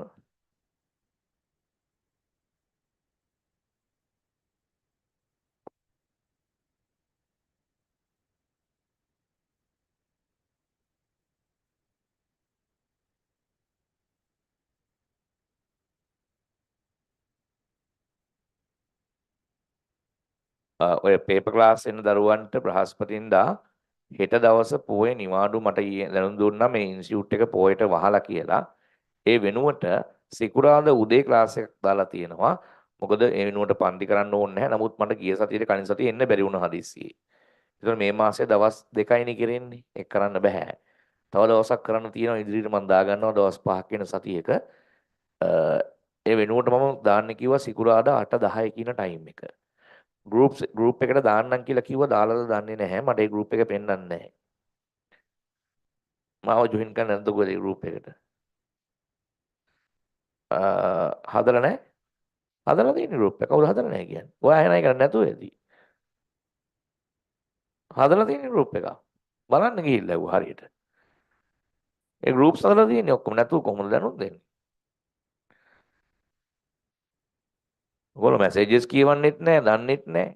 ඔය පේපර් ක්ලාස් එන දරුවන්ට බ්‍රහස්පතින්දා හෙට දවස පොයේ නිවාඩු මට දැනුම් දුන්නා මේ ඉන්ස්ටිටියුට් එක පොයට වහලා කියලා. ඒ වෙනුවට සිකුරාදා උදේ ක්ලාස් එකක් දාලා තියෙනවා. මොකද ඒ වෙනුවට පන්ති කරන්න ඕනේ නැහැ. නමුත් මට ගිය සතියේ කලින් සතියේ එන්න බැරි වුණා හදිස්සියේ. ඒතකොට මේ මාසේ දවස් 2යිනේ කරන්නේ. ඒක කරන්න බෑ. තව දවසක් කරන්න තියෙනවා ඉදිරියට මම දා ගන්නවා දවස් 5ක් වෙන සතියේක. ඒ වෙනුවට මම දාන්න කිව්වා සිකුරාදා 8:10 කියන ටයිම් එක. ගෲප් එකට දාන්නම් කියලා කිව්වා දාලාද දන්නේ නැහැ. මට ඒ ගෲප් එක පෙන්වන්නේ නැහැ. මාව ජොයින් කරන්න නැද්ද කොහෙද ගෲප් එකට? හදලා නැහැ. හදලා තියෙන ගෲප් එක. කවුද හදලා නැහැ කියන්නේ? ඔයා එහෙනම් ඒක නැතුව ඇති. හදලා තියෙන ගෲප් එක. බලන්න ගිහිල්ලා හරියට. ඒ groups හදලා තියෙන්නේ ඔක්කොම නැතුව කොහොමද දැනුම් දෙන්නේ? ඔයගොල්ලෝ messages කියවන්නෙත් නැහැ, දන්නෙත් නැහැ.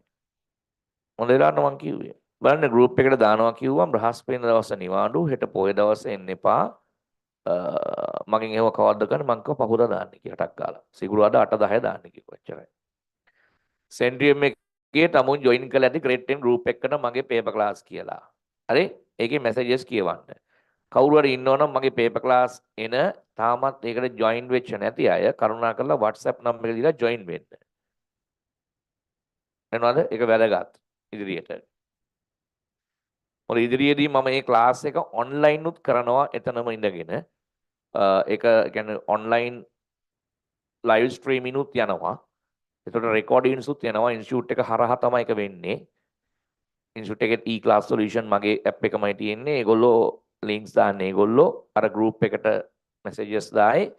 හොඳ වෙලාවට මං කිව්වේ. බලන්න group එකට දානවා කිව්වම බ්‍රහස්පතින්දා දවස නිවාඩු, හෙට පොය දවසේ එන්න එපා. මගෙන් එහෙම කවද්ද කරන්නේ මං කිව්වා පහුදා දාන්න කියලා ටක් ගාලා. සිකුරාදා 8 10 දාන්න කිව්වා. එච්චරයි. සෙන්ට්‍රියම් එකේ තමුන් ජොයින් කරලා ඇති grade 10 group එකකට මගේ paper class කියලා. හරි? ඒකේ messages කියවන්න. කවුරු හරි ඉන්නවනම් මගේ paper class එන තාමත් ඒකට join වෙච්ච නැති අය කරුණාකරලා WhatsApp number එක දීලා join වෙන්න. වෙනවද? ඒක වැදගත් ඉදිරියට. මොකද ඉදිරියේදී මම මේ class එක online උත් කරනවා එතනම ඉඳගෙන. ඒක කියන්නේ online live streaming උත් යනවා. එතකොට recordings උත් යනවා. institute එක හරහා තමයි ඒක වෙන්නේ. institute එකේ e-class solution මගේ app එකමයි තියෙන්නේ. ඒගොල්ලෝ links දාන්නේ ඒගොල්ලෝ අර group එකට messages දායි.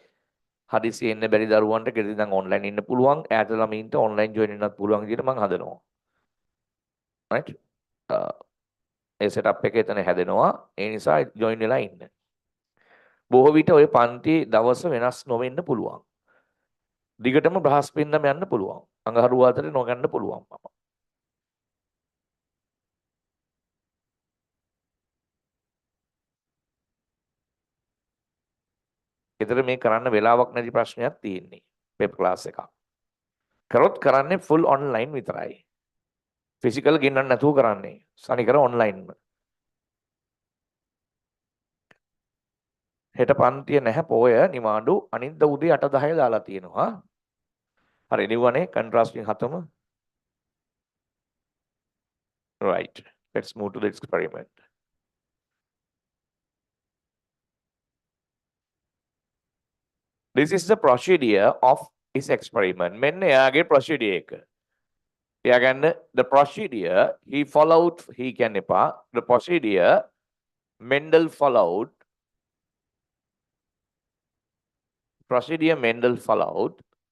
හදිසියෙ එන්න බැරි දරුවන්ට ගෙදර ඉඳන් online ඉන්න පුළුවන්. ඈත ළමයින්ට online join වෙන්නත් පුළුවන් විදිහට මම හදනවා. right? ඒ setup එක එතන හැදෙනවා. ඒ නිසා join වෙලා ඉන්න. බොහෝ විට ওই පන්ති දවස වෙනස් නොවෙන්න පුළුවන්. දිගටම බ්‍රහස්පතින්දම යන්න පුළුවන්. අඟහරුවාදට නොගන්න පුළුවන් මම. ගෙදර මේ කරන්න වෙලාවක් නැති ප්‍රශ්නයක් තියෙන්නේ. වෙබ් ක්ලාස් එකක්. කරොත් කරන්නේ full online විතරයි. ෆිසිකල් ගෙන්නන්න නැතුව කරන්නේ. සනිකර online. හෙට පන්තිය නැහැ පොය නිවාඩු අනිද්දා උදේ 8 10 දාලා තියෙනවා. හරි නිවනේ contrasting හතම. Right. Let's move to the experiment. This is the procedure of his experiment. මෙන්න එයාගේ procedure එක. එයා ගන්න the procedure he followed he කියන්නේ එපා. The procedure Mendel followed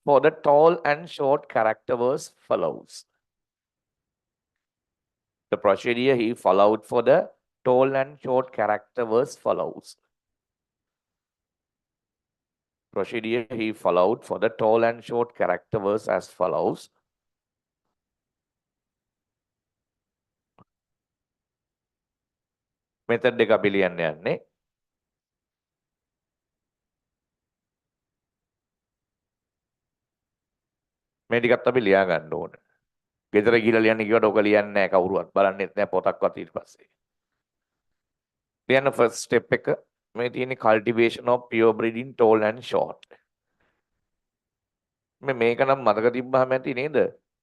for the tall and short character was follows. The procedure he followed for the tall and short character was follows. Procedure he followed for the tall and short character was as follows. Method එක අපි ලියන්න යන්නේ. මේ ටිකත් අපි ලියා ගන්න ඕනේ. ගෙදර ගිහලා ලියන්න කිව්වට ඔක ලියන්නේ නැහැ කවුරුවත් බලන්නෙත් නැහැ පොතක්වත් ඊට පස්සේ. ලියන්න first step එක මේ තියෙන්නේ cultivation of pure breeding tall and short. මේක නම් මතක තිබ්බහම ඇති නේද?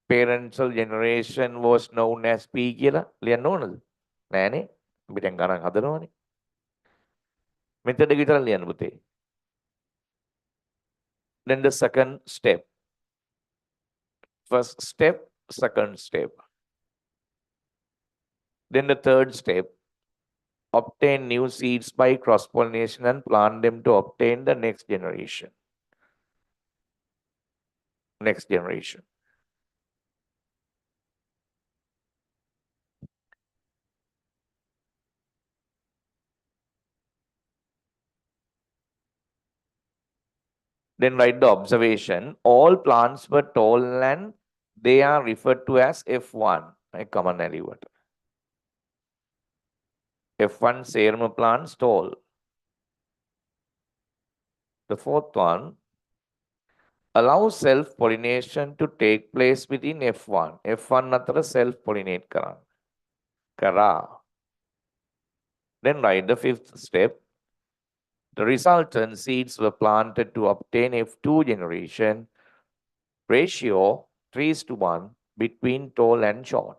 Parental generation was known as P කියලා ලියන්න ඕනද? නෑනේ. අපි දැන් ගණන් හදනවනේ. මෙතන විතර ලියන්න පුතේ. Then the second step. First step, second step. Then the third step. Obtain new seeds by cross-pollination and plant them to obtain the next generation. Next generation. Then write the observation. All plants were tall and they are referred to as F1. Common element. F1 Serma plants tall. The fourth one, allow self-pollination to take place within F1. F1 අතර self-pollinate කරා. Then write the fifth step. The resultant seeds were planted to obtain F2 generation ratio 3:1 between tall and short.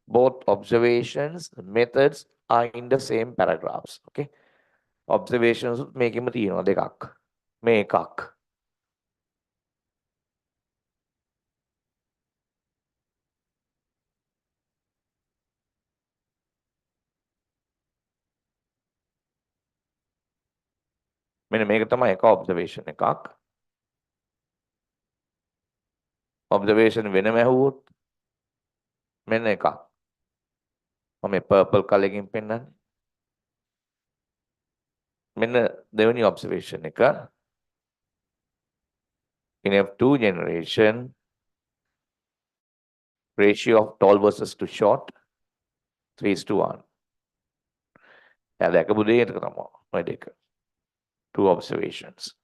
Both observations, methods are in the same paragraphs. Okay. Observations මේකෙම තියෙනවා දෙකක්. මේ එකක්. මෙන්න මේක තමයි එක observation එකක්. Observation වෙනම ඇහුවොත් මෙන්න එකක්. මම මේ purple color එකකින් පෙන්නන්නේ. මෙන්න දෙවෙනි observation එක. In F2 generation, ratio of tall versus to short 3:1. එයා දැකපු දේ ඒක තමයි. ඔය දෙක. Two observations.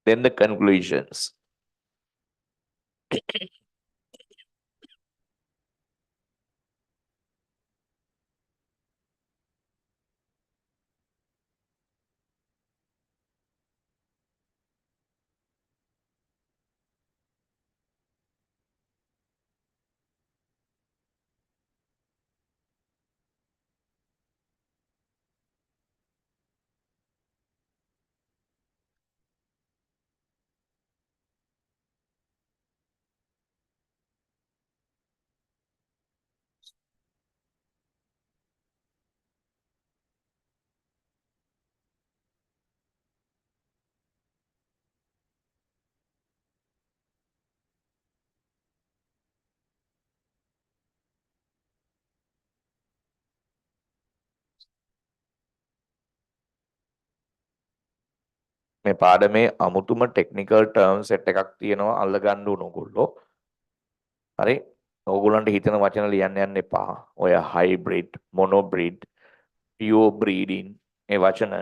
Then the conclusions. මේ පාඩමේ අමුතුම ටෙක්නිකල් ටර්ම් සෙට් එකක් තියෙනවා අල්ලගන්න ඕන ඕගොල්ලෝ. හරි? ඕගොල්ලන්ට හිතන වචන ලියන්න යන්න එපා. ඔය හයිබ්‍රිඩ්, මොනෝබ්‍රිඩ්, පියෝ බ්‍රීඩින් මේ වචන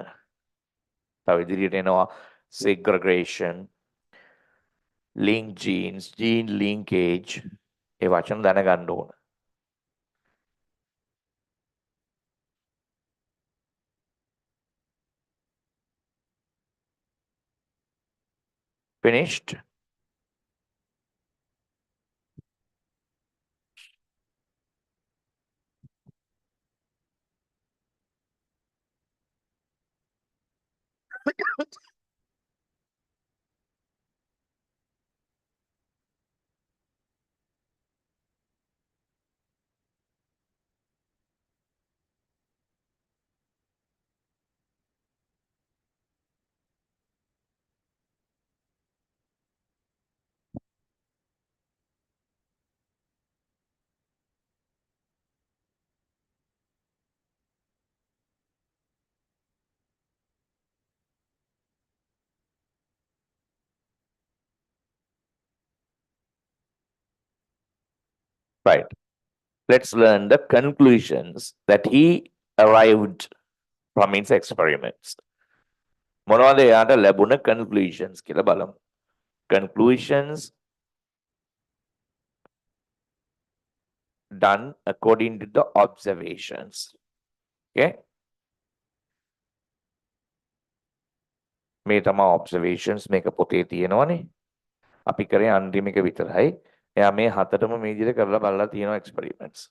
තව ඉදිරියට එනවා. segregation, link genes, gene linkage ඒ වචන දැනගන්න ඕන. Finished? Right. Let's learn the conclusions that he arrived from his experiments. මොනවද එයාට ලැබුණ conclusions කියලා බලමු. Conclusions done according to the observations. Okay? මේ තමයි observations මේක පොතේ තියෙනවනේ. අපි කරේ අන්තිම එක විතරයි. එයා මේ හතරම මේ විදිහට කරලා බලලා තියෙනවා experiments.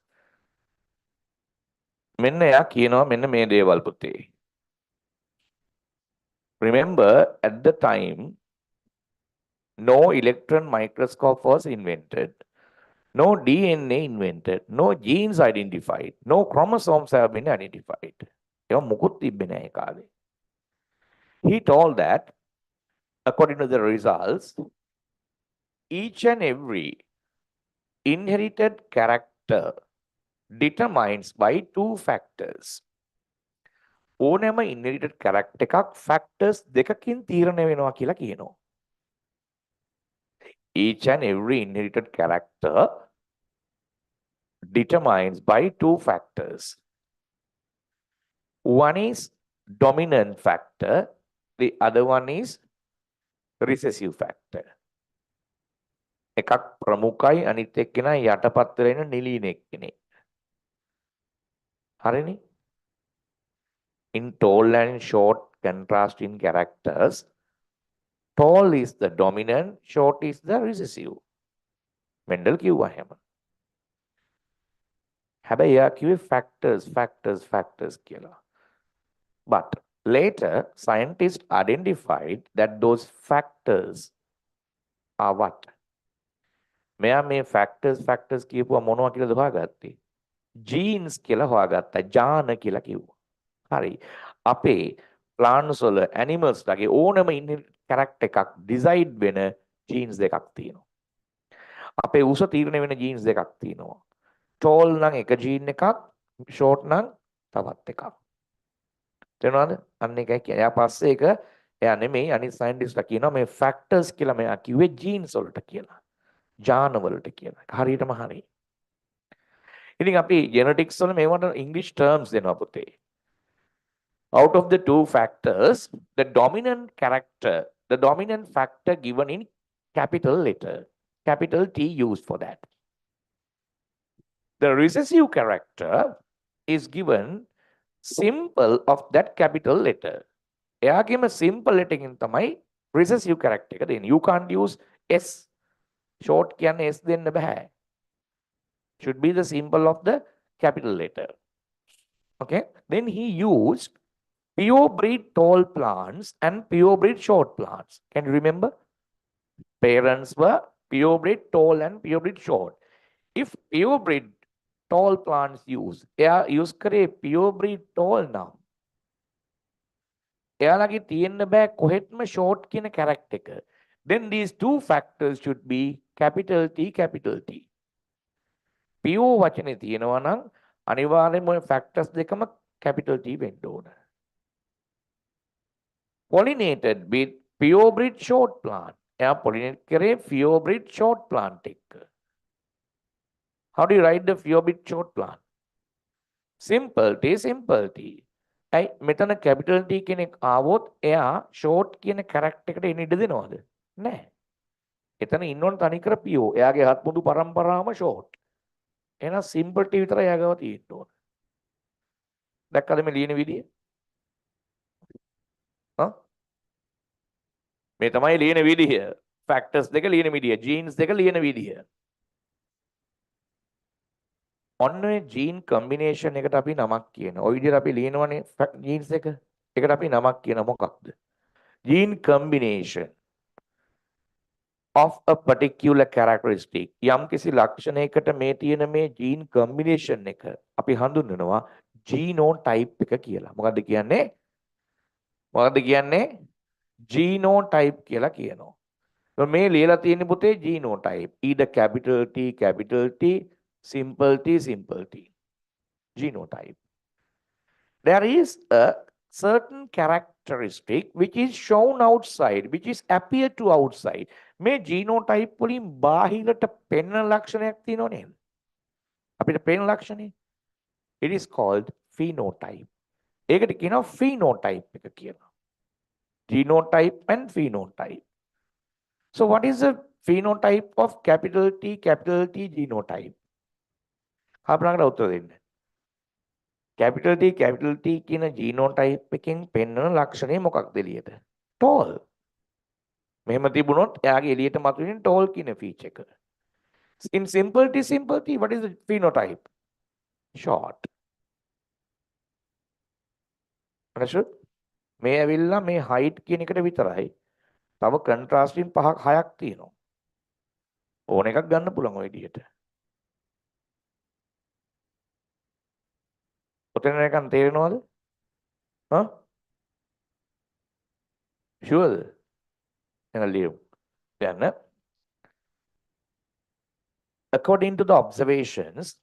මෙන්න එයා කියනවා මෙන්න මේ දේවල් පුතේ. Remember at the time no electron microscope was invented. No DNA invented. No genes identified. No chromosomes have been identified. ඒවා මුකුත් තිබ්බේ නැහැ ඒ කාලේ. He told that according to the results, each and every inherited character determines by two factors. ඕනෑම inherited character එකක් factors දෙකකින් තීරණය වෙනවා කියලා කියනවා. Each and every inherited character determines by two factors. One is dominant factor, the other one is recessive factor. එකක් ප්‍රමුඛයි අනිත් එක්කෙනා යටපත් වෙන නිලීන එක්කෙනෙක්. හරිනේ? In tall and short contrasting characters, tall is the dominant, short is the recessive. Mendel කිව්වා හැම. හැබැයි එයා කිව්වේ factors කියලා. But later scientists identified that those factors are what? මෙයා මේ factors කියපුවා මොනවා කියලාද හොයාගත්තේ? genes කියලා හොයාගත්තා. ජාන කියලා කිව්වා. හරි. අපේ plants වල animals ලගේ ඕනම character එකක් decide වෙන genes දෙකක් තියෙනවා. අපේ උස තීරණය වෙන genes දෙකක් තියෙනවා. tall නම් එක gene එකක්, short නම් තවත් එකක්. තේරුණාද? අන්න එකයි කියන්නේ. එයා පස්සේ ඒක එයා නෙමෙයි අනිත් සයන්ටිස්ට්ලා කියනවා මේ factors කියලා මෙයා කිව්වේ genes වලට කියලා. ජාන වලට කියලා. හරියටම හරි. ඉතින් අපි genetics වල මේවට English terms දෙනවා පුතේ. Out of the two factors, the dominant factor given in capital letter, capital T used for that. The recessive character is given simple of that capital letter. එයාගේම simple letter එකකින් තමයි recessive character එක දෙන්නේ. You can't use S. Short කියන්නේ S දෙන්න බෑ. Should be the symbol of the capital letter. Okay. Then he used pure breed tall plants and pure breed short plants. Can you remember? Parents were pure breed tall and pure breed short. If pure breed tall plants use කරේ pure breed tall නම් එයාලගේ තියෙන්න බෑ කොහෙත්ම short කියන character එක. Then these two factors should be capital T, capital T. pure වචනේ තියෙනවා නම් අනිවාර්යයෙන්ම ඔය factors දෙකම capital T වෙන්න ඕන. Pollinated with pure breed short plant. එයා pollinate කරේ pure breed short plant එක. How do you write the pure breed short plant? Simple T. ඇයි මෙතන capital T කෙනෙක් ආවොත් එයා short කියන character එකට එන්න ඉඩ දෙනවද? නැහැ. එතන ඉන්නෝන තනිකර pure. එයාගේ හත් මුදු පරම්පරාවම short. එහෙනම් simple T විතරයි එයාගව තියෙන්න ඕන. දැක්කද මේ ලියන විදිය? මේ තමයි ලියන විදිය. factors දෙක ලියන විදිය, genes දෙක ලියන විදිය. ඔන්න ඔය gene combination එකට අපි නමක් කියනවා. ඔය විදිහට අපි ලියනවනේ genes එක. ඒකට අපි නමක් කියන මොකක්ද? Gene combination of a particular characteristic. යම් කිසි ලක්ෂණයකට මේ තියෙන මේ gene combination එක අපි හඳුන්වනවා genotype එක කියලා. මොකද්ද කියන්නේ? Genotype කියලා කියනවා. මේ ලියලා තියෙන පුතේ genotype. Either capital T, simple T. Genotype. There is a certain characteristic which is shown outside, which is appear to outside. මේ genotype වලින් බාහිරට පෙනෙන ලක්ෂණයක් තියෙනව නේද? අපිට පෙනෙන ලක්ෂණේ. It is called phenotype. ඒකට කියනවා phenotype එක කියලා. Genotype and phenotype. So what is the phenotype of capital T genotype? අපරාකට උත්තර දෙන්න. capital T කියන genotype එකෙන් පෙන්වන ලක්ෂණය මොකක්ද එළියට? tall. මෙහෙම තිබුණොත් එයාගේ එළියට මතුවෙන tall කියන feature එක. In simple T, what is the phenotype? Short. understood? මේ ඇවිල්ලා මේ height කියන එකට විතරයි. තව contrasting පහක් හයක් තියෙනවා. ඕන එකක් ගන්න පුළුවන් ඔය විදිහට. ඔතන එකන් තේරෙනවද? Sure. Then according to the observations,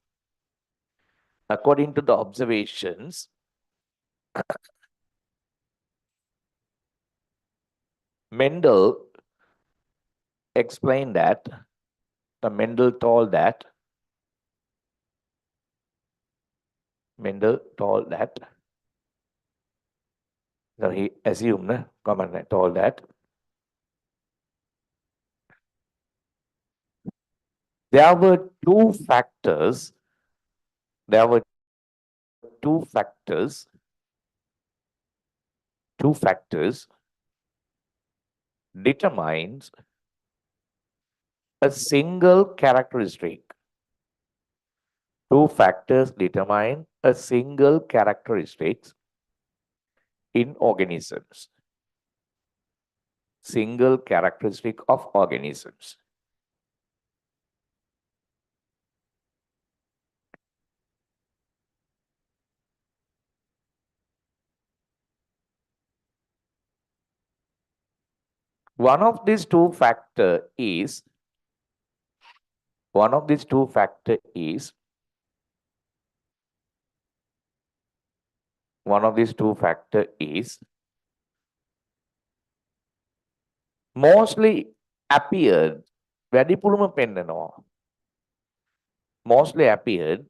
Mendel explained that, Mendel told that, so he assumed, told that there were two factors determines a single characteristic Two factors determine a single characteristics in organisms. Single characteristic of organisms. One of these two factor is mostly appeared වැඩිපුරම පෙන්නනවා. Mostly appeared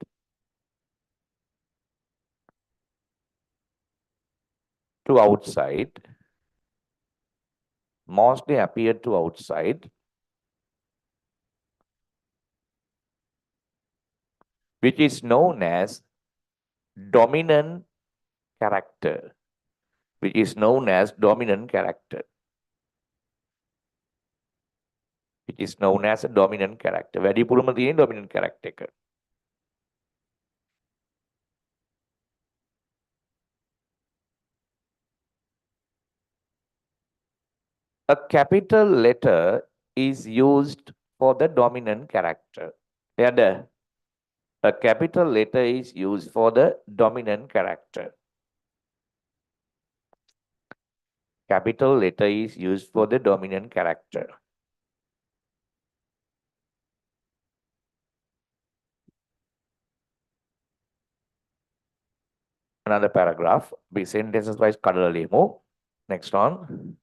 to outside. Mostly appeared to outside, which is known as dominant character. Which is known as dominant character. Which is known as a dominant character. වැඩිපුරම තියෙන dominant character එක. A capital letter is used for the dominant character. එයද? A capital letter is used for the dominant character. Capital letter is used for the dominant character. Another paragraph. Be sentences wise kadala. Next on.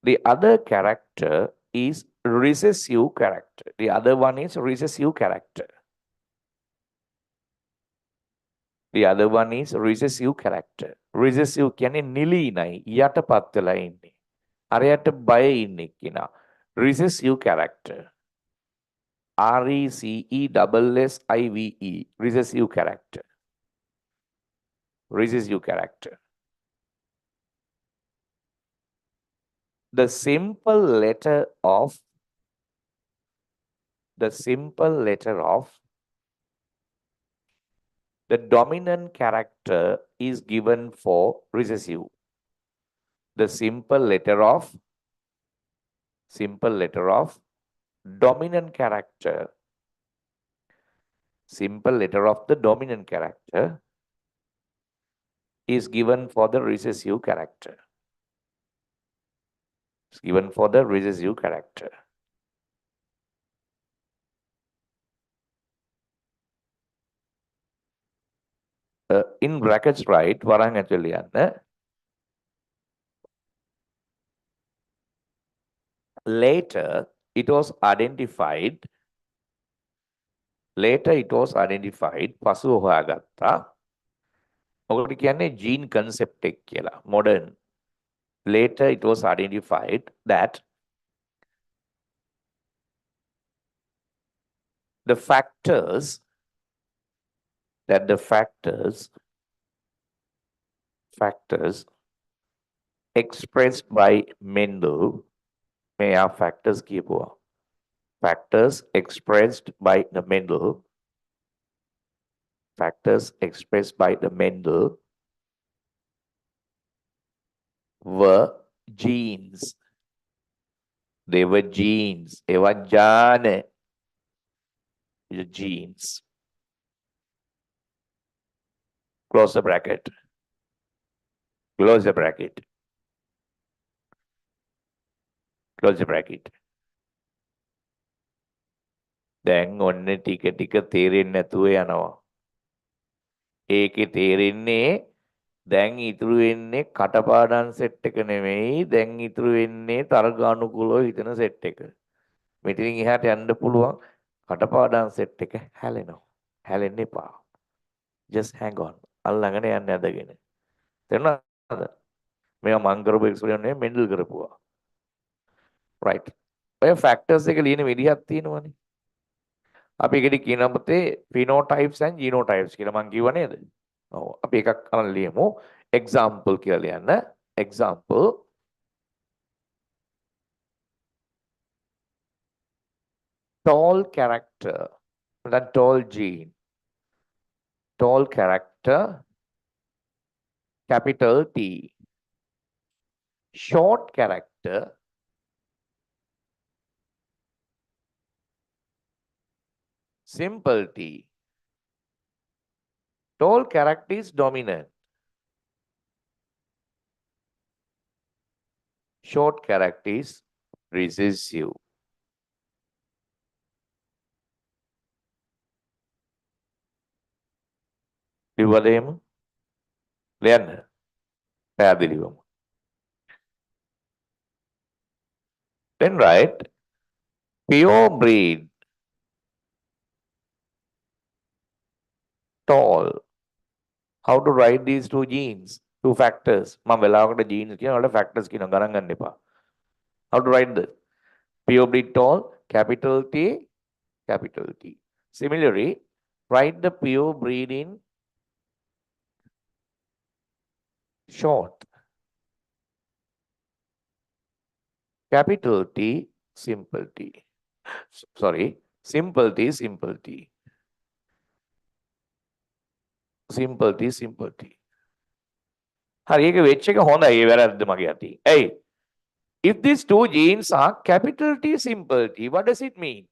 The other character is recessive character. The other one is recessive character. The other one is recessive character. Recessive කියන්නේ නිලීනයි යටපත් වෙලා ඉන්නේ. අරයට බය ඉන්නේ කිනා. Recessive character. RECESSIVE. Recessive character. Recessive character. The simple letter of the dominant character is given for recessive. The simple letter of dominant character. Simple letter of the dominant character is given for the recessive character. It's given for the recessive character. In brackets, right? Varang actually, later it was identified. පසුව හොයාගත්තා. ඔකට කියන්නේ gene concept එක කියලා. Modern. Later it was identified that the factors expressed by Mendel, may are factors කියපුවා. Factors expressed by the Mendel were genes. They were genes. ඒවා ජාන. Genes. Close the bracket. Close the bracket. Close the bracket. දැන් ඔන්න ටික ටික තේරෙන්නේ නැතුව යනවා. ඒකේ තේරෙන්නේ දැන් ඉතුරු වෙන්නේ කටපාඩම් සෙට් එක නෙමෙයි. දැන් ඉතුරු වෙන්නේ තර්කානුකූලව හිතන සෙට් එක. මෙතනින් එහාට යන්න පුළුවන් කටපාඩම් සෙට් එක හැලෙනවා. හැලෙන්න එපා. Just hang on. අල්ලගෙන යන්න ඇදගෙන. තේරුණාද? මේවා මං කරපු එක්ස්පෙරිමන්ට් නෙමෙයි මෙන්ඩල් කරපුවා. right. ඔය ෆැක්ටර්ස් එක ලියන විදිහක් තියෙනවනේ. අපි ඒකෙදි කියන අපතේ phenotypes and genotypes කියලා මං කිව්වා නේද? ඔව්. අපි එකක් අරන් ලියමු. example කියලා ලියන්න. example tall character That tall gene, tall character, capital T. Short character, simple T. Tall character is dominant. Short character is recessive. Livalema, Leanna, Padilium. Then write pure breed, tall. How to write these two genes, two factors? මම වෙලාවකට genes කියනකොට factors කියන ගණන් ගන්න එපා. How to write this? Pure breed tall, capital T, capital T. Similarly, write the pure breed in short. Capital T, simple T. Sorry, simple T, simple T. Simple T, simple T. හරි ඒක වෙච් එක හොඳයි ඒ වැරද්ද මගේ අතින්. Hey, if these two genes are capital T, simple T, what does it mean?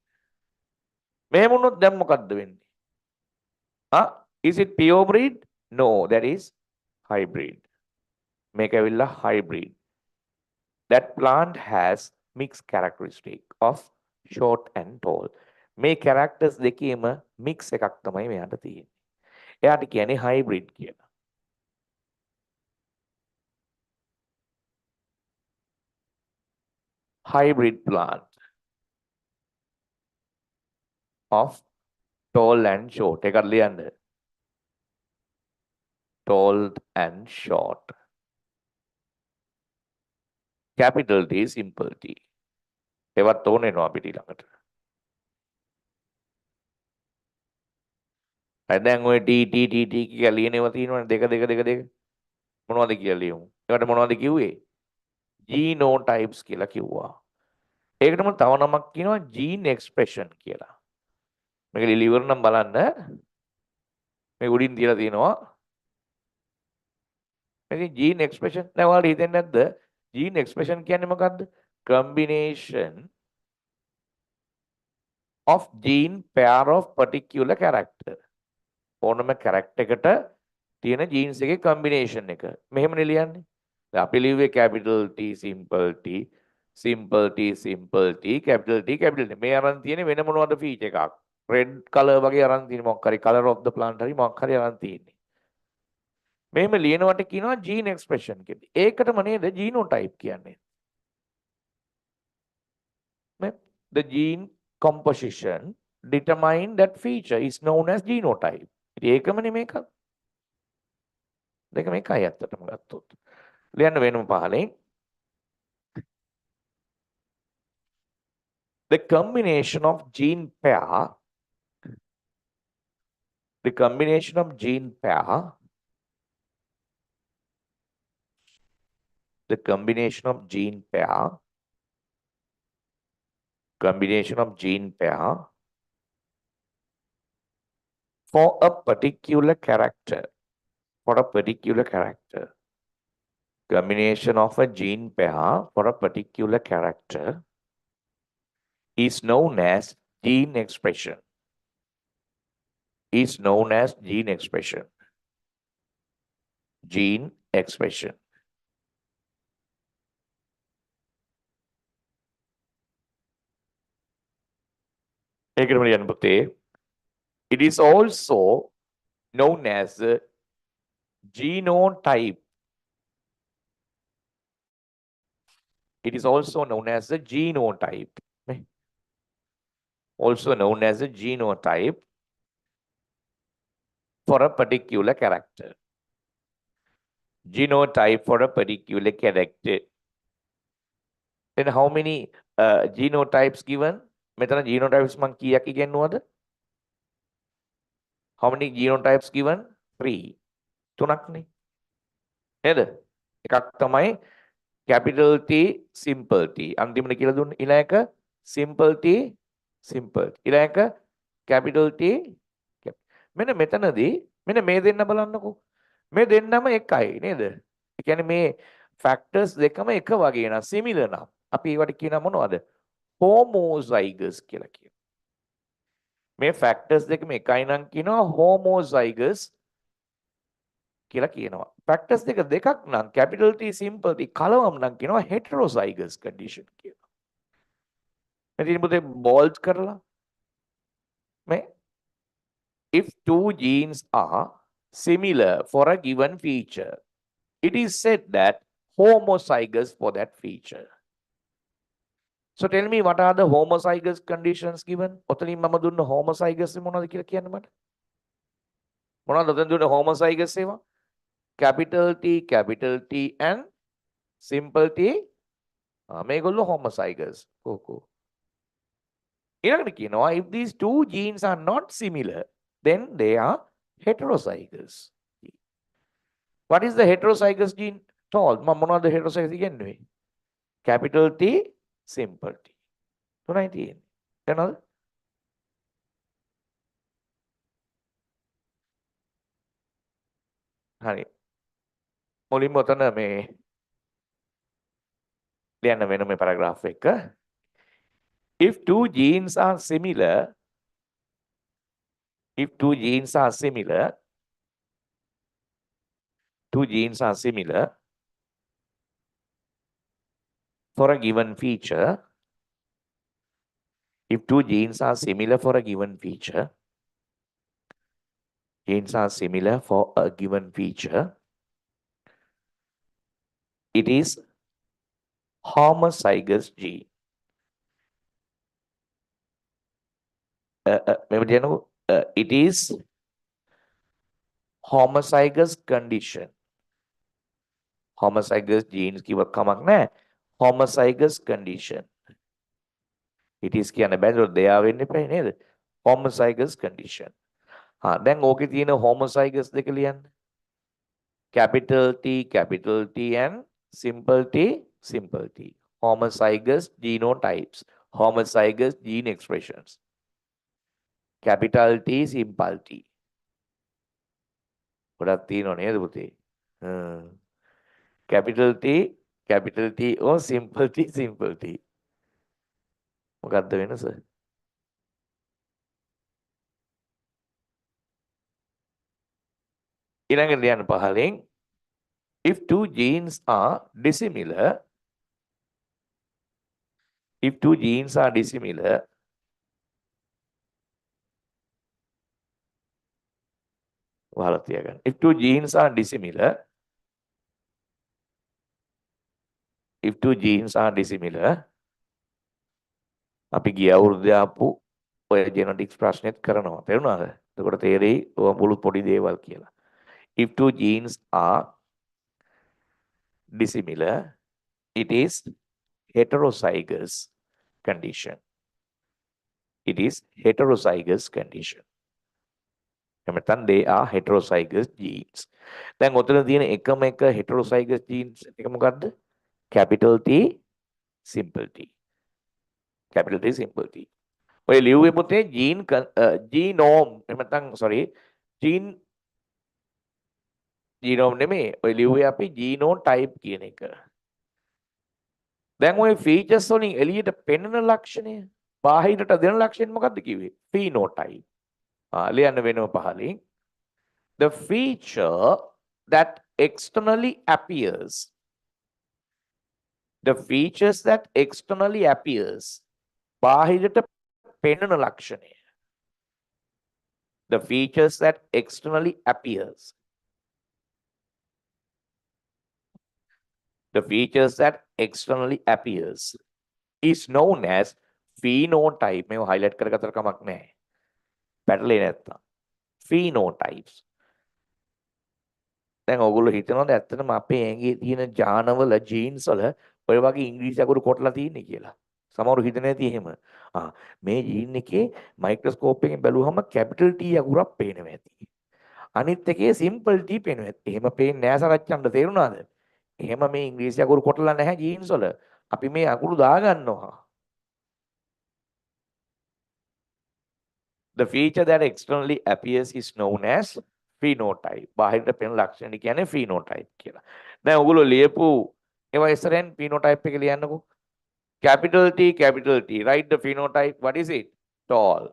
මෙහෙම වුණොත් දැන් මොකද්ද වෙන්නේ? Is it pure breed? No, that is hybrid. මේක ඇවිල්ලා hybrid. That plant has mixed characteristic of short and tall. මේ characters දෙකේම mix එකක් තමයි මෙයාට තියෙන්නේ. එයාට කියන්නේ hybrid කියලා. Hybrid plant of tall and short. එකක් ලියන්න. Tall and short. Capital T, simple T. ඒවත් ඕනෙනවා අපිට ළඟට. දැන් ඔය T කියලා ලියනේවා තියෙනවනේ දෙක. මොනවද කියලා ලියමු. ඒකට මොනවද කිව්වේ? Genotypes කියලා කිව්වා. ඒකටම තව නමක් කියනවා gene expression කියලා. මේක ලියවර නම් බලන්න. මේ උඩින් තියලා තියෙනවා. මේක gene expression. දැන් ඔයාලට හිතෙන්නේ නැද්ද? Gene expression කියන්නේ මොකද්ද? Combination of gene pair of particular character. ඕනම character එකට තියෙන genes එකේ combination එක. මෙහෙමනේ ලියන්නේ. දැන් අපි ලියුවේ capital T, simple T, simple T, simple T, capital T, capital T. මේ අරන් තියෙන්නේ වෙන මොනවද feature එකක්. red color වගේ අරන් තියෙන්නේ මොකක් හරි color of the plant හරි මොකක් හරි අරන් තියෙන්නේ. මෙහෙම ලියනවට කියනවා gene expression කියලා. ඒකටම නේද genotype කියන්නේ. The gene composition determine that feature is known as genotype. ඉතින් ඒකමනේ මේක. දෙකම එකයි ඇත්තටම ගත්තොත්. ලියන්න වෙනම පහලින්. The combination of gene pair, the combination of gene pair, the combination of gene pair, combination of gene pair for a particular character, for a particular character, combination of a gene pair for a particular character is known as gene expression. Is known as gene expression. Gene expression. It is also known as genotype. It is also known as a genotype. Also known as a genotype for a particular character. Genotype for a particular character. Then how many genotypes given? මෙතන genotypes මං කීයක් ඉගෙනුවද? How many genotypes given? 3. තුනක්නේ. නේද? එකක් තමයි capital T, simple T. අන්තිමට කියලා දුන්න ඊළඟ simple T, simple. ඊළඟ capital T මෙන්න මෙතනදී මෙන්න මේ දෙන්න බලන්නකෝ. මේ දෙන්නම එකයි නේද? ඒ කියන්නේ මේ factors දෙකම එක වගේ නා similar නම් අපි ඒවට කියන මොනවද? homozygous කියලා කියනවා. මේ factors දෙකම එකයි නම් කියනවා homozygous කියලා කියනවා. factors දෙකක් නම් capital T simple T කලවම් නම් කියනවා heterozygous condition කියලා. මෙතන පුතේ bold කරලා මේ if two genes are similar for a given feature, it is said that homozygous for that feature. So tell me what are the homozygous conditions given? ඔතනින් මම දුන්න homozygous මොනවද කියලා කියන්න මට. මොනවද ඔතන දුන්න homozygous ඒවා? capital T and simple T. මේගොල්ලෝ homozygous. කෝ. ඊළඟට කියනවා if these two genes are not similar, then they are heterozygous. What is the heterozygous gene told? මම මොනවද heterozygous කියන්නේ? capital T, simple T. තුනයි තියෙන්නේ. දැනනවද? හරි. මුලින්ම ඔතන මේ ලියන්න වෙන මේ paragraph එක. If two genes are similar, two genes are similar for a given feature, if two genes are similar for a given feature, it is homozygous gene. It is homozygous condition. Homozygous genes කිව්ව කමක් නැහැ. Homozygous condition. It is කියන්න බෑ. they are වෙන්න එපා නේද? Homozygous condition. දැන් ඕකේ තියෙන homozygous දෙක ලියන්න. capital T and simple T. Homozygous genotypes. Homozygous gene expressions. capital T, simple T. ගොඩක් තියෙනව නේද පුතේ? capital T or simple T. මොකක්ද වෙනස? ඊළඟට ලියන්න පහලින් if two genes are dissimilar, වහලා තියාගන්න. if two genes are dissimilar, අපි ගිය අවුරුද්දේ ආපු ඔය ජෙනටික්ස් ප්‍රශ්නෙත් කරනවා. තේරුණාද? එතකොට තේරෙයි ඔය මුළු පොඩි දේවල් කියලා. if two genes are dissimilar, it is heterozygous condition. එමෙතන they are heterozygous genes. දැන් ඔතන තියෙන එකම එක heterozygous genes එක මොකද්ද? capital T, simple T. ඔය ලියුවේ පුතේ genome genome නෙමෙයි. ඔය ලියුවේ අපි genotype කියන එක. දැන් ඔය features වලින් එළියට පෙනෙන ලක්ෂණය, බාහිරට දෙන ලක්ෂණ මොකද්ද කිව්වේ? phenotype. ලියන්න වෙනව පහලින්. The feature that externally appears. බාහිරට පෙනෙන ලක්ෂණය. The features that externally appears is known as phenotype. මේව highlight කරගත්තට කමක් නැහැ. පැටලෙන්නේ නැත්තම්. phenotypes. දැන් ඔයගොල්ලෝ හිතනවාද ඇත්තටම අපේ ඇඟේ තියෙන ජානවල ජීන්ස් වල ඔය වගේ ඉංග්‍රීසි අකුරු කොටලා තියෙන්නේ කියලා. සමහරව හිතන්නේ නැති එහෙම. මේ ජීන් එකේ මයික්‍රොස්කෝප් එකෙන් බැලුවම කැපිටල් T අකුරක් පේනවා ඇති. අනිත් එකේ සිම්පල් T පේනවා ඇති. එහෙම පේන්නේ නැහැ සරච්චන්ට තේරුණාද? එහෙම මේ ඉංග්‍රීසි අකුරු කොටලා නැහැ ජීන්ස් වල. අපි මේ අකුරු දාගන්නවා. The feature that externally appears is known as phenotype. බාහිරට පෙනෙන ලක්ෂණ කියන්නේ phenotype කියලා. දැන් ඔයගොල්ලෝ ලියපු ඒවා ඉස්සරෙන් phenotype එක ලියන්නකෝ. Capital T, capital T. Write the phenotype. What is it? Tall.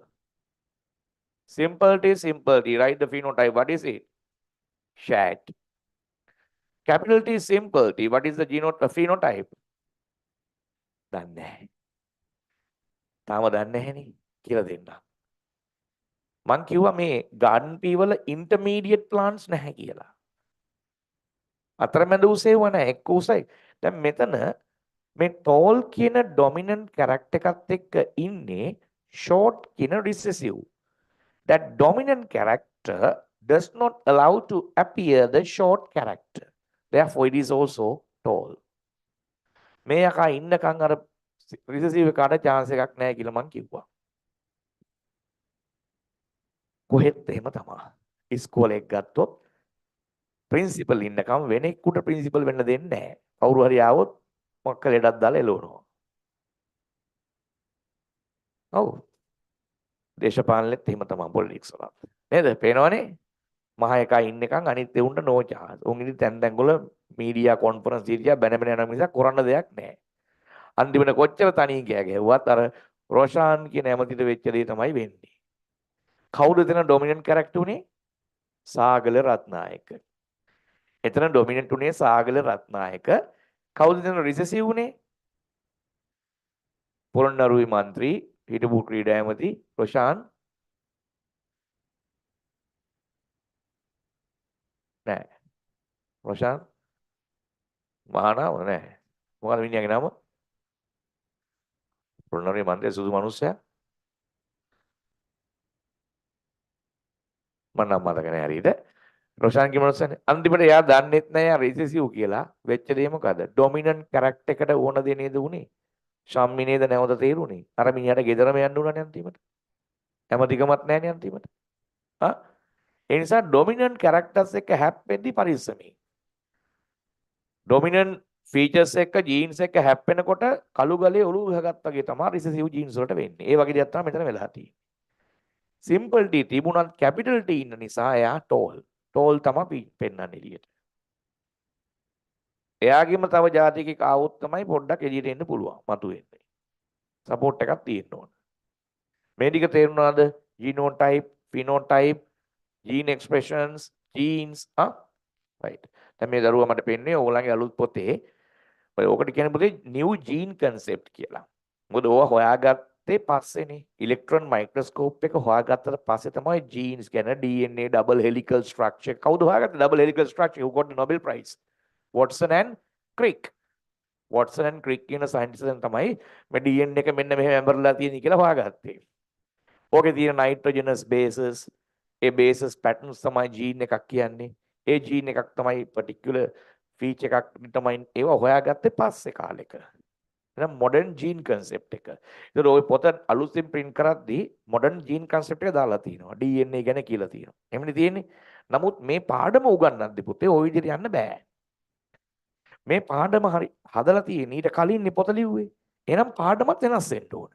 Simple T, simple T. Write the phenotype. What is it? Shat. Capital T, simple T. What is the phenotype? දන්නේ නැහැ. තාම දන්නේ නැහෙනේ කියලා දෙන්න. මං කිව්වා මේ garden pea වල intermediate plants නැහැ කියලා. අතරමැද උසේව නැහැ එක්ක උසයි. දැන් මෙතන මේ tall කියන dominant character එකත් එක්ක ඉන්නේ short කියන recessive. That dominant character does not allow to appear the short character. Therefore, it is also tall. මේ යකා ඉන්නකන් අර recessive එකට chance එකක් නැහැ කියලා මං කිව්වා. කොහෙත් එහෙම තමයි. ඉස්කෝලේ ගත්තොත් ප්‍රින්සිපල් ඉන්නකම් වෙනෙකුට ප්‍රින්සිපල් වෙන්න දෙන්නේ නැහැ. කවුරු හරි ආවොත් මොකක් ලෙඩක් දාලා එලවනවා. ඔව්. දේශපාලනෙත් එහෙම තමයි පොලිටික්ස් වල. නේද? පේනවනේ? මහ එකා ඉන්නකම් අනිත් උන්ට නෝ chance. උන් ඉතින් තැන් වල මීඩියා කොන්ෆරන්ස් දීලා බැන යන නිසා කරන්න දෙයක් නැහැ. අන්තිමට කොච්චර තනිය ගැහුවත් අර රොෂාන් කියන ඇමතිට වෙච්ච දේ තමයි වෙන්නේ. කවුද එතන ඩොමිනන්ට් කැරක්ටර් උනේ? සාගල රත්නායක. එතන ඩොමිනන්ට් උනේ සාගල රත්නායක. කවුද එතන රිසෙසිව් උනේ? පොළොන්නරුවේ മന്ത്രി හිටපු ක්‍රීඩා ඇමති රොෂාන් නෑ. රොෂාන් මහානාම නෑ. මොකද මිනිහාගේ නම? පොළොන්නරුවේ മന്ത്രി සුදු මිනිස්සයා. මම නම් මතක නෑ හරියට. රොෂාන් කිමනොස්සනේ අන්තිමට එයා දන්නෙත් නෑ යා රිසෙසිව් කියලා වෙච්ච දේ මොකද ඩොමිනන්ට් කැරක්ටර් එකට ඕන දේ නේද උනේ ශම්මි නේද නැවත තේරුනේ අර මිනිහට ගෙදරම යන්න උනානේ අන්තිමට හැමතිකමත් නෑනේ අන්තිමට ආ ඒ නිසා ඩොමිනන්ට් කැරක්ටර්ස් එක හැප්පෙද්දි පරිස්සමයි ඩොමිනන්ට් ෆීචර්ස් එක ජීන්ස් එක හැප්පෙනකොට කළු ගලේ ඔලුව ගහගත්තා වගේ තමයි රිසෙසිව් ජීන්ස් වලට වෙන්නේ ඒ වගේ දෙයක් තමයි මෙතන වෙලා තියෙන්නේ සිම්පල් T තිබුණත් කැපිටල් T ඉන්න නිසා එයා ටෝල් ටෝල් තමයි පෙන්වන්නේ එළියට. එයාගෙම තව જાතිකෙක් ආවොත් තමයි පොඩ්ඩක් එළියට එන්න පුළුවන්. මතුවෙන්නේ. සපෝට් එකක් තියෙන්න ඕන. මේ ටික තේරුණාද? ජීනෝටයිප්, ෆිනෝටයිප්, ජීන් එක්ස්ප්‍රෙෂන්ස්, ජීන්ස් right. දැන් මේ දරුවා මට පෙන්නේ ඕගොල්ලන්ගේ අලුත් පොතේ ඔය ඔකට කියන්නේ පොතේ new gene concept කියලා. මොකද ඕවා හොයාගත්තේ පස්සේනේ. ඉලෙක්ට්‍රෝන මයික්‍රොස්කෝප් එක හොයාගත්තට පස්සේ තමයි ජීන්ස් ගැන DNA double helical structure කවුද හොයාගත්තේ double helical structure who got the Nobel Prize? Watson and Crick. Watson and Crick කියන සයන්ටිස්ට්ලන් තමයි මේ DNA එක මෙන්න මෙහෙම ඇඹරලා තියෙන කියලා හොයාගත්තේ. ඕකේ තියෙන nitrogenous bases ඒ bases patterns තමයි gene එකක් කියන්නේ. ඒ gene එකක් තමයි particular feature එකක් තමයි ඒවා හොයාගත්තේ පස්සේ කාලෙක. එහෙනම් modern gene concept එක. ඒතර ওই පොත අලුතින් print කරද්දී modern gene concept එක දාලා තිනවා. DNA ගැන කියලා තියෙනවා. එහෙමනේ තියෙන්නේ. නමුත් මේ පාඩම උගන්වද්දී පුතේ ওই විදිහට යන්න බෑ. මේ පාඩම හරි හදලා තියෙන ඊට කලින් පොත ලිව්වේ. එහෙනම් පාඩමත් වෙනස් වෙන්න ඕන.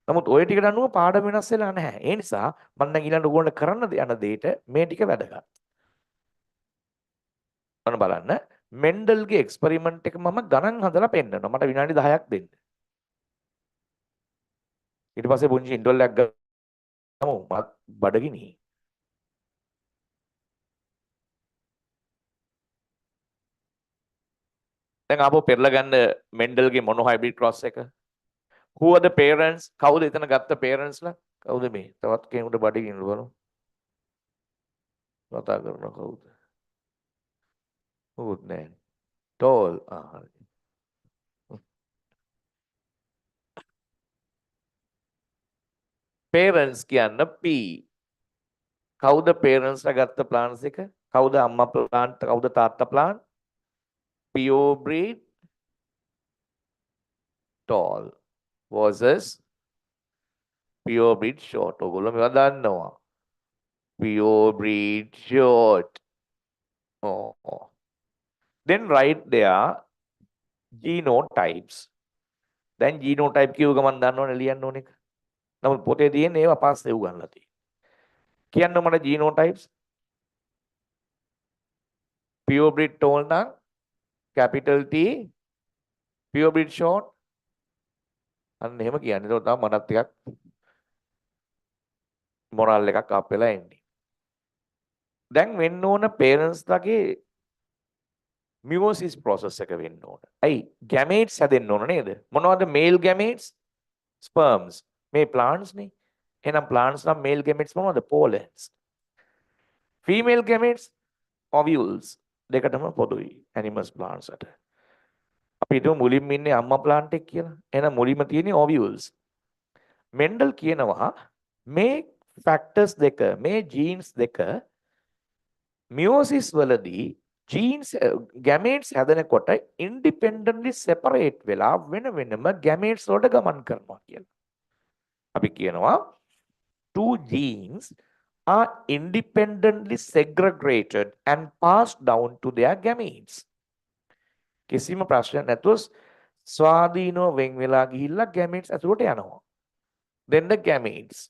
නමුත් ওই ටිකට අනුව පාඩම වෙනස් වෙලා නැහැ. ඒ නිසා මම දැන් ඊළඟ ඕගොල්ලෝ කරන්න යන දෙයට මේ ටික වැදගත්. ඔන්න බලන්න මෙන්ඩල්ගේ එක්ස්පෙරිමන්ට් එක මම ගණන් හදලා පෙන්නනවා. මට විනාඩි 10ක් දෙන්න. ඊට පස්සේ පුංචි ඉන්ටර්වල් එකක් ගමු. බඩගිනි. දැන් ආපහු පෙරලා ගන්න මෙන්ඩල්ගේ මොනෝ හයිබ්‍රිඩ් ක්‍රොස් එක. Who are the parents? කවුද එතන ගත්ත parents ලා? කවුද මේ? තවත් කෙනෙකුට බඩගිනිනු බලමු. කතා කරන කවුද? මොකුත් නැහැ. tall. parents කියන්න P. කවුද parents ලා ගත්ත plants එක? කවුද අම්මා plant? කවුද තාත්තා plant? pure breed tall versus pure breed short. ඔයගොල්ලෝ මේවා දන්නවා. pure breed short. Oh. Then write their genotypes. දැන් genotype කියව ගමන් දන්නවනේ ලියන්න ඕන එක. නමුත් පොතේ තියෙන ඒවා පස්සේ උගන්ලා තියෙනවා. කියන්න මට ජීනෝටයිප්ස් pure breed tall නම් capital T pure breed short අන්න එහෙම කියන්නේ. ඒක තමයි මටත් ටිකක් මොරල් එකක් අප් වෙලා එන්නේ. දැන් වෙන්න ඕන parents ලගේ මියෝසිස් process එක වෙන්න ඕන. ඇයි gametes හැදෙන්න ඕන නේද? මොනවද male gametes? sperms. මේ plants නේ. එහෙනම් plants නම් male gametes මොනවද? pollens. female gametes ovules. දෙකටම පොදුයි animals plants වලට. අපි හිතමු මුලින්ම ඉන්නේ අම්මා plant එක කියලා. එහෙනම් මුලින්ම තියෙන්නේ ovules. මෙන්ඩල් කියනවා මේ factors දෙක, මේ genes දෙක මියෝසිස් වලදී genes gametes හැදෙනකොට independently separate වෙලා වෙන වෙනම gametes වලට ගමන් කරනවා කියලා. අපි කියනවා two genes are independently segregated and passed down to their gametes. කිසිම ප්‍රශ්නයක් නැතුව ස්වාධීනව වෙන් වෙලා ගිහිල්ලා gametes ඇතුළට යනවා. Then the gametes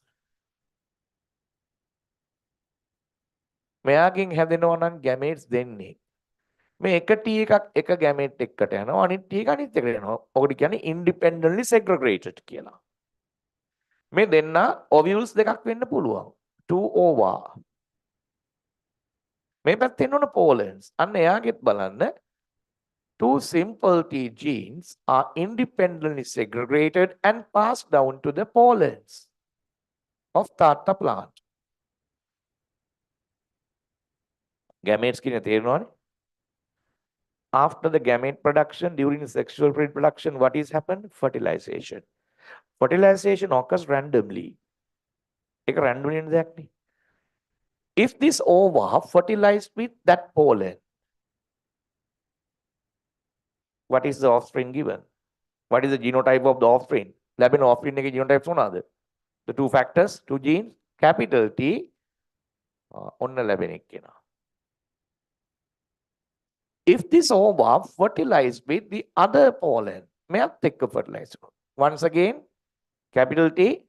මෙයාගෙන් හැදෙනවා නම් gametes දෙන්නේ මේ එක T එකක් එක gamete එක්කට යනවා අනිත් T එක අනිත් එකට යනවා. ඔකට කියන්නේ independently segregated කියලා. මේ දෙන්න ovules දෙකක් වෙන්න පුළුවන්. two ova. මේ පැත්තෙන් උන pollens. අන්න එයාගෙත් බලන්න two simple T genes are independently segregated and passed down to the pollens of Tata plant. Gametes කියන තේරෙනවනේ? After the gamete production, during sexual reproduction, what is happened? Fertilization. Fertilization occurs randomly. ඒක random වෙන දෙයක් නේ. If this ova fertilized with that pollen, what is the offspring given? What is the genotype of the offspring? ලැබෙන offspring එකේ genotypes මොනවාද? The two factors, two genes, capital T ඔන්න ලැබෙන එක කියනවා. If this ova fertilized with the other pollen, මෙයත් එක්ක fertilize කරනවා. Once again, capital T.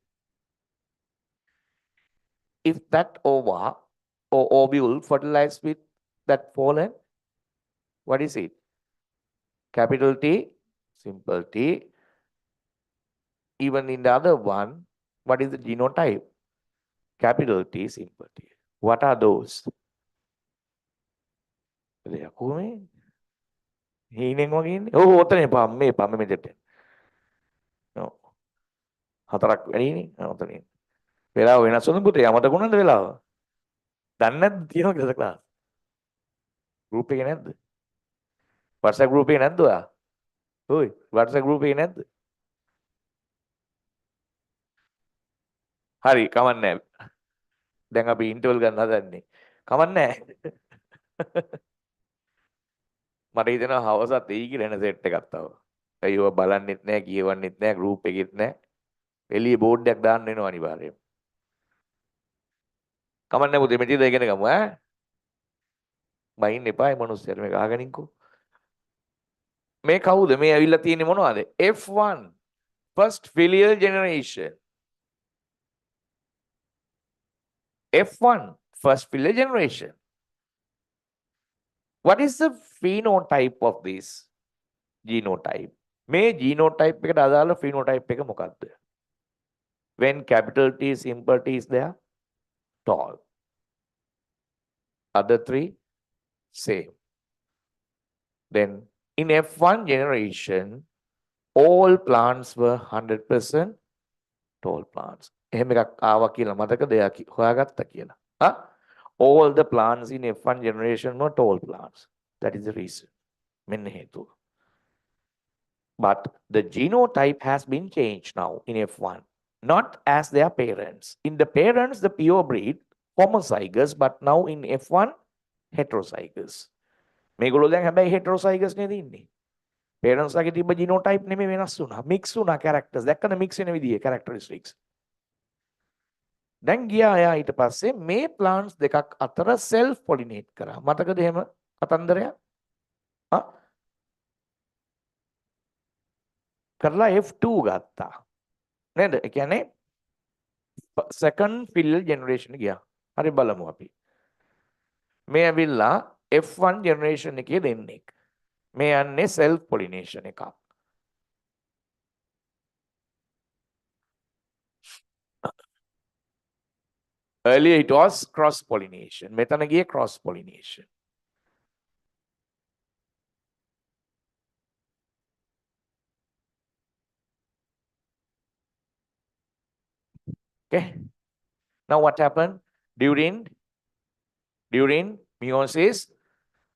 If that ova or ovule fertilized with that pollen, what is it? Capital T, simple T. Even in the other one, what is the genotype? Capital T, simple T. What are those? කොහොමද? හීනෙන් වගේ ඉන්නේ. ඔව් ඔතනේ පම්මේ මෙතෙට. ඔව්. හතරක් වැඩිනේ. ඔතනේ. වෙලාව වෙනස් වුණොත් පුතේ අමතක වුණාද වෙලාව? දන්නේ නැද්ද තියෙනවද කියලා ක්ලාස්? ගෲප් එකේ නැද්ද? WhatsApp ගෲප් එකේ නැද්ද ඔයා? ඔයි WhatsApp ගෲප් එකේ නැද්ද? හරි කමන්නේ නැහැ. දැන් අපි ඉන්ටර්වල් ගන්න හදන්නේ. කමන්නේ නැහැ. මට හිතෙනවා හවසත් එයි කියලා එන සෙට් එකක් තව. අයියෝ බලන්නෙත් නැහැ, කියවන්නෙත් නැහැ, ගෲප් එකෙත් නැහැ. එළිය බෝඩ් එකක් දාන්න වෙනවා අනිවාර්යයෙන්. කමන්නේ පුතේ මෙතනද ඉගෙන ගමු ඈ. බයින් එපායි මිනිස්සුන්ට මේක අහගනින්කෝ. මේ කවුද? මේ ඇවිල්ලා තියෙන්නේ මොනවද? F1 first filial generation. F1 first filial generation. What is the phenotype of this genotype? මේ genotype එකට අදාළ phenotype එක මොකක්ද? When capital T simple T is there, tall. Other three, same. Then in F1 generation, all plants were 100% tall plants. එහෙම එකක් ආවා කියලා මතකද? එයා හොයාගත්තා කියලා. All the plants in F1 generation were tall plants. That is the reason. මෙන්න හේතුව. But the genotype has been changed now in F1. Not as their parents. In the parents, the pure breed, homozygous, but now in F1, heterozygous. මේගොල්ලෝ දැන් හැබැයි heterozygous නේද ඉන්නේ. parents ලගේ තිබ්බ genotype නෙමෙයි වෙනස් වුණා. mix වුණා characters. දැක්කද mix වෙන විදිය characteristics. දැන් ගියා එයා ඊට පස්සේ මේ plants දෙකක් අතර self pollinate කරා. මතකද එහෙම කතන්දරයක්? කරලා F2 ගත්තා. නේද? ඒ කියන්නේ second filial generation ගියා. හරි බලමු අපි. මේ ඇවිල්ලා F1 generation එකේ දෙන්නෙක්. මේ යන්නේ self pollination එකක්. Earlier it was cross pollination. මෙතන ගියේ cross pollination. Okay. Now what happened during meiosis?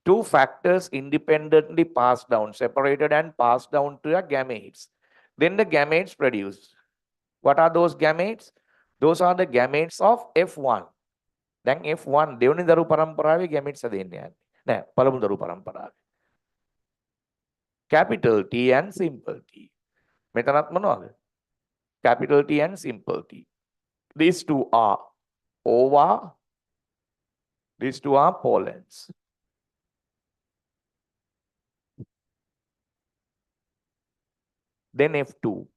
Two factors independently passed down, separated and passed down to the gametes. Then the gametes produced. What are those gametes? Those are the gametes of F1. Then F1 දෙවනි දරු පරම්පරාවේ gametes හදෙන්නේ යන්නේ. නෑ පළමු දරු පරම්පරාවේ. Capital T and simple T. මෙතනත් මොනවද? Capital T and simple T. These two are ova. These two are pollens. Then F2.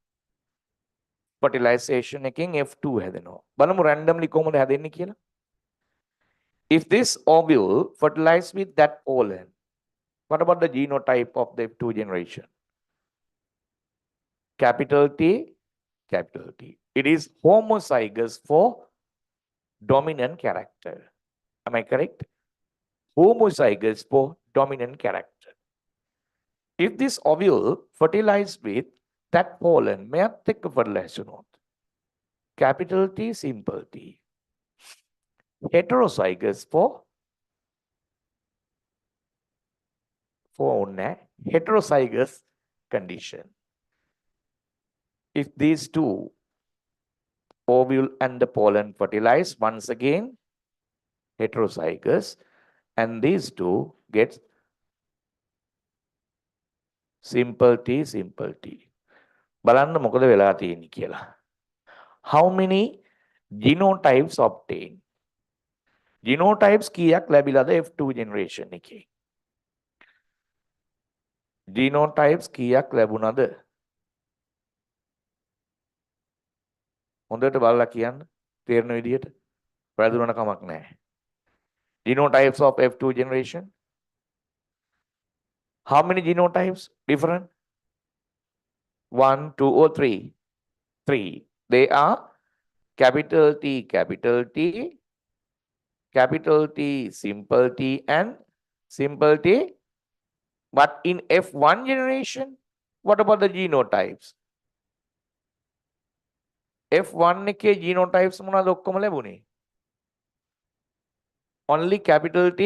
Fertilization එකෙන් F2 හැදෙනවා. බලමු randomly කොහොමද හැදෙන්නේ කියලා. If this ovule fertilized with that pollen, what about the genotype of the F2 generation? Capital T, capital T. It is homozygous for dominant character. Am I correct? Homozygous for dominant character. If this ovule fertilized with that pollen, මෙයත් එක්ක fertilize වුණොත්. Capital T, simple T. Heterozygous for heterozygous condition. If these two ovule and the pollen fertilize, once again heterozygous, and these two get simple T, simple T. බලන්න මොකද වෙලා තියෙන්නේ කියලා. How many genotypes obtained? Genotypes කීයක් ලැබිලාද F2 generation එකේ? Genotypes කීයක් ලැබුණාද? හොඳට බලලා කියන්න තේරෙන විදිහට. වැරදුනන කමක් නැහැ. Genotypes of F2 generation. How many genotypes? Different? 1, 2 or 3? 3. They are capital T, capital T, capital T, simple T and simple T. But in F1 generation, what about the genotypes? F1 එකේ genotypes මොනවද ඔක්කොම ලැබුණේ? Only capital T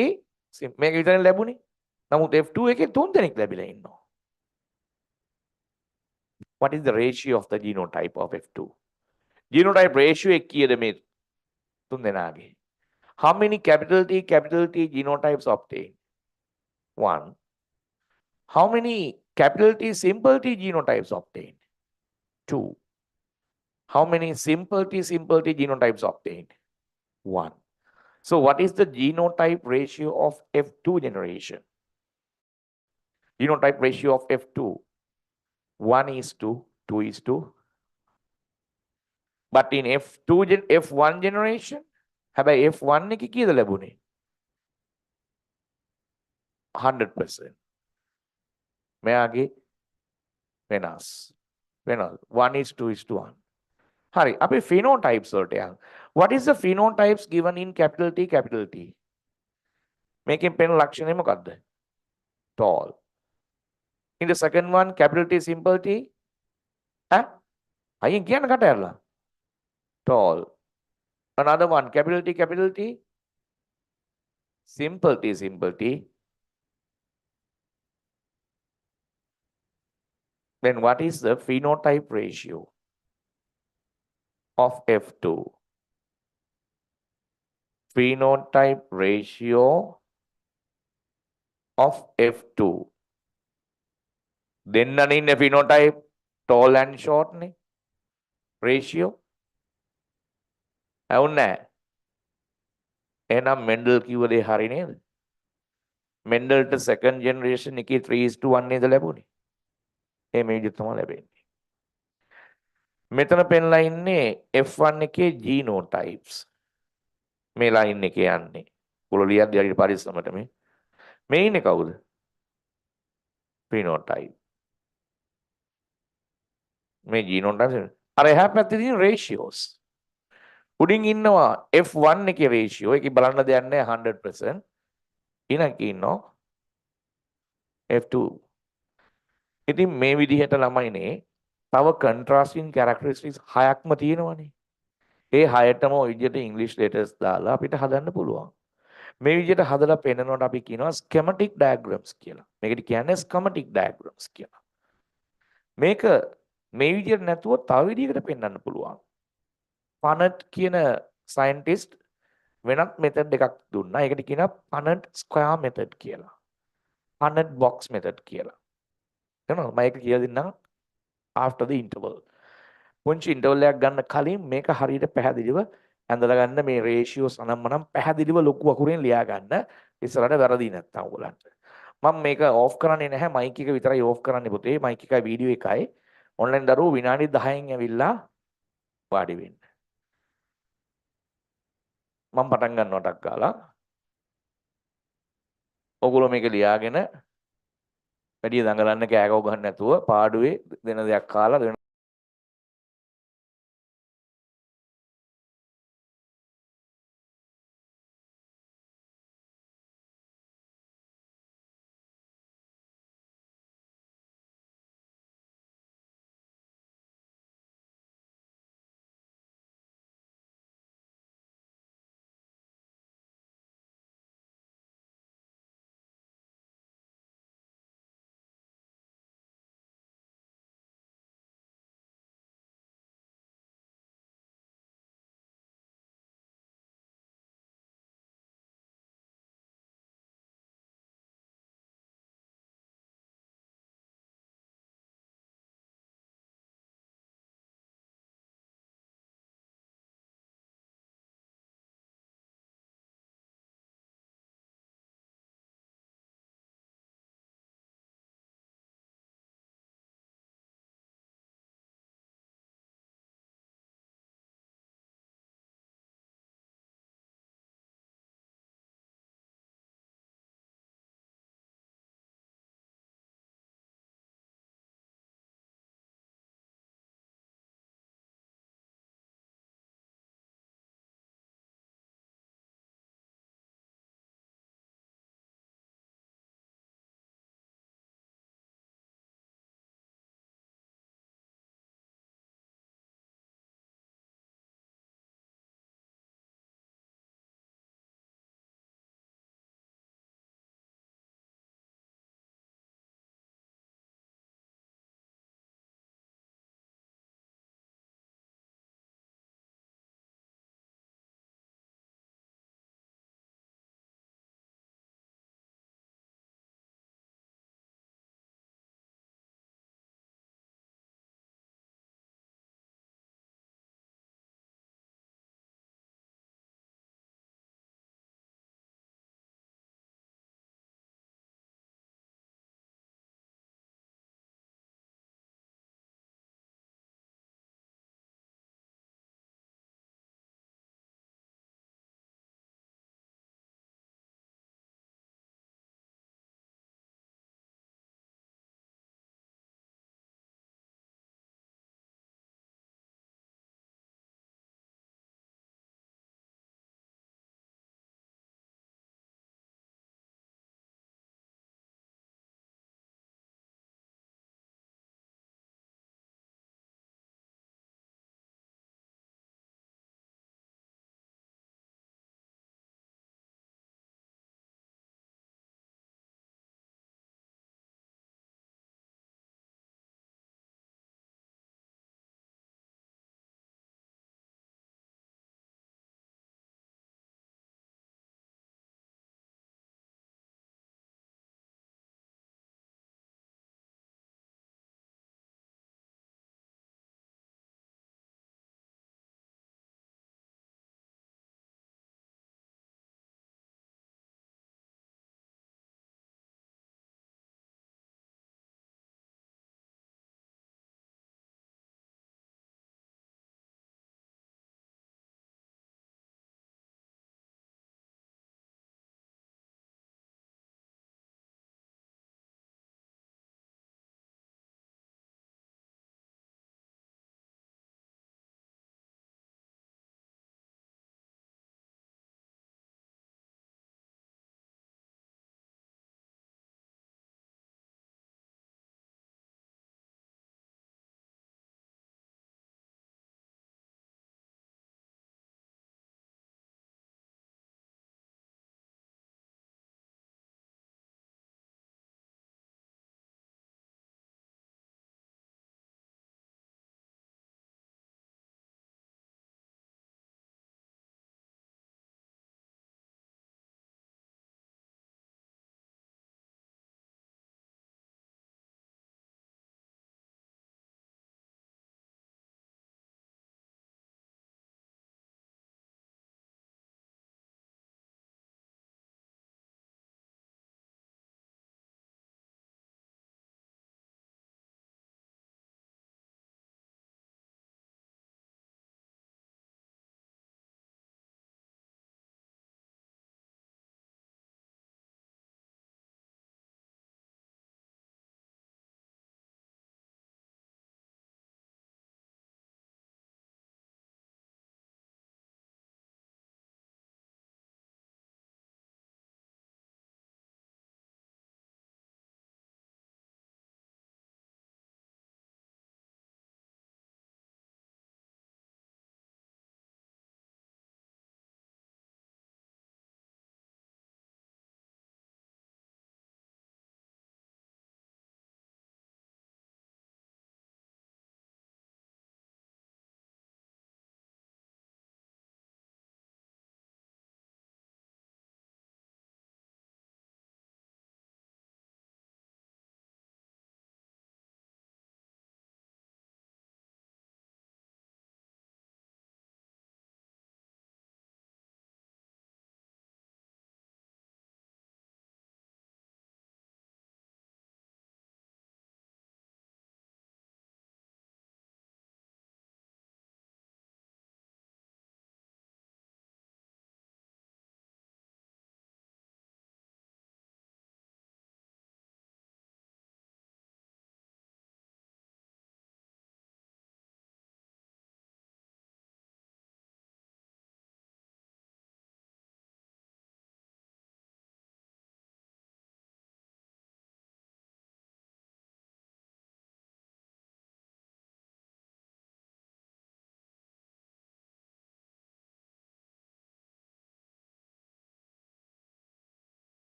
මේක විතරයි ලැබුණේ. නමුත් F2 එකේ 3 දෙනෙක් ලැබිලා ඉන්නවා. What is the ratio of the genotype of F2? Genotype ratio එක කීයද මේ 3 දෙනාගේ? How many capital T genotypes obtained? 1. How many capital T simple T genotypes obtained? 2. How many simple T genotypes obtained? 1. So what is the genotype ratio of F2 generation? Genotype ratio of F2. 1:2:2. But in F1 generation, හැබැයි F1 එකේ කීයද ලැබුණේ? 100%. මෙයාගේ වෙනස්. 1:2:1. හරි අපි phenotypes වලට යමු. What is the phenotypes given in capital T, capital T? මේකෙන් පෙනෙන ලක්ෂණය මොකක්ද? Tall. In the second one, capital T, simple T. අයියෙන් කියන්න කට ඇරලා. Tall. Another one, capital T. Simple T. Then what is the phenotype ratio of F2? Phenotype ratio of F2. දෙන්නනේ ඉන්නේ phenotype tall and short නේ ratio. ඇවුන්නේ නැහැ. එහෙනම් මෙන්ඩල් කිව්ව දේ හරි නේද? මෙන්ඩල්ට second generation එකේ 3:1 නේද ලැබුණේ? මේ විදිහට තමයි ලැබෙන්නේ. මෙතන පෙන්ලා ඉන්නේ F1 එකේ genotypes. මේ ලයින් එකේ යන්නේ. ඔයගොල්ලෝ ලියද්දි හරියට පරිස්සමට මේ ඉන්නේ කවුද? phenotype. මේ genotypes අර එහා පැත්තේ තියෙන ratios. උඩින් ඉන්නවා F1 එකේ ratio. ඒකේ බලන්න දෙයක් නැහැ 100%. ඊළඟ ඉන්නවා F2. ඉතින් මේ විදිහට ළමයිනේ තව contrasting characteristics 6ක්ම තියෙනවනේ. ඒ 6ටම ඔය විදිහට English letters දාලා අපිට හදන්න පුළුවන්. මේ විදිහට හදලා පෙන්නනකොට අපි කියනවා schematic diagrams කියලා. මේකට කියන්නේ schematic diagrams කියලා. මේක මේ විදිහට නැතුව තව විදිහකට පෙන්වන්න පුළුවන්. Punnett කියන scientist වෙනත් method එකක් දුන්නා. ඒකට කියනවා Punnett square method කියලා. Punnett box method කියලා. එනවා මම ඒක කියලා දෙන්නම් after the interval. පුංචි ඉන්ටර්වල් එකක් ගන්න කලින් මේක හරියට පැහැදිලිව ඇඳලා ගන්න මේ රේෂියෝස් අනම්මනම් පැහැදිලිව ලොකු අකුරෙන් ලියා ගන්න ඉස්සරහට වැරදි නැත්තම් ඔයගලන්ට මම මේක ඕෆ් කරන්නේ නැහැ මයික් එක විතරයි ඕෆ් කරන්නේ පුතේ මයික් එකයි වීඩියෝ එකයි ඔන්ලයින් දරුවෝ විනාඩි 10න් ඇවිල්ලා වාඩි වෙන්න මම පටන් ගන්නවා ටක් ගාලා ඔයගොල්ලෝ මේක ලියාගෙන වැඩි දඟලන්න කෑගව ගන්න නැතුව පාඩුවේ දෙන දෙයක් කාලා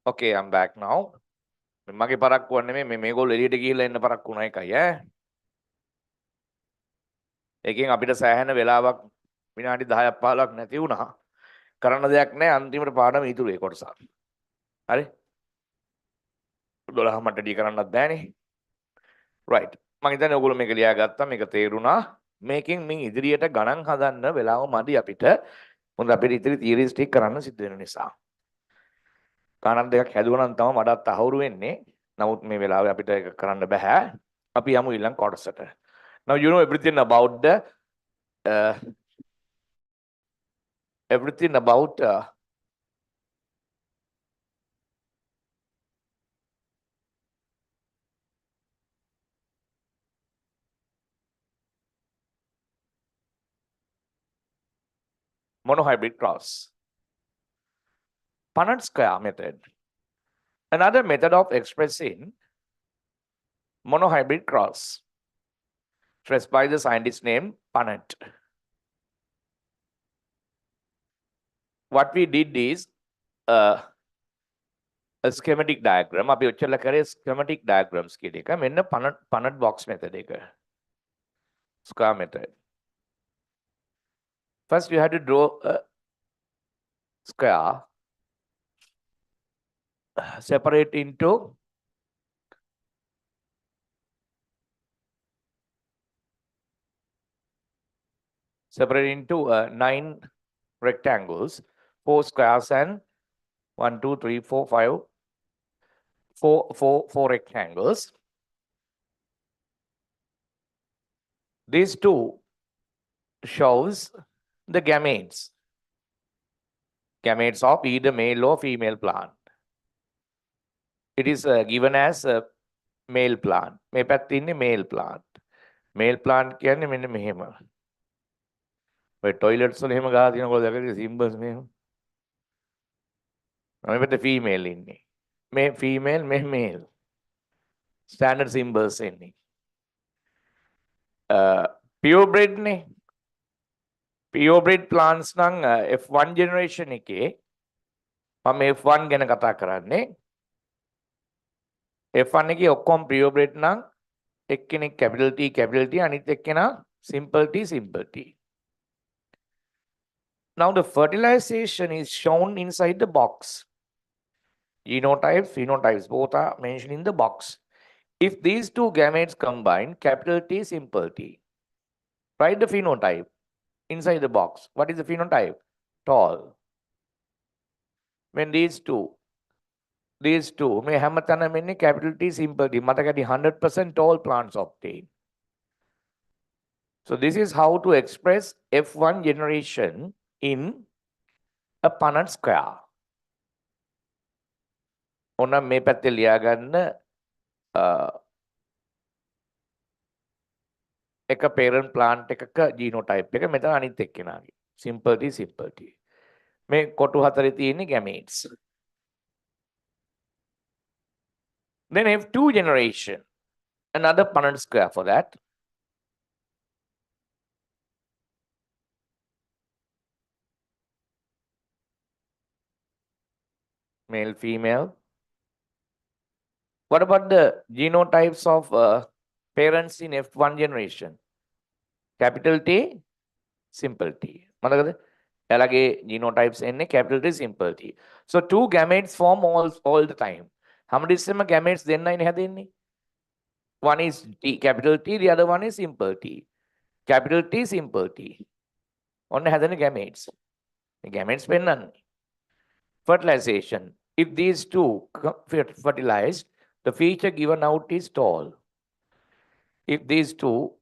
Okay, I'm back now. මගේ පරක්කුව නෙමෙයි මේගොල්ලෝ එළියට ගිහිල්ලා එන්න පරක්කු වුණා එකයි ඈ. ඒකෙන් අපිට සෑහෙන වෙලාවක් විනාඩි 10ක් 15ක් නැති වුණා. කරන්න දෙයක් නැහැ අන්තිමට පාඩම ඉතුරුයි කොටස. හරි? 12 මට ඩී කරන්නත් බෑනේ. right. මම හිතන්නේ ඔයගොල්ලෝ මේක ලියාගත්තා මේක තේරුණා. මේකෙන් මින් ඉදිරියට ගණන් හදන්න වෙලාව මදි අපිට. මොකද අපිට ඉතිරි තියරිස් ටික කරන්න සිද්ධ වෙන නිසා. ගණන් දෙකක් හැදුවා නම් තමයි මඩත් අහුරු වෙන්නේ. නමුත් මේ වෙලාවේ අපිට ඒක කරන්න බෑ. අපි යමු ඊළඟ කොටසට. Now you know everything about the everything about monohybrid cross. Punnett square method. Another method of expressing monohybrid cross, stressed by the scientist named Punnett. What we did is a schematic diagram. අපි ඔච්චර කරේ schematic diagrams කියන එක. මෙන්න Punnett box method එක. Square method. First you have to draw a square, separate into nine rectangles, 4 squares and 1, 2, 3, 4, 5, 4 rectangles. These two shows the gametes of either male or female plant. It is given as a male plant. මේ පැත්තේ ඉන්නේ male plant. Male plant කියන්නේ මෙන්න මෙහෙම. ඔය toilets වල එහෙම ගහලා තියෙනකොට දැකලා symbols මෙහෙම. මේ පැත්තේ female ඉන්නේ. මේ female මේ male. Standard symbols ඉන්නේ. Purebred නේ. Purebred plants නම් F1 generation එකේ මම F1 ගැන කතා කරන්නේ. F1 එකේ ඔක්කොම purebred නම් එක්කෙනෙක් capital T අනිත් එක්කෙනා simple T. Now the fertilization is shown inside the box. Genotypes, phenotypes both are mentioned in the box. If these two gametes combine, capital T, simple T. Write the phenotype inside the box. What is the phenotype? Tall. When these two may හැමතැනම ඉන්නේ capital T, simple T. මතකයි 100% tall plants obtain. So this is how to express F1 generation in a Punnett square. ඔන්න මේ පැත්තේ ලියාගන්න එක parent plant එකක genotype එක මෙතන අනිත් එක්කෙනාගේ simple T. මේ කොටු හතරේ තියෙන්නේ gametes. Then F2 generation, another Punnett square for that. Male, female. What about the genotypes of parents in F1 generation? Capital T, simple T. මතකද? එයාලගේ genotypes එන්නේ capital T, simple T. So two gametes form all the time. හැමදෙස්සෙම gametes දෙන්නයිනේ හැදෙන්නේ. One is T, capital T, the other one is simple T. Capital T, simple T. ඔන්න හැදෙන gametes. මේ gametes පෙන්නන්නේ. Fertilization. If these two fertilized, the feature given out is tall. If these two,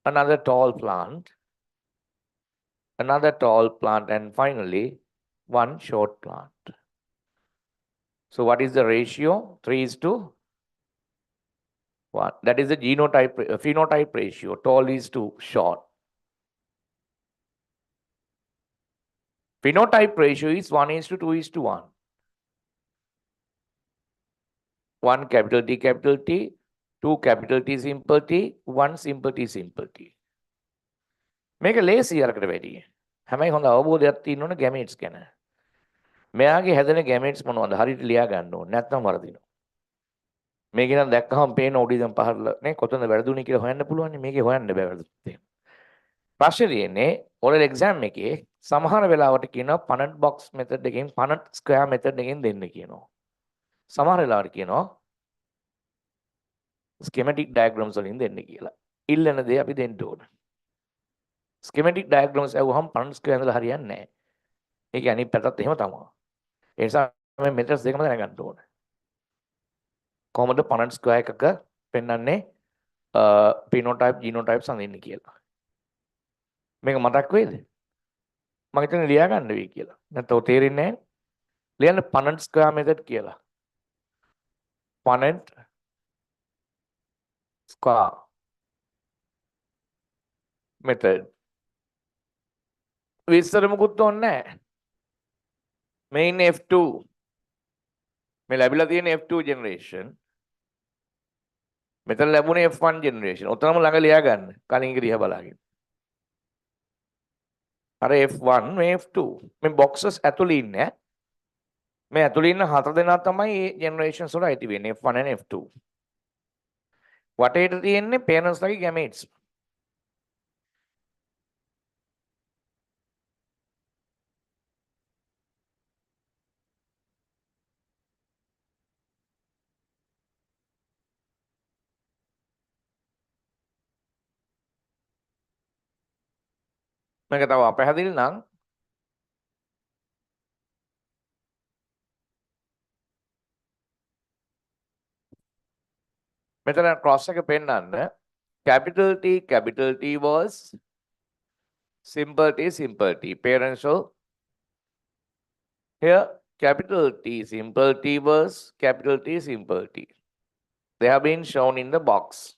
another tall plant, and finally one short plant. So what is the ratio? 3:1. That is the phenotype ratio. Tall is to short. Phenotype ratio is 1:2:1. 1 capital T, 2 capital T, simple T, 1 simple T. මේක ලේසි අරකට වැඩි. හැමයි හොඳ අවබෝධයක් තියෙන්න ඕන gametes ගැන. මෙයාගේ හැදෙන ගැමේට්ස් මොනවද? හරියට ලියා ගන්න ඕනේ. නැත්නම් වරදිනවා. මේක නම් දැක්කහම පේන ඔඩිසම් පහළ නේ කොතනද වැරදුනේ කියලා හොයන්න පුළුවන් නේ. මේකේ හොයන්න බෑ වැරදුත් එහෙම. ප්‍රශ්නේ තියෙන්නේ ඔරල් එක්සෑම් එකේ සමහර වෙලාවට කියනවා පනට් බොක්ස් මෙතඩ් එකෙන් පනට් ස්ක්වයර් මෙතඩ් එකෙන් දෙන්න කියනවා. සමහර වෙලාවට කියනවා ස්කෙමැටික් ඩයග්‍රෑම්ස් වලින් දෙන්න කියලා. ඉල්ලන දේ අපි දෙන්න ඕන. ස්කෙමැටික් ඩයග්‍රෑම්ස් ඇහුවහම පනට් ස්ක්වයර් ඉඳලා හරියන්නේ නැහැ. ඒකේ අනිත් පැත්තත් එහෙම තමයි. ඒ නිසා මේ මෙතඩ්ස් දෙකම දැනගන්න ඕන. කොහොමද පනට් ස්ක්වයර් එකක පෙන්වන්නේ පිනෝටයිප් ජීනෝටයිප් සඳින්න කියලා. මේක මතක් වෙයිද? මම හිතන්නේ ලියා ගන්න වෙයි කියලා. නැත්නම් තේරෙන්නේ නැහැ. ලියන්න පනට් ස්ක්වයර් මෙතඩ් කියලා. පනට් ස්ක්වයර් මෙතඩ්. විස්තර මුකුත් ඕනේ නැහැ. මේ ඉන්නේ F2. මේ ලැබිලා තියෙන F2 generation. මෙතන ලැබුණේ F1 generation. ඔතනම ළඟ ලියා ගන්න. කලින් එක දිහා බලාගෙන. අර F1 මේ F2 මේ boxes ඇතුළේ ඉන්නේ. මේ ඇතුළේ ඉන්න හතර දෙනා තමයි මේ generations වල අයිති වෙන්නේ F1 and F2. වටේට තියෙන්නේ parents ලගේ gametes. මේක තව අපැහැදිලි නම් මෙතන cross එක පෙන්නන්න capital T was simple T parential. Here capital T simple T was capital T simple T. They have been shown in the box.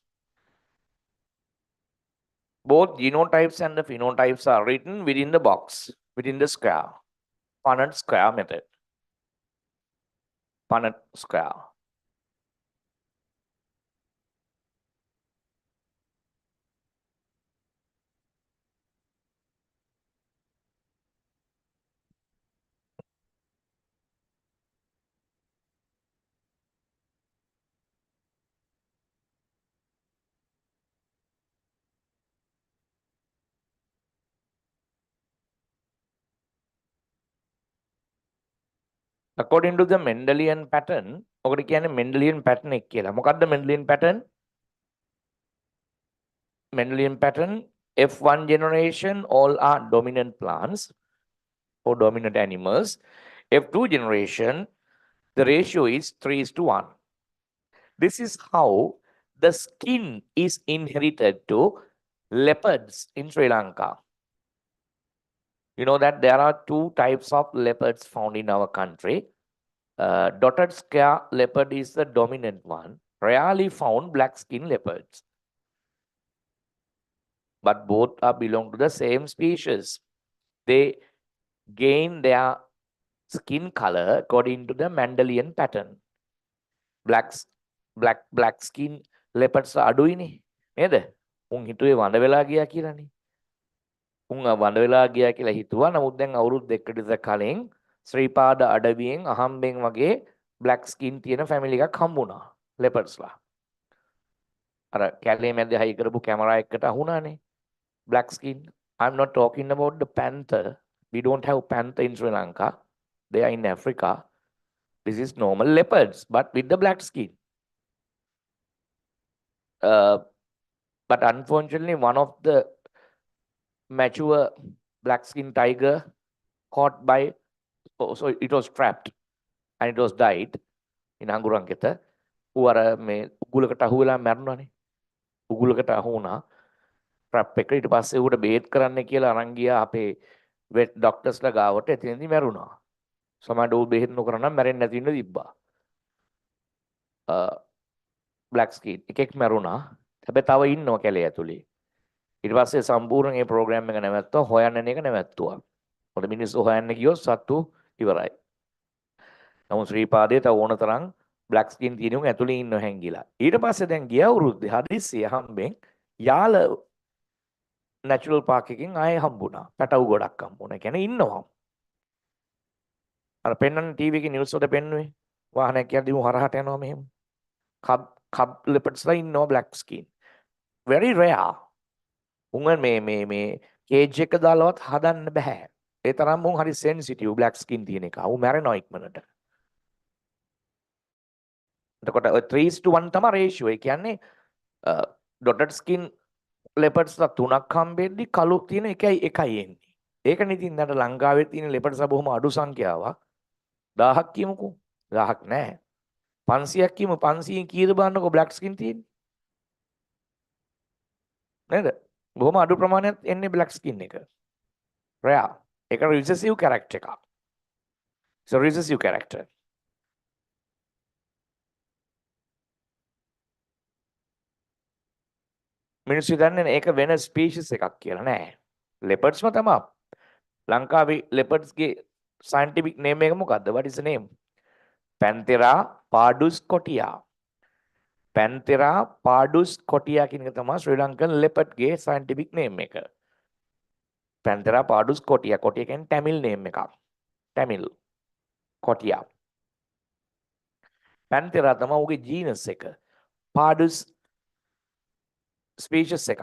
Both genotypes and the phenotypes are written within the box, within the square. Punnett square method. Punnett square. According to the Mendelian pattern, ඔකට කියන්නේ Mendelian pattern එක කියලා. මොකක්ද Mendelian pattern? Mendelian pattern F1 generation all are dominant plants or dominant animals. F2 generation the ratio is 3:1. This is how the skin is inherited to leopards in Sri Lanka. You know that there are two types of leopards found in our country. Dotted square leopard is the dominant one. Rarely found black skin leopards. But both are belong to the same species. They gain their skin color according to the Mendelian pattern. Black skin leopards අඩුයිනේ නේද? උන් හිතුවේ වඳ වෙලා ගියා කියලානේ. උන් වඳ වෙලා ගියා කියලා හිතුවා. නමුත් දැන් අවුරුදු දෙකකට විතර කලින් ශ්‍රීපාද අඩවියෙන් අහම්බෙන් වගේ black skin තියෙන family එකක් හම්බුණා leopardsලා. අර කැලේ මැද හයි කරපු කැමරා එකකට අහුණානේ. Black skin. I'm not talking about the panther. We don't have panther in Sri Lanka. They are in Africa. This is normal leopards, but with the black skin. But unfortunately, one of the mature black skin tiger caught by, so it was trapped and it was died in Anguranketa. ඌ අර මේ උගුලකට අහු වෙලා මැරුණානේ. උගුලකට අහු වුණා. Trap එක ඊට පස්සේ ඌට බේත් කරන්න කියලා අරන් ගියා අපේ වෙට් ડોක්ටර්ස්ලා ගාවට. එතනදී මැරුණා. සමහරවිට ඌ බෙහෙත් නොකරන නම් මැරෙන්නේ නැති වෙන්න තිබ්බා. black skin එකෙක් මැරුණා. හැබැයි තව ඉන්නවා කැලේ ඇතුලේ. ඊට පස්සේ සම්පූර්ණ මේ ප්‍රෝග්‍රෑම් එක නැවැත්තුවා. හොයන්න එක නැවැත්තුවා. මොකද මිනිස්සු හොයන්න ගියොත් සත්තු ඉවරයි. නමුත් ශ්‍රීපාදයේ තව ඕන තරම් black skin තියෙන උන් ඇතුලේ ඉන්නව හැංගිලා. ඊට පස්සේ දැන් ගිය අවුරුද්දේ හදිස්සිය හම්බෙන් යාල natural park එකකින් ආයේ හම්බුණා. පැටවු ගොඩක් හම්බුණා. කියන්නේ ඉන්නවා. අර පෙන්වන්න ටීවී එකේ නිවුස් වල පෙන්නුවේ වාහනයක් යද්දී මු හරහට යනවා මෙහෙම. cub leopards ලා ඉන්නවා black skin. very rare. උන් මේ කේජ් එක දාලවත් හදන්න බෑ. ඒ තරම් උන් හරි sensitive black skin තියෙන එක. උන් මැරෙනවා ඉක්මනට. එතකොට 3:1 තමයි රේෂියෝ. ඒ කියන්නේ dotted skin leopards ලා 3ක් හම්බෙද්දි කළු තියෙන එකයි එන්නේ. ඒකනේ ඉතින් දැන් ලංකාවේ තියෙන leopards ලා බොහොම අඩු සංඛ්‍යාවක්. 1000ක් කියමුකෝ. 1000ක් නෑ. 500ක් කියමු 500න් කීයද බලන්නකෝ black skin තියෙන්නේ. නේද? බොහොම අඩු ප්‍රමාණයක් එන්නේ black skin එක. rare. ඒක recessive character එකක්. So recessive character. මිනිස්සු දන්නේ ඒක වෙන ස්පීෂිස් එකක් කියලා නෑ. leopardsම තමයි. ලංකාවේ leopards ගේ scientific name එක මොකද්ද? What is the name? Panthera pardus scotia. Panthera pardus scotia කියන එක තමයි ශ්‍රී ලංකන් leopard ගේ scientific name එක. Panthera pardus scotia. Scotia කියන්නේ Tamil name එකක්. Tamil. Scotia. Panthera තමයි උගේ genus එක. Pardus species එකක්.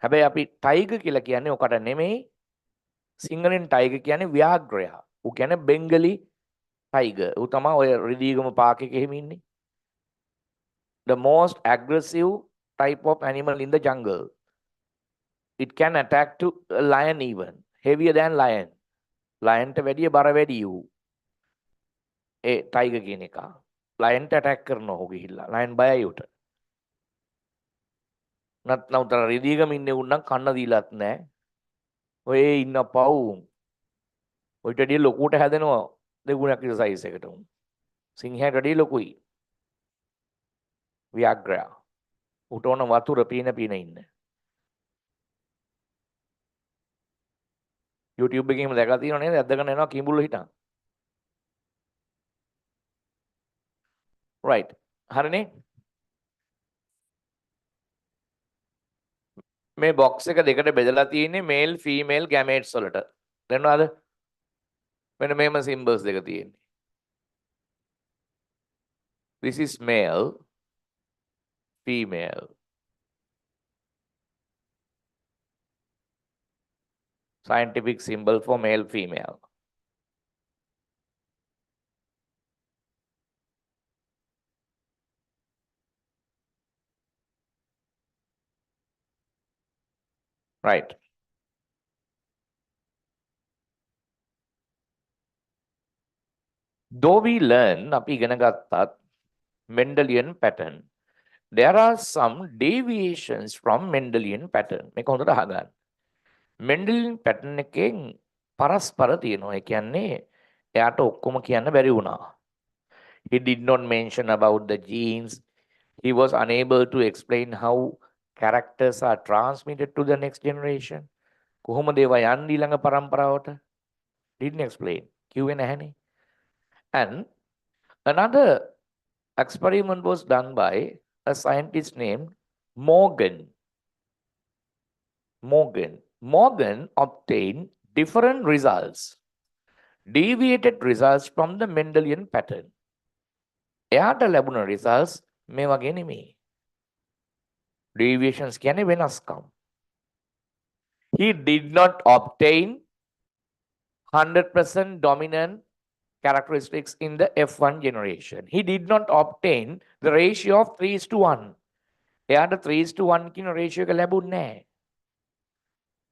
හැබැයි අපි tiger කියලා කියන්නේ ඔකට නෙමෙයි. සිංහලෙන් tiger කියන්නේ ව්‍යාග්‍රයා. ඌ කියන්නේ බෙන්ගලි tiger. ඌ තමයි ඔය රිදීගම පාක් එකේ එහෙම ඉන්නේ. The most aggressive type of animal in the jungle. It can attack to a lion even. Heavier than lion. Lion ට වැඩිය බර වැඩි ඌ. ඒ tiger කියන එක. Lion ට attack කරනවා ඌ ගිහිල්ලා. Lion බයයි ඌට. නැත්නම් උතර රිදීගම ඉන්නේ උන් නම් කන්න දීලත් නැහැ. ඔය ඉන්න පව්. ඔයිට වැඩිය ලොකුට හැදෙනවා දෙගුණයක් විතර සයිස් එකට උන්. සිංහයාට වැඩිය ලොකුයි. ව්‍යාග්‍රයා. ඌට ඕන වතුර පීන ඉන්න. YouTube එකේම දැකලා තියෙනව නේද? ඇද්දගෙන යනවා කිඹුල්ල හිටන්. right. හරිනේ? මේ බොක්ස් එක දෙකට බෙදලා තියෙන්නේ මේල් ෆීමේල් ගැමේට්ස් වලට. දන්නවද? මෙන්න මේම සිම්බල්ස් දෙක තියෙන්නේ. This is male, female. Scientific symbol for male, female. Right. Though we learn අපි ඉගෙන ගත්තත් Mendelian pattern, there are some deviations from Mendelian pattern. මේක හොඳට අහගන්න. Mendelian pattern එකෙන් පරස්පර තියෙනවා. ඒ කියන්නේ එයාට ඔක්කොම කියන්න බැරි වුණා. He did not mention about the genes. He was unable to explain how characters are transmitted to the next generation. කොහොමද ඒවා යන්නේ ඊළඟ පරම්පරාවට? Didn't explain. කිව්වේ නැහනේ. And another experiment was done by a scientist named Morgan. Morgan obtained different results, deviated results from the Mendelian pattern. එයාට ලැබුණ results මේ වගේ නෙමෙයි. Deviations කියන්නේ වෙනස්කම්. He did not obtain 100% dominant characteristics in the F1 generation. He did not obtain the ratio of 3:1. එයාට 3:1 කියන ratio එක ලැබුණේ නැහැ.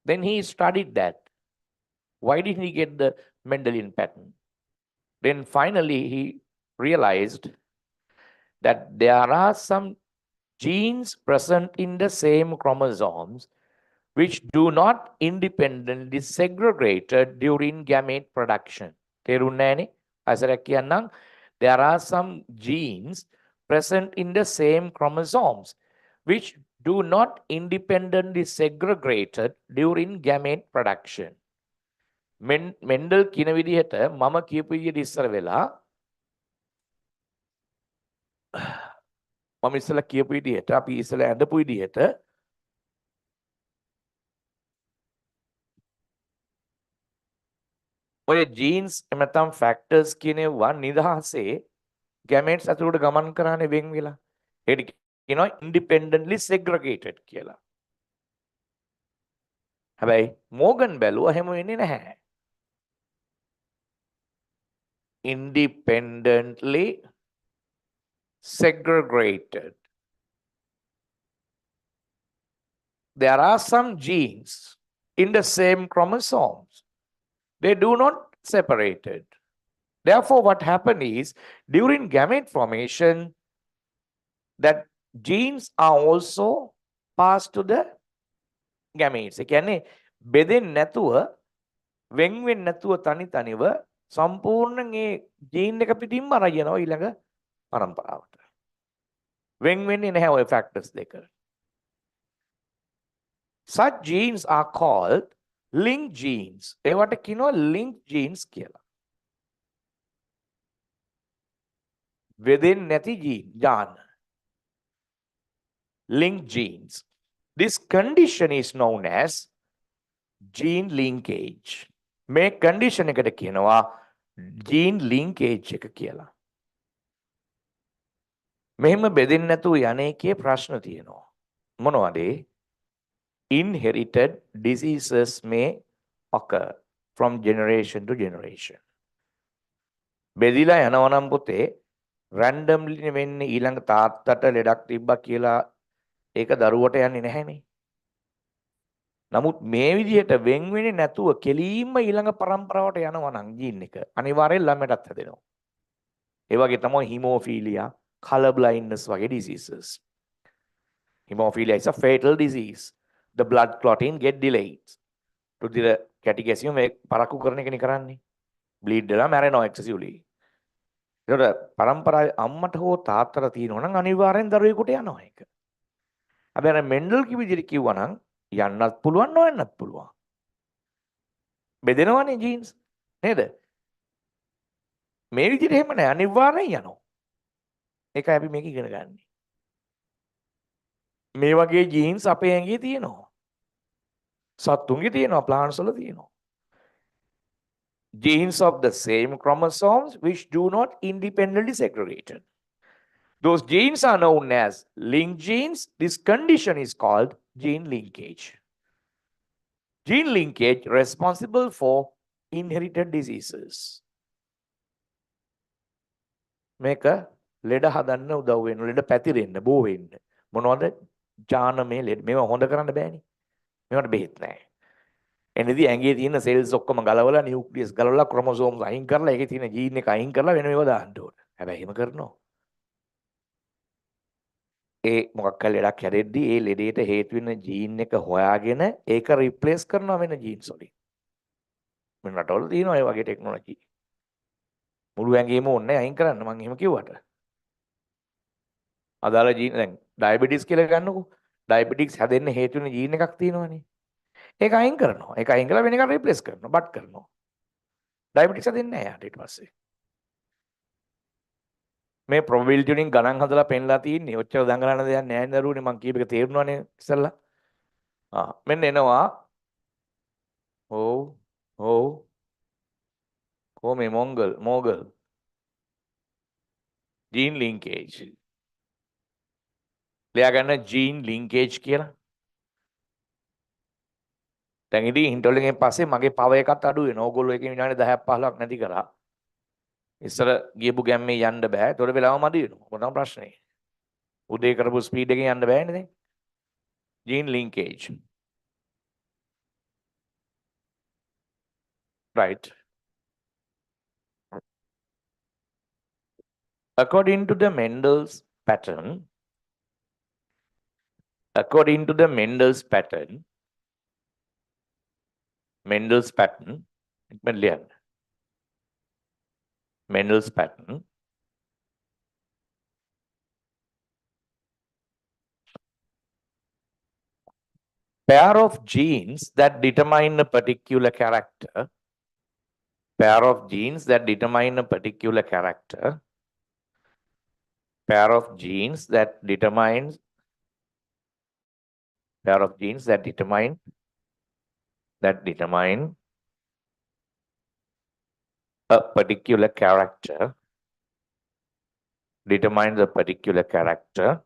Then he studied that. Why did he get the Mendelian pattern? Then finally he realized that there are some genes present in the same chromosomes which do not independently segregated during gamete production. තේරුණේ නැනේ? අසරක් කියන්නම් there are some genes present in the same chromosomes which do not independently segregated during gamete production. Mendel කියන විදිහට මම කියපු විදිහට ඉස්සර වෙලා මම ඉස්සලා කියපු විදිහට අපි ඉස්සලා ඇඳපු විදිහට ඔය ජීන්ස් එහෙම නැත්නම් ෆැක්ටර්ස් කියනවා නිදහසේ ගැමේට්ස් ඇතුළට ගමන් කරන්නේ වෙන් වෙලා. ඒකට කියනවා ඉන්ඩිපෙන්ඩන්ට්ලි සෙග්‍රගේටඩ් කියලා. හැබැයි මෝගන් බැලුවා එහෙම වෙන්නේ නැහැ. Independently segregated. There are some genes in the same chromosomes. They do not separated. Therefore, what happened is during gamete formation, that genes are also passed to the gametes. ඒ කියන්නේ බෙදෙන්නේ නැතුව වෙන් වෙන්නේ නැතුව තනි තනිව සම්පූර්ණයෙන් ඒ ජීන් එක පිටින්ම අරන් යනවා ඊළඟ පරම්පරාවට. වෙන් වෙන්නේ නැහැ ඔය ෆැක්ටර්ස් දෙක. Such genes are called link genes. ඒවට කියනවා link genes කියලා. වෙදෙන්නේ නැති ජාන. Link genes. This condition is known as gene linkage. මේ condition එකට කියනවා gene linkage එක කියලා. මෙහෙම බෙදෙන්නේ නැතුව යන්නේකේ ප්‍රශ්න තියෙනවා. මොනවද? Inherited diseases may occur from generation to generation. බෙදිලා යනවා නම් පුතේ randomly වෙන්නේ ඊළඟ තාත්තට ලෙඩක් තිබ්බා කියලා ඒක දරුවට යන්නේ නැහැනේ. නමුත් මේ විදිහට වෙන් වෙන්නේ නැතුව කෙලින්ම ඊළඟ පරම්පරාවට යනවා නම් ජීන් එක අනිවාර්යෙන් ළමයටත් හැදෙනවා. ඒ වගේ තමයි hemophilia, color blindness වගේ diseases. Hemophilia is a fatal disease. The blood clotting get delayed. රුධිර කැටි ගැසීම මේ පරක්කු කරන එකනේ කරන්නේ. බ්ලීඩ් වෙලා මැරෙනවා excessively. ඒකට පරම්පරාවේ අම්මට හෝ තාත්තට තියෙනවා නම් අනිවාර්යෙන් දරුවෙකුට යනවා ඒක. හැබැයි මෙන්ඩල් කිව්ව විදිහට කිව්වා නම් යන්නත් පුළුවන් නොයන්නත් පුළුවන්. බෙදෙනවනේ ජීන්ස් නේද? මේ විදිහට එහෙම නෑ අනිවාර්යෙන් යනවා. ඒකයි අපි මේක ඉගෙන ගන්න. මේ වගේ ජීන්ස් අපේ ඇඟේ තියෙනවා. සත්තුන්ගේ තියෙනවා, ප්ලාන්ට්ස් වල තියෙනවා. Genes of the same chromosomes which do not independently segregated. Those genes are known as linked genes. This condition is called gene linkage. Gene linkage responsible for inherited diseases. මේක ලෙඩ හදන්න උදව් වෙන ලෙඩ පැතිරෙන්න බෝ වෙන්න මොනවද ජානමය ලෙඩ මේවා හොඳ කරන්න බෑනේ. මේවට බෙහෙත් නැහැ. එනදී ඇඟේ තියෙන සෙල්ස් ඔක්කොම ගලවලා නියුක්ලියස් ගලවලා ක්‍රොමෝසෝම්ස් අයින් කරලා ඒකේ තියෙන ජීන් එක අයින් කරලා වෙන මේවා දාන්න ඕන. හැබැයි එහෙම කරනවා. ඒ මොකක් හරි ලෙඩක් හැදෙද්දී ඒ ලෙඩේට හේතු වෙන ජීන් එක හොයාගෙන ඒක රිප්ලේස් කරනවා වෙන ජීන්ස් වලින්. මෙන්න රටවල තියෙනවා ඒ වගේ ටෙක්නොලොජි. මුළු ඇඟේම ඕනේ අයින් කරන්න මම එහෙම කිව්වට. අදාළ ජීන් දැන් ඩයබටිස් කියලා ගන්නකො. ඩයබටික්ස් හැදෙන්න හේතු වෙන ජීන් එකක් තියෙනවනේ. ඒක අයින් කරනවා. ඒක අයින් කරලා වෙන එකක් රිප්ලේස් කරනවා. බට් කරනවා. ඩයබටික්ස් හැදෙන්නේ නැහැ යාට ඊට පස්සේ. මේ probability වලින් ගණන් හදලා පෙන්නලා තියෙන්නේ. ඔච්චර දඟලන දෙයක් නැහැ නේද මං කීප එක තේරුණානේ ඉස්සෙල්ලා. මෙන්න එනවා. ඔව්. කොහොමද මොගල්. gene linkage. ලියා ගන්න gene linkage කියලා. දැන් ඉතින් ඉන්ටර්වල් එකෙන් පස්සේ මගේ පව එකත් අඩු වෙනවා. ඕගොල්ලෝ එකේ විනාඩි 10ක් 15ක් නැති කරා. ඉස්සර ගියපු ගැම්මේ යන්න බෑ. ඒතකොට වෙලාව මදි වෙනවා. මොනවා ප්‍රශ්නේ? උදේ කරපු ස්පීඩ් එකෙන් යන්න බෑනේ දැන්. Gene linkage. Right. According to the Mendel's pattern, Mendel's pattern, pair of genes that determine a particular character, pair of genes that determine a particular character, pair of genes that determine a particular character, determines a particular character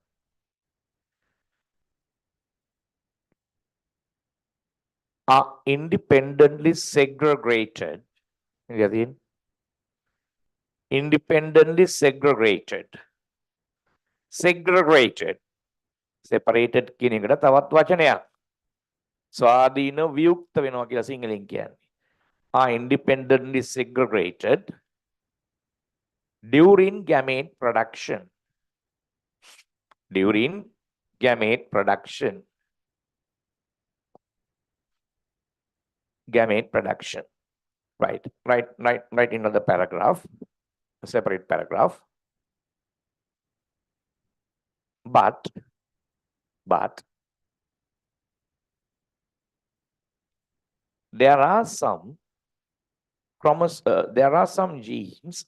are independently segregated. Independently segregated. Segregated. Separated කියන එකට තවත් වචනයක්. ස්වාධීන වියුක්ත වෙනවා කියලා සිංහලෙන් කියන්නේ. Are independently segregated during gamete production. During gamete production. Gamete production. Right in another paragraph, a separate paragraph. But there are some there are some genes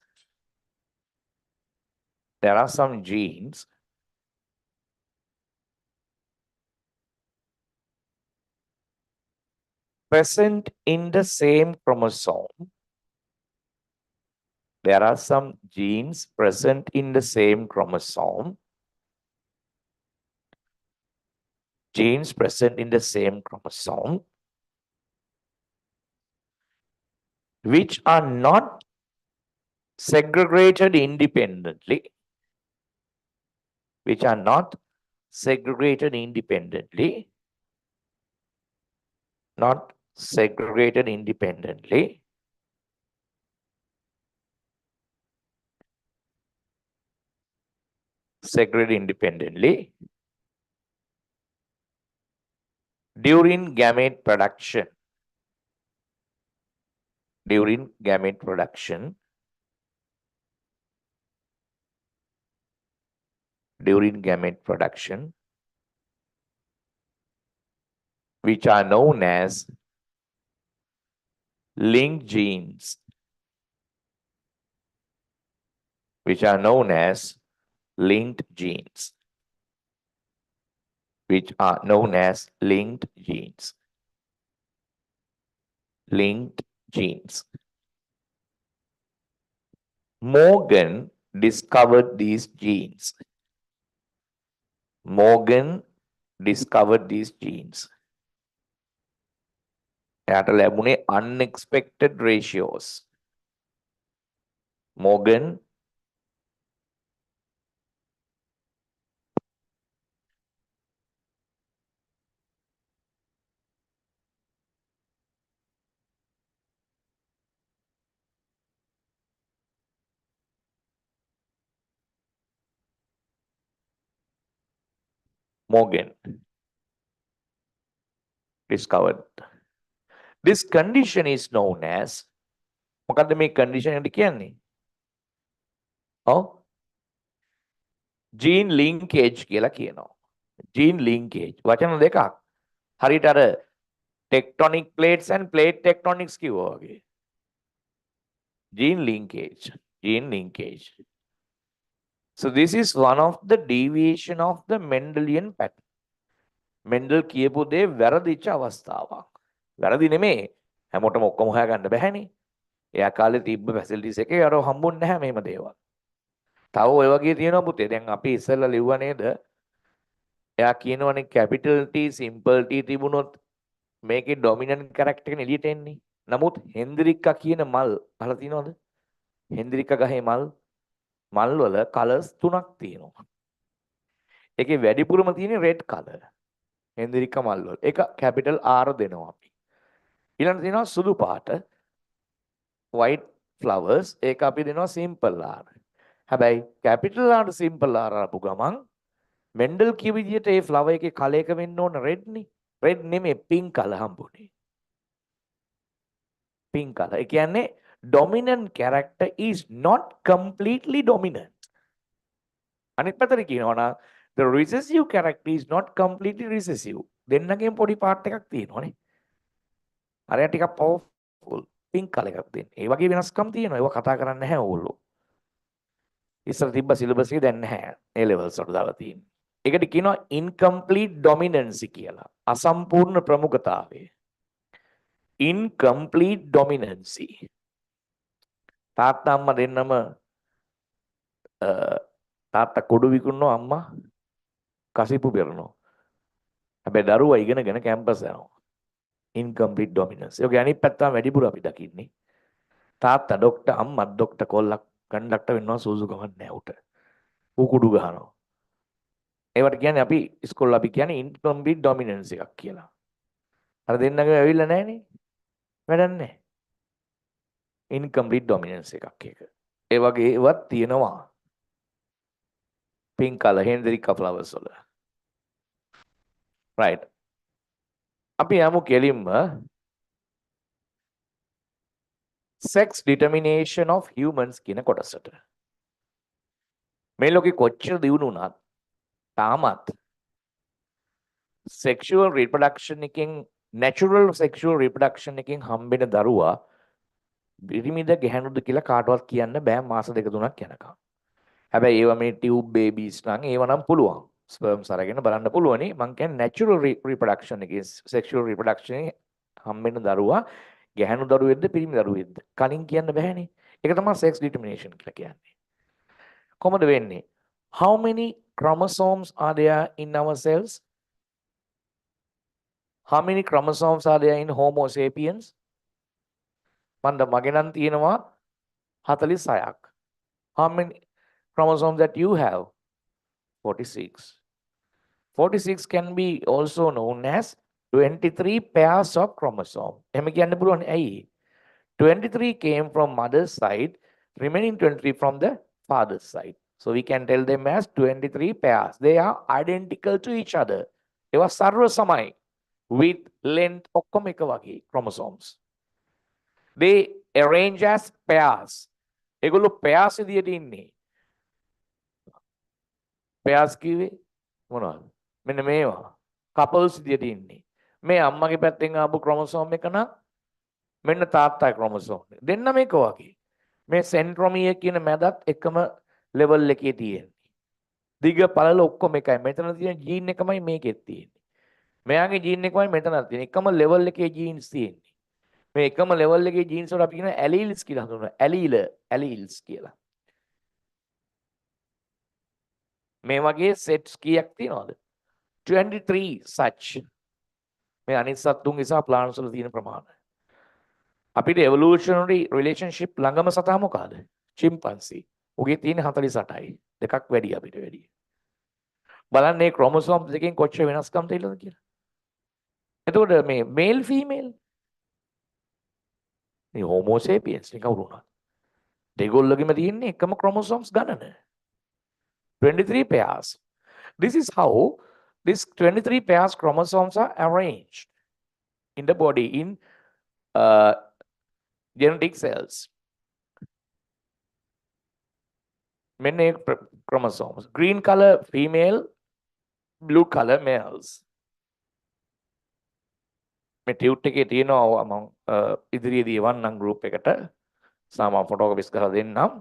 present in the same chromosome. There are some genes present in the same chromosome. Genes present in the same chromosome, which are not segregated independently. Which are not segregated independently. Not segregated independently. Segregated independently during gamete production. During gamete production. During gamete production, which are known as linked genes. Which are known as linked genes. Which are known as linked genes. Linked genes. Morgan discovered these genes. Morgan discovered these genes. එයාට ලැබුණේ unexpected ratios. Morgan discovered. This condition is known as මොකද්ද මේ condition එකට කියන්නේ? gene linkage කියලා කියනවා. Gene linkage වචන දෙකක්. හරියට අර tectonic plates and plate tectonics කිව්වා වගේ. Gene linkage. Gene linkage. So this is one of the deviation of the Mendelian pattern. Mendel කියපු දේ වැරදිච්ච අවස්ථාවක්. වැරදි නෙමේ. හැමෝටම ඔක්කොම හොයාගන්න බැහැනේ. එයා කාලේ තිබ්බ ෆැසිලිටිස් එකේ අර හම්බුන්නේ නැහැ මේම දේවල්. තව ඔය වගේ තියෙනවා පුතේ. දැන් අපි ඉස්සෙල්ලා ලිව්වා නේද? එයා කියනවනේ capital T simple T තිබුණොත් මේකේ dominant character එක එළියට එන්නේ. නමුත් හෙන්ද්‍රික්කා කියන මල් අහලා තියෙනවද? හෙන්ද්‍රික්කා ගහේ මල් වල කලර්ස් තුනක් තියෙනවා. ඒකේ වැඩිපුරම තියෙන්නේ red color. හෙන්ද්‍රික්කා මල් වල. ඒක capital R දෙනවා අපි. ඊළඟට තියෙනවා සුදු පාට white flowers. ඒක අපි දෙනවා simple R. හැබැයි capital R simple R ආපු ගමන් මෙන්ඩල් කිය විදිහට ඒ flower එකේ කලර් එක වෙන්න ඕන red නේ. red නෙමෙයි pink color හම්බුනේ. pink color. ඒ කියන්නේ dominant character is not completely dominant. අනිත් පැත්තට කියනවා නම් the recessive character is not completely recessive. දෙන්නගෙන් පොඩි part එකක් තියෙනවානේ. අරයා ටිකක් powerful pink color එකක් දෙන්නේ. ඒ වගේ වෙනස්කම් තියෙනවා. ඒවා කතා කරන්නේ නැහැ ඕගොල්ලෝ. ඉස්සර තිබ්බ සිලබස් එකේ දැන් නැහැ. A levels වලට දාලා තියෙන්නේ. ඒකට කියනවා incomplete dominancy කියලා. අසම්පූර්ණ ප්‍රමුඛතාවය. Incomplete dominancy. තාත්තා අම්මා දෙන්නම තාත්තා කොඩු විකුණනවා අම්මා කසිපු පෙරනවා. හැබැයි දරුවා ඉගෙනගෙන කැම්පස් යනවා. incomplete dominance. ඒ වගේ අනිත් පැත්ත වැඩිපුර අපි දකින්නේ. තාත්තා ඩොක්ටර් අම්මා ඩොක්ටර් කොල්ලක් කන්ඩක්ටර් වෙනවා සූසුකමක් නැහැ උට. ඌ කුඩු ගහනවා. ඒවට කියන්නේ අපි ඉස්කෝලේ අපි කියන්නේ incomplete dominance එකක් කියලා. අර දෙන්නගේ ඇවිල්ලා නැහනේ. වැඩක් නැහැ. incomplete dominance එකක් ඒක. ඒ වගේ ඒවත් තියෙනවා. pink color hendrika flowers වල. right. අපි යමු කෙලින්ම sex determination of humans කියන කොටසට. මේ ලෝකෙ කොච්චර දියුණු වුණත් තාමත් sexual reproduction එකෙන් natural sexual reproduction එකෙන් හම්බෙන දරුවා පිරිමිද ගැහැණුද කියලා කාටවත් කියන්න බෑ මාස දෙක තුනක් යනකම්. හැබැයි ඒවා මේ ටියුබ් බේබීස් නම් ඒව නම් පුළුවන්. ස්පර්ම්ස් අරගෙන බලන්න පුළුවනි. මං කියන්නේ natural reproduction එකේ sexual reproduction එකේ හම්බෙන දරුවා ගැහැණු දරුවෙක්ද පිරිමි දරුවෙක්ද කලින් කියන්න බෑනේ. ඒක තමයි sex determination කියලා කියන්නේ. කොහොමද වෙන්නේ? How many chromosomes are there in our cells? How many chromosomes are there in Homo sapiens? මගේ නම් තියෙනවා 46ක්. How many chromosomes that you have? 46. 46 can be also known as 23 pairs of chromosomes. එහෙම කියන්න පුළුවන් ඇයි? 23 came from mother's side, remaining 23 from the father's side. So we can tell them as 23 pairs. They are identical to each other. ඒවා සර්ව සමයි. With length ඔක්කොම එක වගේ chromosomes. They arrange as pairs. ඒගොල්ලෝ pairs විදියට ඉන්නේ. pairs කිව්වේ මොනවද? මෙන්න මේවා. couples විදියට ඉන්නේ. මේ අම්මගේ පැත්තෙන් ආපු chromosome එක නම් මෙන්න තාත්තාගේ chromosome එක. දෙන්නම එක වගේ. මේ centromere කියන මැදත් එකම level එකේ තියෙන්නේ. දිග පළල ඔක්කොම එකයි. මෙතන තියෙන gene එකමයි මේකෙත් තියෙන්නේ. මෙයාගේ gene එකමයි මෙතනත් තියෙන්නේ. එකම level එකේ genes තියෙන්නේ. මේ එකම level එකේ genes වල අපි කියන alleles කියලා හඳුන්වනවා. alleles කියලා. මේ වගේ sets කීයක් තියෙනවද? 23 such. මේ අනිත් සත්තුන්ගේ සහ plants වල තියෙන ප්‍රමාණය. අපිට evolutionary relationship ළඟම සතා මොකද්ද? chimpanzee. උගේ තියෙන 48යි. දෙකක් වැඩි අපිට වැඩි. බලන්න මේ chromosomes දෙකෙන් කොච්චර වෙනස්කම් තියෙනවද කියලා. එතකොට මේ male female මේ Homo sapiens නේ කවුරු වුණත්. දෙගොල්ලගෙම තියෙන්නේ එකම chromosomes ගණන. 23 pairs. This is how these 23 pairs chromosomes are arranged in the body in genetic cells. Many chromosomes. Green color female, blue color males. මේ ටියුට් එකේ තියෙනවා මම ඉදිරියේදී වන්නම් group එකට සාමාන්‍ය ෆොටෝකෝපිස් කරලා දෙන්නම්.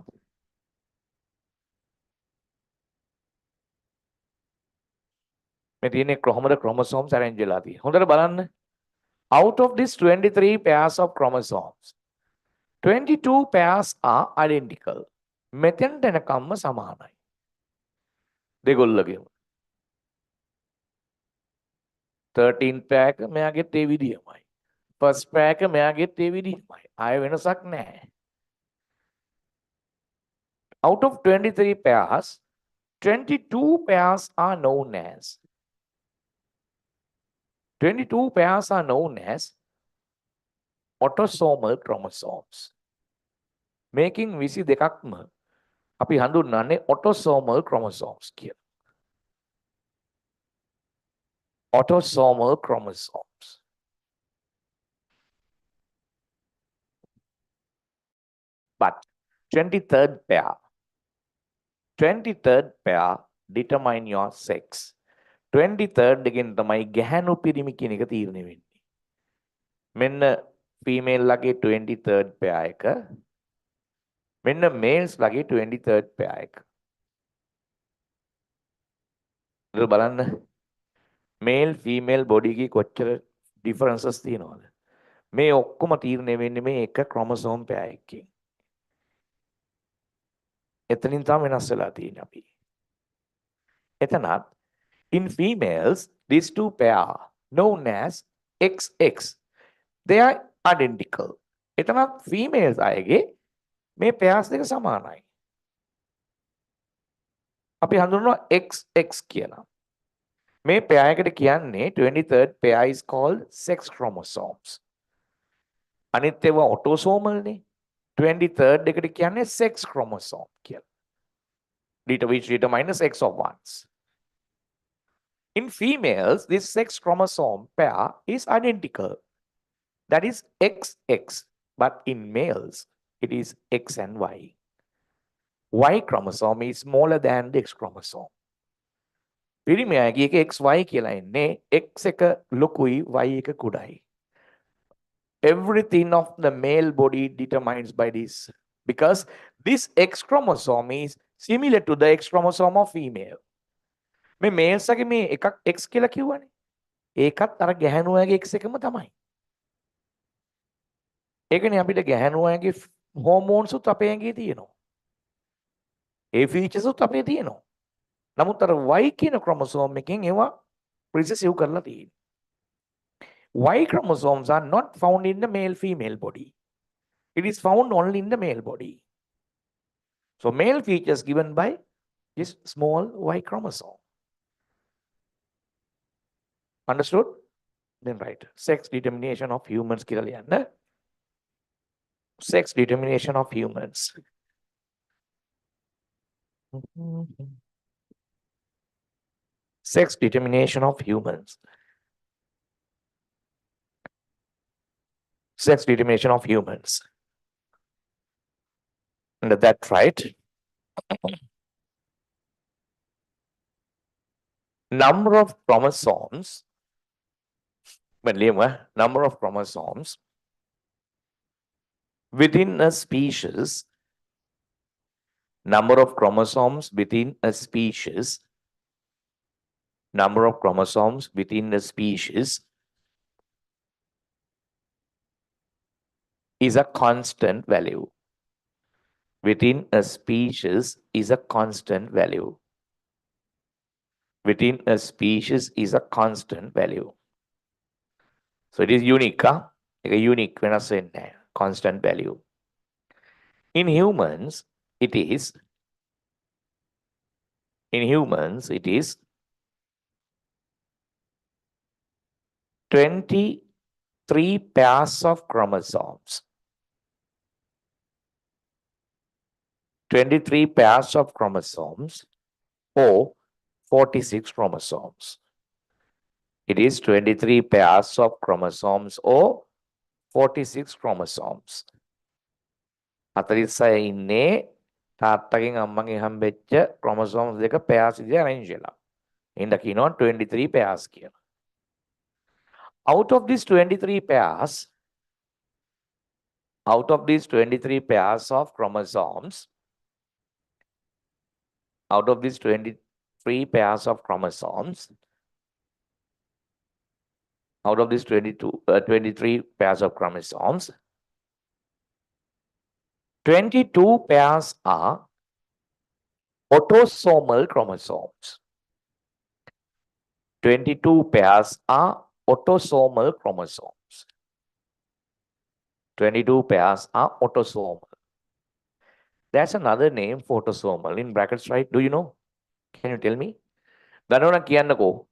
මේ තියෙන්නේ කොහොමද chromosomes arrange වෙලා තියෙන්නේ. හොඳට බලන්න. Out of these 23 pairs of chromosomes, 22 pairs are identical. මෙතෙන්ට එනකම්ම සමානයි. දෙගොල්ලගේම. 13th pair එක මෙයාගෙත් ඒ විදිහමයි. first pair එක මෙයාගෙත් ඒ විදිහමයි. ආය වෙනසක් නැහැ. Out of 23 pairs, 22 pairs are known as 22 pairs are known as autosomal chromosomes. Making 22ක්ම අපි හඳුන්වන්නේ autosomal chromosomes කියලා. Autosomal chromosomes. But 23rd pair determine your sex. 23rd එකෙන් තමයි ගැහැණු පිරිමි කියන එක තීරණය වෙන්නේ. මෙන්න female ලගේ 23rd pair එක. මෙන්න males ලගේ 23rd pair එක. ඒක බලන්න male female body එකේ කොච්චර differences තියෙනවද? මේ ඔක්කොම තීරණය වෙන්නේ මේ එක chromosome pair එකකින්. එතනින් තමයි වෙනස් වෙලා තියෙන්නේ අපි. එතනත් in females these two pair known as XX they are identical. එතනත් females අයගේ මේ pairs දෙක සමානයි. අපි හඳුන්වනවා XX කියලා. මේ pair එකට කියන්නේ 23rd pair is called sex chromosomes. අනිත් ඒවා autosomal නේ. 23rd එකට කියන්නේ sex chromosome කියලා. which determines sex of ones. In females, this sex chromosome pair is identical. That is XX. But in males, it is X and Y. Y chromosome is smaller than the X chromosome. පිරිමියාගේ එක XY කියලා එන්නේ X එක ලොකුයි Y එක කුඩායි. Everything of the male body determined by this because this X chromosome is similar to the X chromosome of female. මේ මේල්ස් එකේ මේ එකක් X කියලා කිව්වනේ. ඒකත් අර ගැහැණු අයගේ X එකම තමයි. ඒකනේ අපිට ගැහැණු අයගේ හෝමෝන්ස් උත් අපේ ඇඟේ තියෙනවා. ඒ ෆීචර්ස් උත් අපේ තියෙනවා. නමුත් අර Y කියන chromosome එකෙන් ඒවා recessive කරලා තියෙනවා. Y chromosomes are not found in the male female body. It is found only in the male body. So male features given by this small Y chromosome. Understood? Then right. Sex determination of humans කියලා ලියන්න. Sex determination of humans. Sex determination of humans. Sex determination of humans. And that's right. Number of chromosomes. Number of chromosomes within a species. Number of chromosomes within a species. Number of chromosomes within a species is a constant value. Within a species is a constant value. Within a species is a constant value. So it is unique, huh? Like a unique when I say constant value. In humans, it is 23 pairs of chromosomes. 23 pairs of chromosomes or 46 chromosomes. It is 23 pairs of chromosomes or 46 chromosomes. 46 ඉන්නේ තාත්තගෙන් අම්මගෙන් හම්බෙච්ච chromosomes දෙක pairs විදිහට arrange වෙලා. ඉන්න කියනවා 23 pairs කියලා. Out of these 23 pairs of chromosomes, out of these 23 pairs of chromosomes, out of these 23 pairs of chromosomes, 22 pairs are autosomal chromosomes. 22 pairs are autosomal chromosomes. 22 pairs are autosomal. That's another name for autosomal. In brackets, right? Do you know? Can you tell me? දන්නවනම් කියන්නකෝ.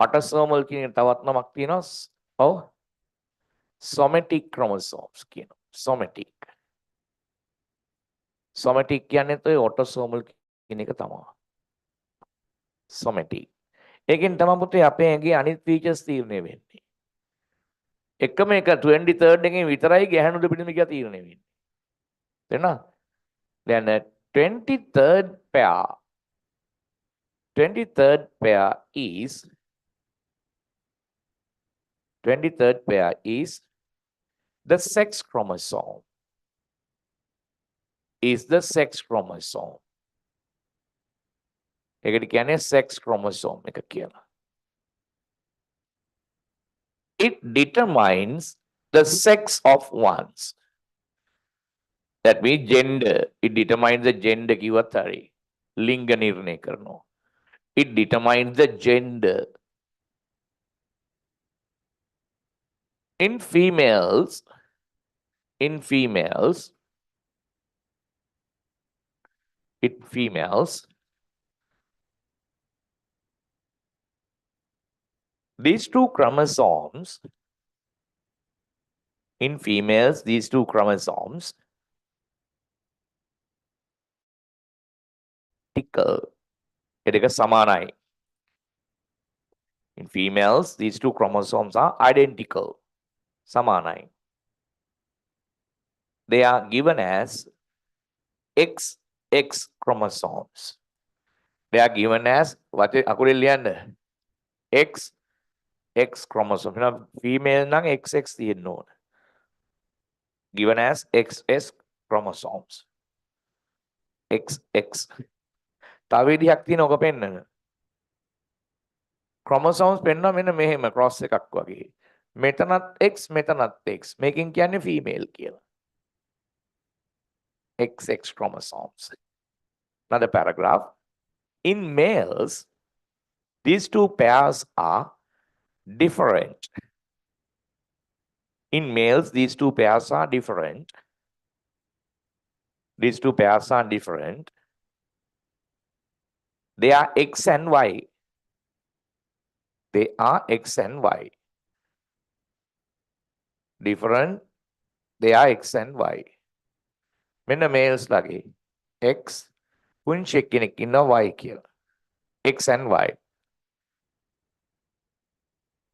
Autosomal කියන තවත් නමක් තියෙනවා. ඔව්. Somatic chromosomes කියනවා. Somatic. Somatic කියන්නේ તો autosomal කියන එක තමයි. Somatic. ඒකෙන් තමයි පුතේ අපේ ඇඟේ අනිත් features තීරණය වෙන්නේ. එකම එක 23rd එකෙන් විතරයි ගැහණුද පිටින්ද කියලා තීරණය වෙන්නේ. තේරෙනවද? Then 23rd pair is the sex chromosome. Is the sex chromosome. ඒකට කියන්නේ sex chromosome එක කියලා. It determines the sex of ones. That means gender. It determines the gender කිව්වත් හරි. ලිංග නිර්ණය කරනවා. It determines the gender. In females, in females, these two chromosomes, in females, these two chromosomes identical. ඒක සමානයි. In females, these two chromosomes are identical. සමානයි. They are given as XX chromosomes. They are given as what අකුරෙන් ලියන්න. XX chromosome. Female නම් XX තියෙන්න ඕන. Given as XX chromosomes. XX. තව විදිහක් තියෙන ඔක පෙන්නන. chromosomes පෙන්නවා මෙන්න මෙහෙම cross එකක් වගේ. මෙතනත් X මෙතනත් X. මේකෙන් කියන්නේ female කියලා. XX chromosomes. Another paragraph. In males, these two pairs are different. In males, these two pairs are different. These two pairs are different. They are X and Y. They are X and Y. Different. They are X and Y. මෙන්න males ලගේ X පුංචි කෙනෙක් ඉන්නවා Y කියලා. X and Y.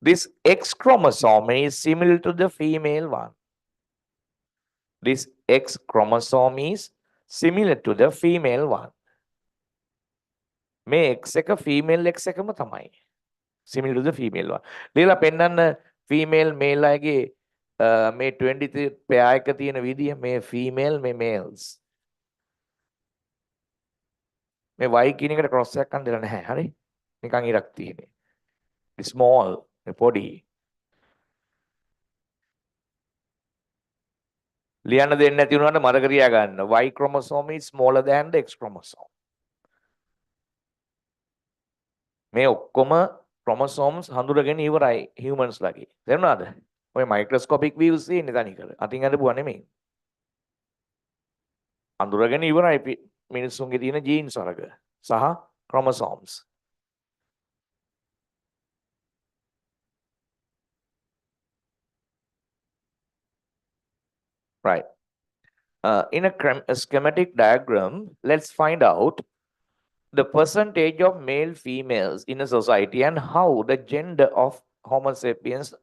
This X chromosome is similar to the female one. This X chromosome is similar to the female one. මේ X එක female X එකම තමයි. Similar to the female one. ලියලා පෙන්නන්න female male අයගේ මේ 23 pair එක තියෙන විදිය මේ female මේ males. මේ Y කියන එකට cross එකක් අන්න දෙලා නැහැ. හරි? නිකන් ඉරක් තියෙන්නේ. Small පොඩි. ලියන්න දෙන්නේ නැති වුණාට මතක තියාගන්න. Y chromosome is smaller than the X chromosome. මේ ඔක්කොම chromosomes හඳුනගෙන ඉවරයි humans ලගේ. තේරුණාද? ඔය microscopic views තියෙන්නේ තනිකර. අතින් අදපුවා නෙමෙයි. අඳුරගෙන ඉවරයි මිනිස්සුන්ගේ තියෙන genes වර්ග සහ chromosomes. Right. In a schematic diagram, let's find out the percentage of male females in a society and how the gender of Homo sapiens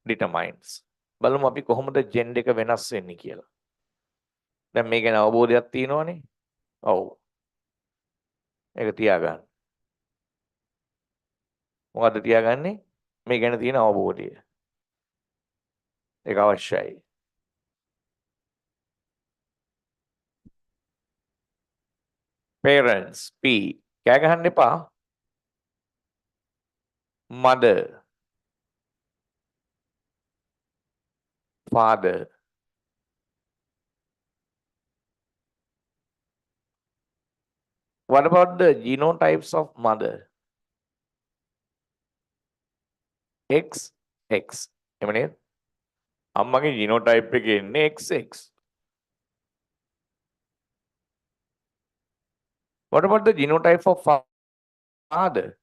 determines. බලමු අපි කොහොමද gender එක වෙනස් වෙන්නේ කියලා. දැන් මේ ගැන අවබෝධයක් තියෙනවනේ. ඔව්. ඒක තියාගන්න. මොකද්ද තියාගන්නේ? මේ ගැන තියෙන අවබෝධය. ඒක අවශ්‍යයි. Parents, P. කෑ ගහන්න එපා. Mother. Father. What about the genotypes of mother? X, X. එමනේ අම්මගේ genotype එකේ ඉන්නේ XX. What about the genotype of father?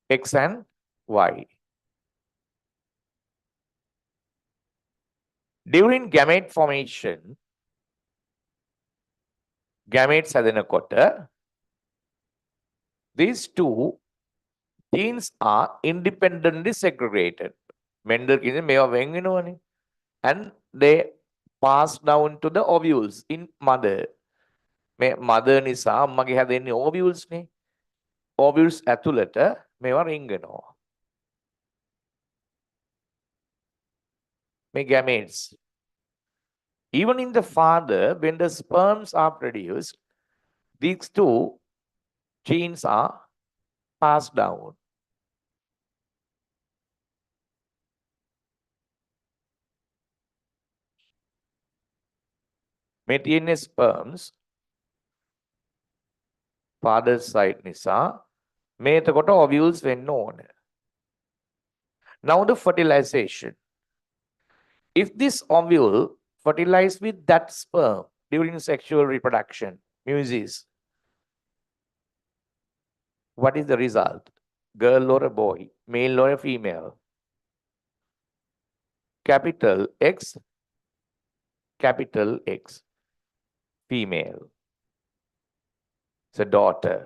X and Y. During gamete formation, gametes හැදෙනකොට these two genes are independently segregated. Mendel කියන්නේ මේවා වෙන් වෙනවනේ. And they pass down to the ovules in mother. මේ mother නිසා අම්මගේ හැදෙන්නේ ovules නේ. Ovules ඇතුළට මේවා රිංගනවා. මේ gametes. Even in the father, when the sperms are produced, these two genes are passed down. මේ තියෙන්නේ sperms father side නිසා මේ එතකොට ovules වෙන්න ඕනේ. Now the fertilization. If this ovule fertilize with that sperm during sexual reproduction, muesis, what is the result? Girl or a boy, male or a female? Capital X, capital X, female. It's a daughter.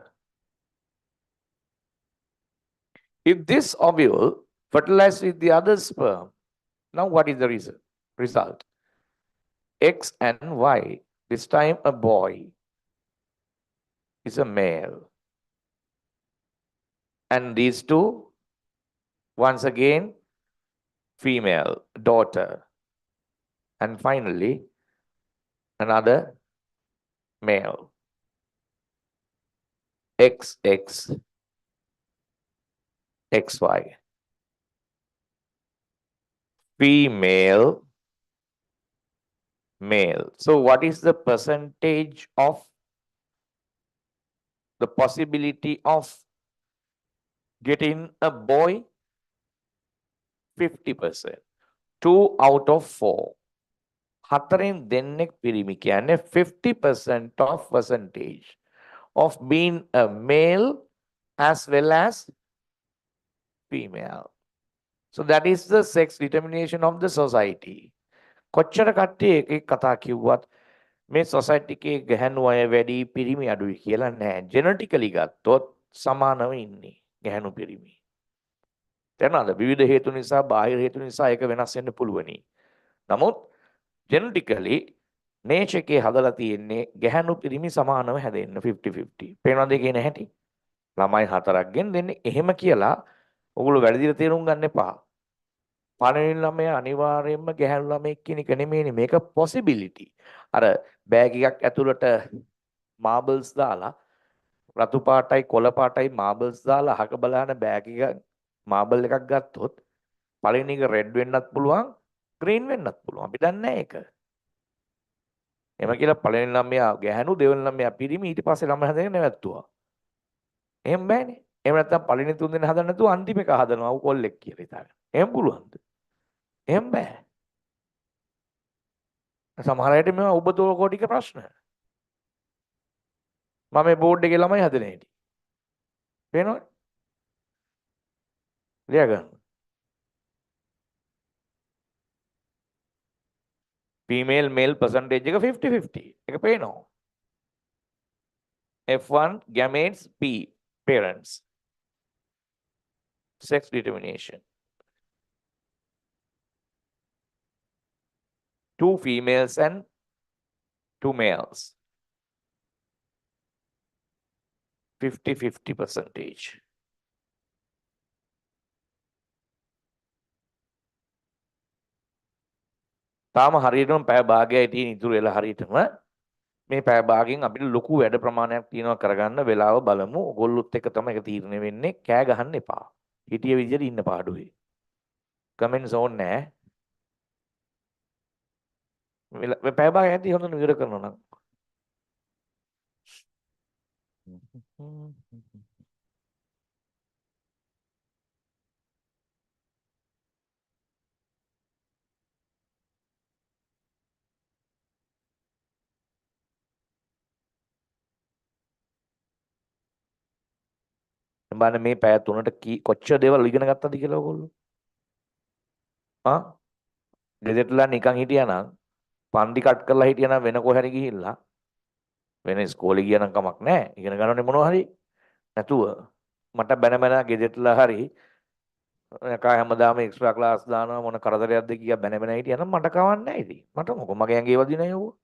If this ovule fertilizes with the other sperm, now what is the result? X and Y. This time a boy is a male. And these two, once again, female, daughter. And finally, another male. XX, XY. Female, male. So what is the percentage of the possibility of getting a boy? 50%. 2 out of 4. හතරෙන් දෙන්නෙක් පිරිමි කියන්නේ 50% of percentage of being a male as well as female. So that is the sex determination of the society. කොච්චර කට්ටිය එක කතා කිව්වත් මේ society එකේ ගැහැණු අය වැඩි පිරිමි අඩුයි කියලා නෑ. Genetically ගත්තොත් සමානව ඉන්නේ ගැහැණු පිරිමි. තේරෙනවද? විවිධ හේතු නිසා බාහිර හේතු නිසා ඒක වෙනස් වෙන්න පුළුවනි. නමුත් genetically nature එකේ හදලා තියෙන්නේ ගැහැණු පිරිමි සමානව හැදෙන්න 50-50. පේනවද ඒකේ නැහැටි? ළමයි හතරක් ගෙන් දෙන්නේ එහෙම කියලා ඔගොල්ලෝ වැරදිලා තේරුම් ගන්න එපා. පළවෙනි ළමයා අනිවාර්යයෙන්ම ගැහැණු ළමෙක් කියන එක නෙමෙයිනේ මේක possibility. අර බෑග් එකක් ඇතුළට marbles දාලා රතු පාටයි කොළ පාටයි marbles දාලා අහක බලන බෑග් එක marble එකක් ගත්තොත් පළවෙනි එක red වෙන්නත් පුළුවන් green වෙන්නත් පුළුවන්. අපි දන්නේ නැහැ ඒක. එහෙම කියලා පළවෙනි ළමයා ගැහැණු දෙවෙනි ළමයා පිරිමි ඊට පස්සේ ළමයා හදගෙන නැවැත්තුවා. එහෙම බෑනේ. එහෙම නැත්නම් පළවෙනි තුන් දෙනා හදන්න නැතුව අන්තිම එක හදනවා ඌ කොල්ලෙක් කියලා හිතාගෙන. එහෙම පුළුවන්ද? එහෙම බෑ. සමහර අයට මේවා ඔබතෝ කොටික ප්‍රශ්න. මම මේ බෝඩ් එකේ ළමයි හදන හැටි. පේනවද? ලියා ගන්න. female male percentage එක 50-50. එක පේනවා. F1 gametes P parents. Sex determination. 2 females and 2 males. 50-50 percentage. තාම හරියටම පැය භාගයයි තියෙන ඉතුරු වෙලා හරියටම මේ පැය භාගයෙන් අපිට ලොකු වැඩ ප්‍රමාණයක් තියෙනවා කරගන්න වෙලාව බලමු. ඔයගොල්ලොත් එක තමයි ඒක තීරණය වෙන්නේ. කෑ ගහන්න එපා. හිටිය විදිහට ඉන්න පාඩුවේ. කමෙන්ට්ස් ඕනේ නැහැ. මේ පැය භාගය ඇති හොඳට විතර කරනවා නම්. බලන්න මේ පැය 3ට කොච්චර දේවල් ඉගෙන ගත්තද කියලා ඔයගොල්ලෝ. ගෙදරටලා නිකන් හිටියානම් පන්ති කට් කරලා හිටියානම් වෙන කොහරි ගිහිල්ලා වෙන ඉස්කෝලේ ගියා නම් කමක් නැහැ. ඉගෙන ගන්නනේ මොනවා හරි. නැතුව මට බැන බැන ගෙදරටලා හරි එකා හැමදාම එක්ස්ට්‍රා ක්ලාස් දානවා මොන කරදරයක්ද කියා බැන බැන හිටියානම් මට කවන්නේ නැහැ ඉතින්. මට මොකෝ මගේ ඇඟේ වදිනා යවුවා.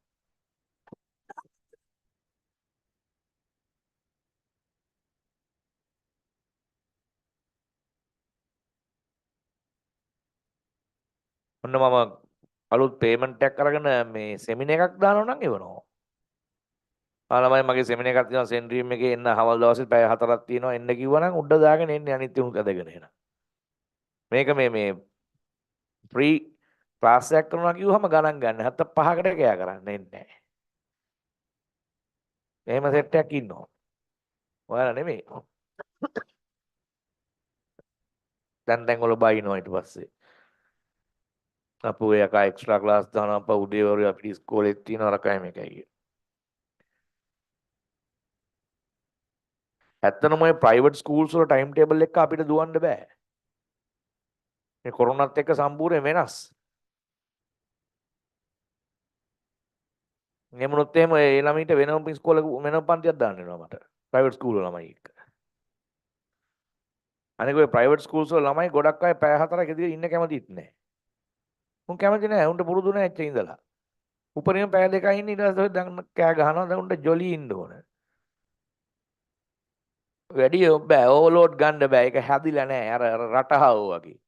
ඔන්න මම අලුත් පේමන්ට් එකක් අරගෙන මේ සෙමිනා එකක් දානවා නම් එවනවා. ළමයි මගේ සෙමිනා එකක් තියෙනවා සෙන්ට්‍රියම් එකේ එන්න හවල් දවසේ පැය 4ක් තියෙනවා එන්න කිව්වනම් උඩ දාගෙන එන්නේ අනිත් උණුත් ඇදගෙන එන. මේක මේ ෆ්‍රී ක්ලාස් එකක් කරනවා කිව්වම ගණන් ගන්න. 75කට කෑ කරන්න එන්නේ නැහැ. එහෙම සෙට් එකක් ඉන්නවා. ඔයාලා නෙමෙයි. දැන් වල බයිනවා ඊට පස්සේ. අපෝ යකා එක්ස්ට්‍රා ක්ලාස් දානවා අප්පා උදේ වරු අපිට ඉස්කෝලේත් තියෙන අරකයි මේකයි කිය. ඇත්තටම ඔය ප්‍රයිවට් ස්කූල්ස් වල ටයිම් ටේබල් එක අපිට දුවන්න බෑ. මේ කොරෝනාත් එක්ක සම්පූර්ණ වෙනස්. එහෙමනොත් එහෙම ඒ ළමයින්ට වෙනම ඉස්කෝලේ වෙනම පන්තියක් දාන්න වෙනවා මට. ප්‍රයිවට් ස්කූල් වල ළමයි එක්ක. අනික ඔය ප්‍රයිවට් ස්කූල්ස් වල ළමයි ගොඩක් අය පැය 4ක් ඉඳලා ඉන්න කැමතිත් නැහැ. උන් කැමති නැහැ. උන්ට පුරුදු නැහැ එච්චර ඉඳලා. උපරිම පැය දෙකයි ඉන්න ඊට පස්සේ දැන් කෑ ගහනවා දැන් උන්ට ජොලි ඉන්න ඕන. වැඩි බෑ ඕවර්ලෝඩ් ගන්න බෑ. ඒක හැදිලා නැහැ. අර රටහව වගේ.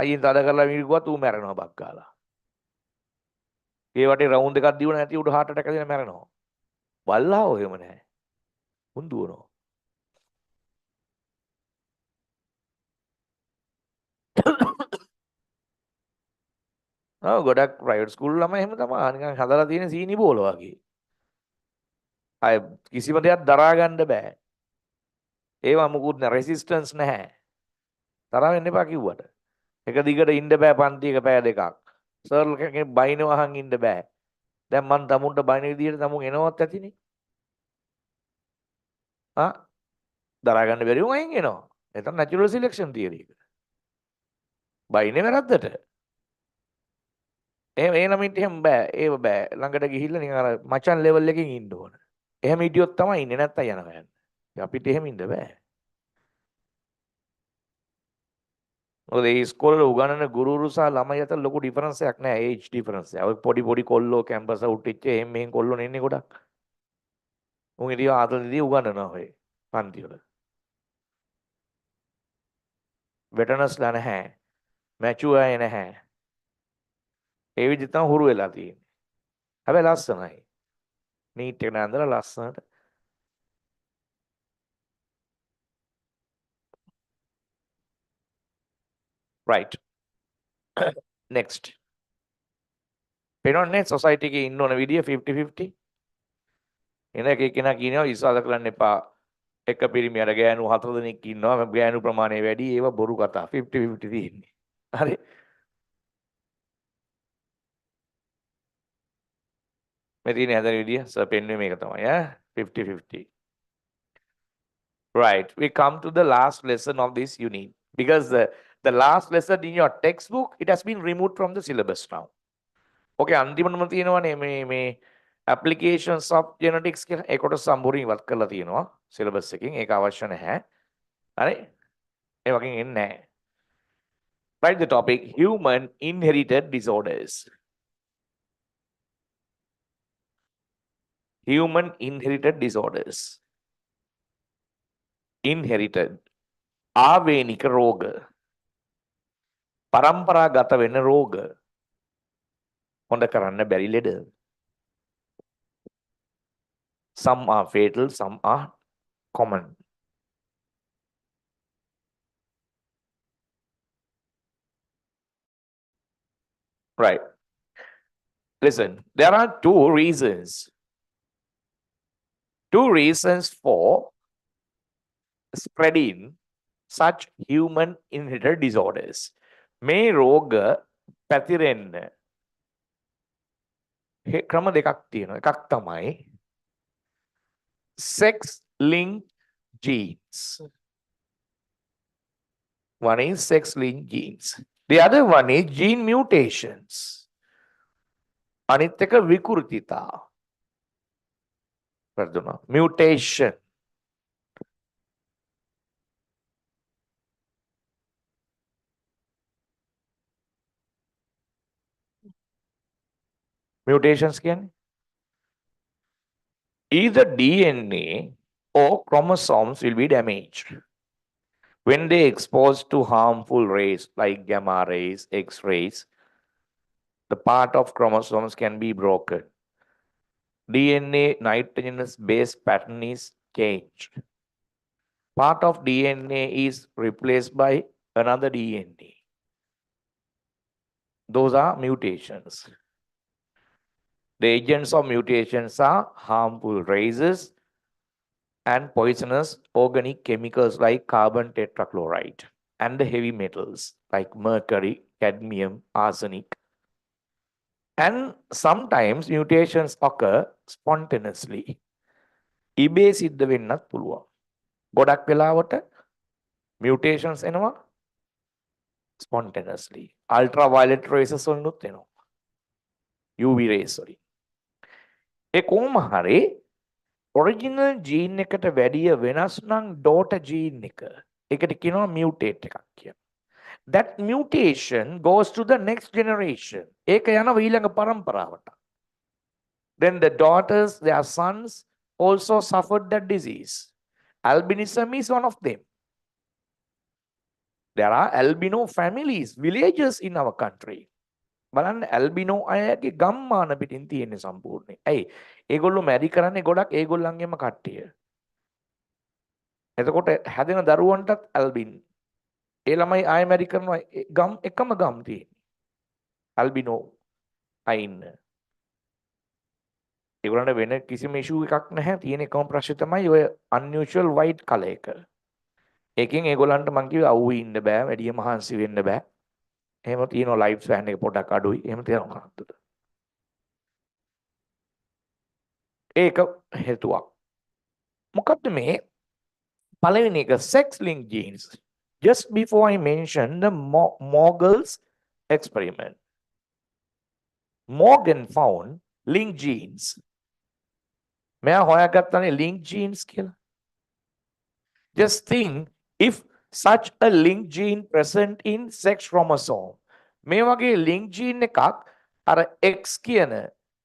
අයියෙන් තද කරලා මිරිකුවත් ඌ මැරෙනවා බක්කාලා. ඒ වටේ රවුන්ඩ් එකක් දීුණ නැති උඩ හાર્ට් ඇටැක් ඇදලා මැරෙනවා. බල්ලාව එහෙම නැහැ. උන් දුවනවා. ගොඩක් ප්‍රයිවට් ස්කූල් ළමයි එහෙම තමයි නිකන් හදලා තියෙන සීනි බෝල වගේ. අය කිසිම දෙයක් දරා ගන්න බෑ. ඒවා මුකුත් නෑ රෙසිස්ටන්ස් නැහැ. තරහ වෙන්න එපා කිව්වට. එක දිගට ඉන්න බෑ පන්තියක පැය දෙකක්. සර්ල් කෙනෙක් බයිනව අහන් ඉන්න බෑ. දැන් මං තමුන්ට බයින විදියට තමුන් එනවත් ඇතිනේ. දරා ගන්න බැරි වුන් අයින් එනවා. එතන නැචරල් සිලෙක්ෂන් තියරි එක. බයිනේ වැරද්දට. එහෙම ඒ ළමින්ට එහෙම බෑ. ඒව බෑ. ළඟට ගිහිල්ලා නිකන් අර මචන් ලෙවල් එකකින් ඉන්න ඕන. එහෙම හිටියොත් තමයි ඉන්නේ නැත්තම් යනවා යන්න. අපිට එහෙම ඉන්න බෑ. මොකද ඒ ඉස්කෝලේ උගන්වන ගුරුවරු සහ ළමයි අතර ලොකු ඩිෆරන්ස් එකක් නෑ ඒජ් ඩිෆරන්ස් එක. ඔය පොඩි කොල්ලෝ කැම්පස් අවුට් වෙච්ච එහෙම මෙහෙන් කොල්ලෝ නෙන්නේ ගොඩක්. උන් ඉතින් ආතල්දී උගන්වනවා ඔය පන්ති වල. වෙටනස්ලා නැහැ. මැචුවර් අය නැහැ. ඒ විදිහට තමයි හුරු වෙලා තියෙන්නේ. හැබැයි ලස්සනයි. නීට් එක නෑඳලා ලස්සනට. right. next. පේනවනේ සොසයිටි එකේ ඉන්න ඕන විදිය 50-50. එන එක කෙනා කියනවා ඉස්සාල කරන්න එපා. එක පිරිමියට ගෑනු 4 දෙනෙක් ඉන්නවා. ගෑනු ප්‍රමාණය වැඩි. ඒවා බොරු කතා. 50-50 තියෙන්නේ. හරි. මේ තියෙන හැදෙන විදිය සර් පෙන්වන්නේ මේක තමයි ඈ 50-50. Right. We come to the last lesson of this unit because the last lesson in your textbook it has been removed from the syllabus now. Okay, අන්තිමටම තියෙනවානේ මේ applications of genetics කියලා ඒකට සම්පූර්ණ ඉවත් කරලා තියෙනවා syllabus එකකින්. ඒක අවශ්‍ය නැහැ. හරි? ඒ වගේ එන්නේ නැහැ. Write the topic human inherited disorders. Human inherited disorders. Inherited. ආවේනික රෝග. පරම්පරාගත වෙන රෝග. හොඳ කරන්න බැරි ලෙඩ. Some are fatal, some are common. Right. Listen, there are two reasons. Two reasons for spreading such human inherited disorders. මේ රෝග පැතිරෙන්න ක්‍රම දෙකක් තියෙනවා. එකක් තමයි sex linked genes. One is sex linked genes. The other one is gene mutations. අනිත් එක විකෘතිතා. පර්දුනා. Mutation. Mutations කියන්නේ either DNA or chromosomes will be damaged when they exposed to harmful rays like gamma rays, X-rays. The part of chromosomes can be broken. DNA nitrogenous base pattern is changed. Part of DNA is replaced by another DNA. Those are mutations. The agents of mutations are harmful races and poisonous organic chemicals like carbon tetrachloride and the heavy metals like mercury, cadmium, arsenic. And sometimes mutations occur spontaneously. ඉබේ සිද්ධ වෙන්නත් පුළුවන්. ගොඩක් වෙලාවට mutations එනවා spontaneously. Ultraviolet rays වලිනුත් එනවා. UV rays වලින්. ඒ කොහොම හරි original gene එකට වැඩිය වෙනස් නම් daughter gene එක. ඒකට කියනවා mutate එකක් කියලා. That mutation goes to the next generation. ඒක යනවා ඊළඟ පරම්පරාවට. Then the daughters, their sons also suffered that disease. Albinism is one of them. There are albino families, villages in our country. බලන්න ඇල්බිනෝ අයගේ ගම්මාන පිටින් තියෙන්නේ සම්පූර්ණයෙන්. ඇයි? ඒගොල්ලෝ මැරි කරන්නේ ගොඩක් ඒගොල්ලන්ගේම කට්ටිය. එතකොට හැදෙන දරුවන්ටත් ඇල්බින්. ඒ ළමයි ආයෙ මැරි කරනවා ගම් එකම ගම් තියෙන්නේ. ඇල්බිනෝ අය ඉන්න. ඒගොල්ලන්ට වෙන කිසිම ඉෂුව එකක් නැහැ. තියෙන එකම ප්‍රශ්නේ තමයි ඔය unusual white color එක. ඒකෙන් ඒගොල්ලන්ට මං කිව්වා අවුවේ ඉන්න බෑ, වැඩිය මහන්සි වෙන්න බෑ. එහෙම තියෙනවා ලයිෆ් ස්පෑන් එක පොඩක් අඩුයි. එහෙම තියෙනවා කනතුට. ඒක හේතුවක්. මොකක්ද මේ පළවෙනි එක sex linked genes. Just before I mentioned the Morgell's experiment. Morgan found linked genes. මෙයා හොයාගත්තනේ linked genes කියලා. Just think if such a linked gene present in sex chromosome. මේ වගේ linked gene එකක් අර X කියන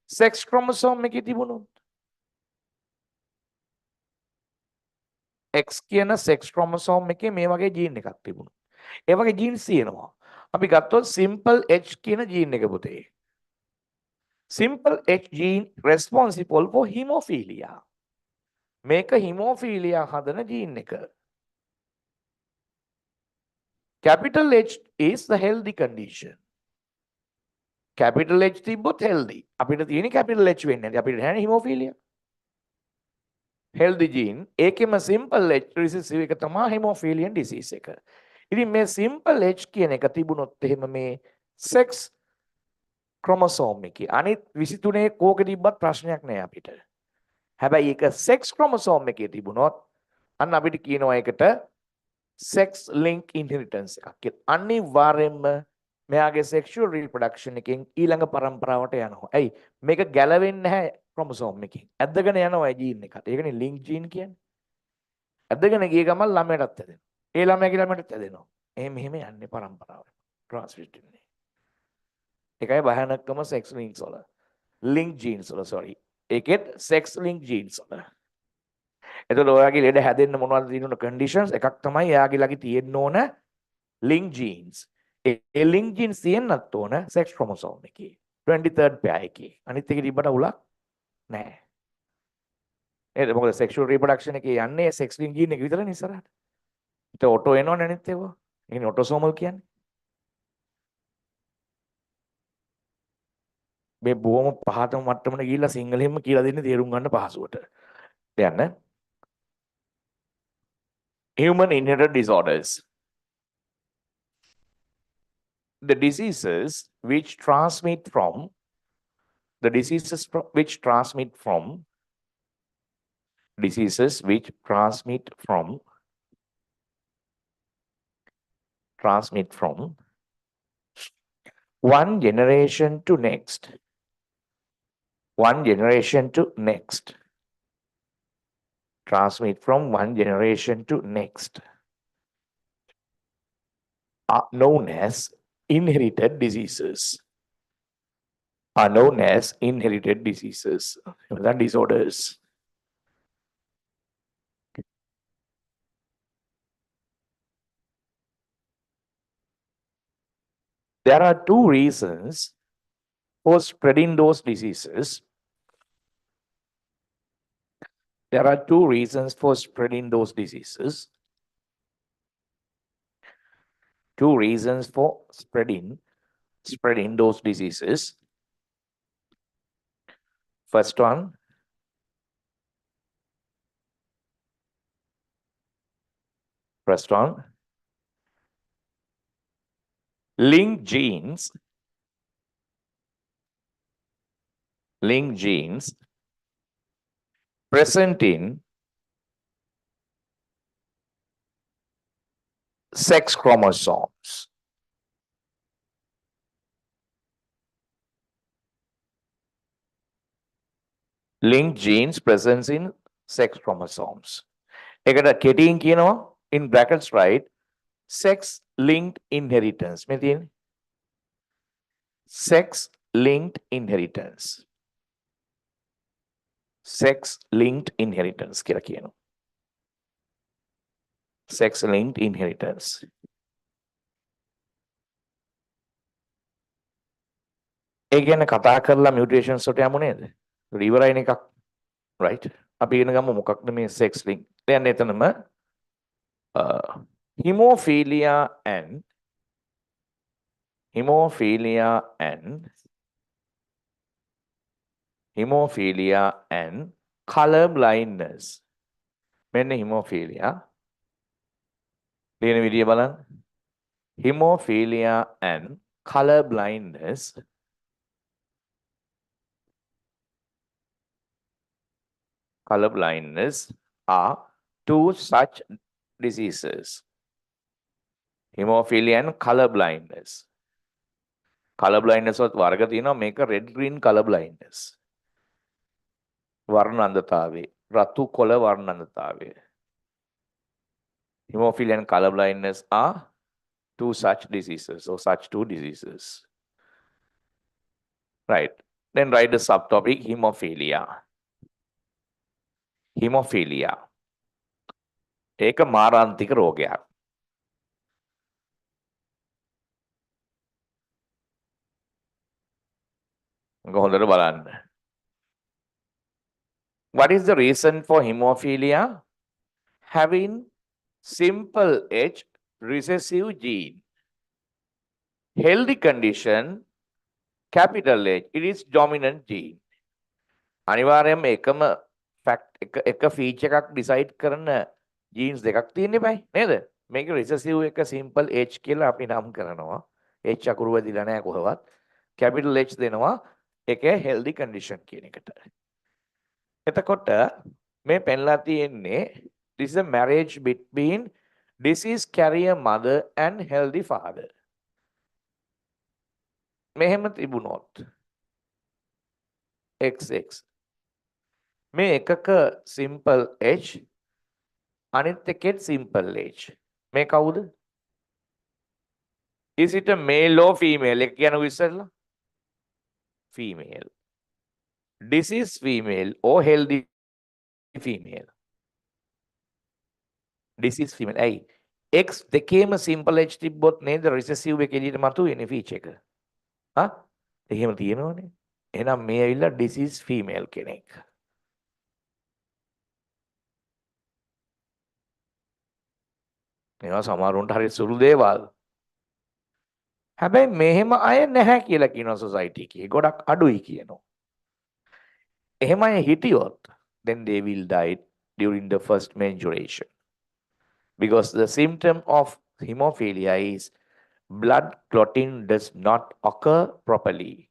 sex chromosome එකේ තිබුණොත් X කියන sex chromosome එකේ මේ වගේ gene එකක් තිබුණොත් ඒ වගේ genes තියෙනවා. අපි ගත්තොත් simple H කියන gene එක පුතේ. Simple H gene responsible for hemophilia. මේක hemophilia හදන gene එක. Capital H is the healthy condition. Capital H තිබ්බොත් healthy. අපිට තියෙන capital H වෙන්නේ නැති. අපිට නැහැ hemophilia. Healthy gene ඒකෙම simple H recessive එක තමයි hemophilian disease එක. ඉතින් මේ simple H කියන එක තිබුණොත් එහෙම මේ sex chromosome එකේ අනිත් 23 කෝක තිබ්බත් ප්‍රශ්නයක් නෑ අපිට. හැබැයි ඒක sex chromosome එකේ තිබුණොත් අන්න අපිට කියනවා ඒකට sex link inheritance එකක් කියලා. අනිවාර්යයෙන්ම මෙයාගේ sexual reproduction එකෙන් ඊළඟ පරම්පරාවට යනවා. ඇයි? මේක ගැලවෙන්නේ නැහැ chromosome එකෙන්. ඇදගෙන යනවා ඒ gene එකට. ඒකනේ link gene කියන්නේ. ඇදගෙන ගිය ගමන් ළමයටත් ඇදෙනවා. ඒ ළමයාගේ ළමයටත් ඇදෙනවා. එහෙම යන්නේ පරම්පරාවට. transmit වෙන්නේ. ඒකයි භයානකම sex links වල. link genes වල sorry. ඒකෙත් sex link genes වල. එතකොට ඔයාගේ ලෙඩ හැදෙන්න මොනවද තියෙන conditions එකක් තමයි එයාගේ ළඟ තියෙන්න ඕන link genes. ඒ link genes තියෙන්නත් ඕන sex chromosome එකේ 23rd pair එකේ. අනිත් එකේ තිබ්බට උලක් නැහැ. නේද? මොකද sexual reproduction එකේ යන්නේ sex link gene එක විතරනේ ඉස්සරහට. ඒත් ඔටෝ එනවනේ අනිත් ඒවා. ඒකනේ ඔටෝසෝමල් කියන්නේ. මේ බොහොම පහතම මට්ටමට ගිහිල්ලා සිංහලෙන්ම කියලා දෙන්න තේරුම් ගන්න පහසුවට. දැන් human inherited disorders. The diseases which transmit from diseases which transmit from one generation to next. Transmit from one generation to next are known as inherited diseases. The disorders. There are two reasons for spreading those diseases. There are two reasons for spreading those diseases. Two reasons for spreading those diseases. First one. First one. Link genes present in sex chromosomes. Link genes present in sex chromosomes. එකට කෙටියෙන් කියනවා in brackets right sex linked inheritance. මේ තියෙන්නේ sex linked inheritance. Sex linked inheritance කියලා කියනවා. Sex linked inheritance. ඒ කියන්නේ කතා කරලා mutations වලට යමු නේද? ඉවරයින එකක් right? අපි ඉගෙන ගමු මොකක්ද මේ sex link. දැන් එතනම hemophilia and color blindness. මෙන්න hemophilia. ලියන විදිය බලන්න. Hemophilia and color blindness are two such diseases. Hemophilia and color blindness. Color blindness වලත් වර්ග තියෙනවා. මේක red green color blindness. වර්ණ අන්ධතාවය. රතු කොළ වර්ණ අන්ධතාවය. Hemophilia and color blindness are two such diseases or such two diseases. Right. Then write the subtopic hemophilia. Hemophilia. ඒක මාරාන්තික රෝගයක්. හොඳට බලන්න. What is the reason for hemophilia? Having simple H recessive gene. Healthy condition, capital H, it is dominant gene. අනිවාර්යයෙන්ම එකම එක feature එකක් decide කරන genes දෙකක් තියෙන්න බෑ නේද? මේක recessive එක simple H කියලා අපි නම් කරනවා. H අකුරු වැදිලා නැහැ කොහොමවත්. capital H දෙනවා ඒකේ healthy condition කියන එකට. එතකොට මේ පෙන්ලා තියෙන්නේ this is a marriage between disease carrier mother and healthy father. මෙහෙම තිබුණොත් XX මේ එකක simple H අනිත් එකේ simple H. මේ කවුද? Is it a male or female? එක කියනකො ඉස්සෙල්ලා female. Disease female or healthy female? Disease female. ඇයි? X දෙකේම simple H තිබ්බොත් නේද recessive එක එළියට මතුවෙන්නේ feature එක. හා? එහෙම තියෙනවනේ. එහෙනම් මේ ඇවිල්ලා disease female කෙනෙක්. මේවා සමහරුන්ට හරි සුළු දේවල්. හැබැයි මෙහෙම අය නැහැ කියලා කියනවා society එකේ. ගොඩක් අඩුයි කියනවා. එහෙම අය හිටියොත් then they will die during the first menstruation. Because the symptom of hemophilia is blood clotting does not occur properly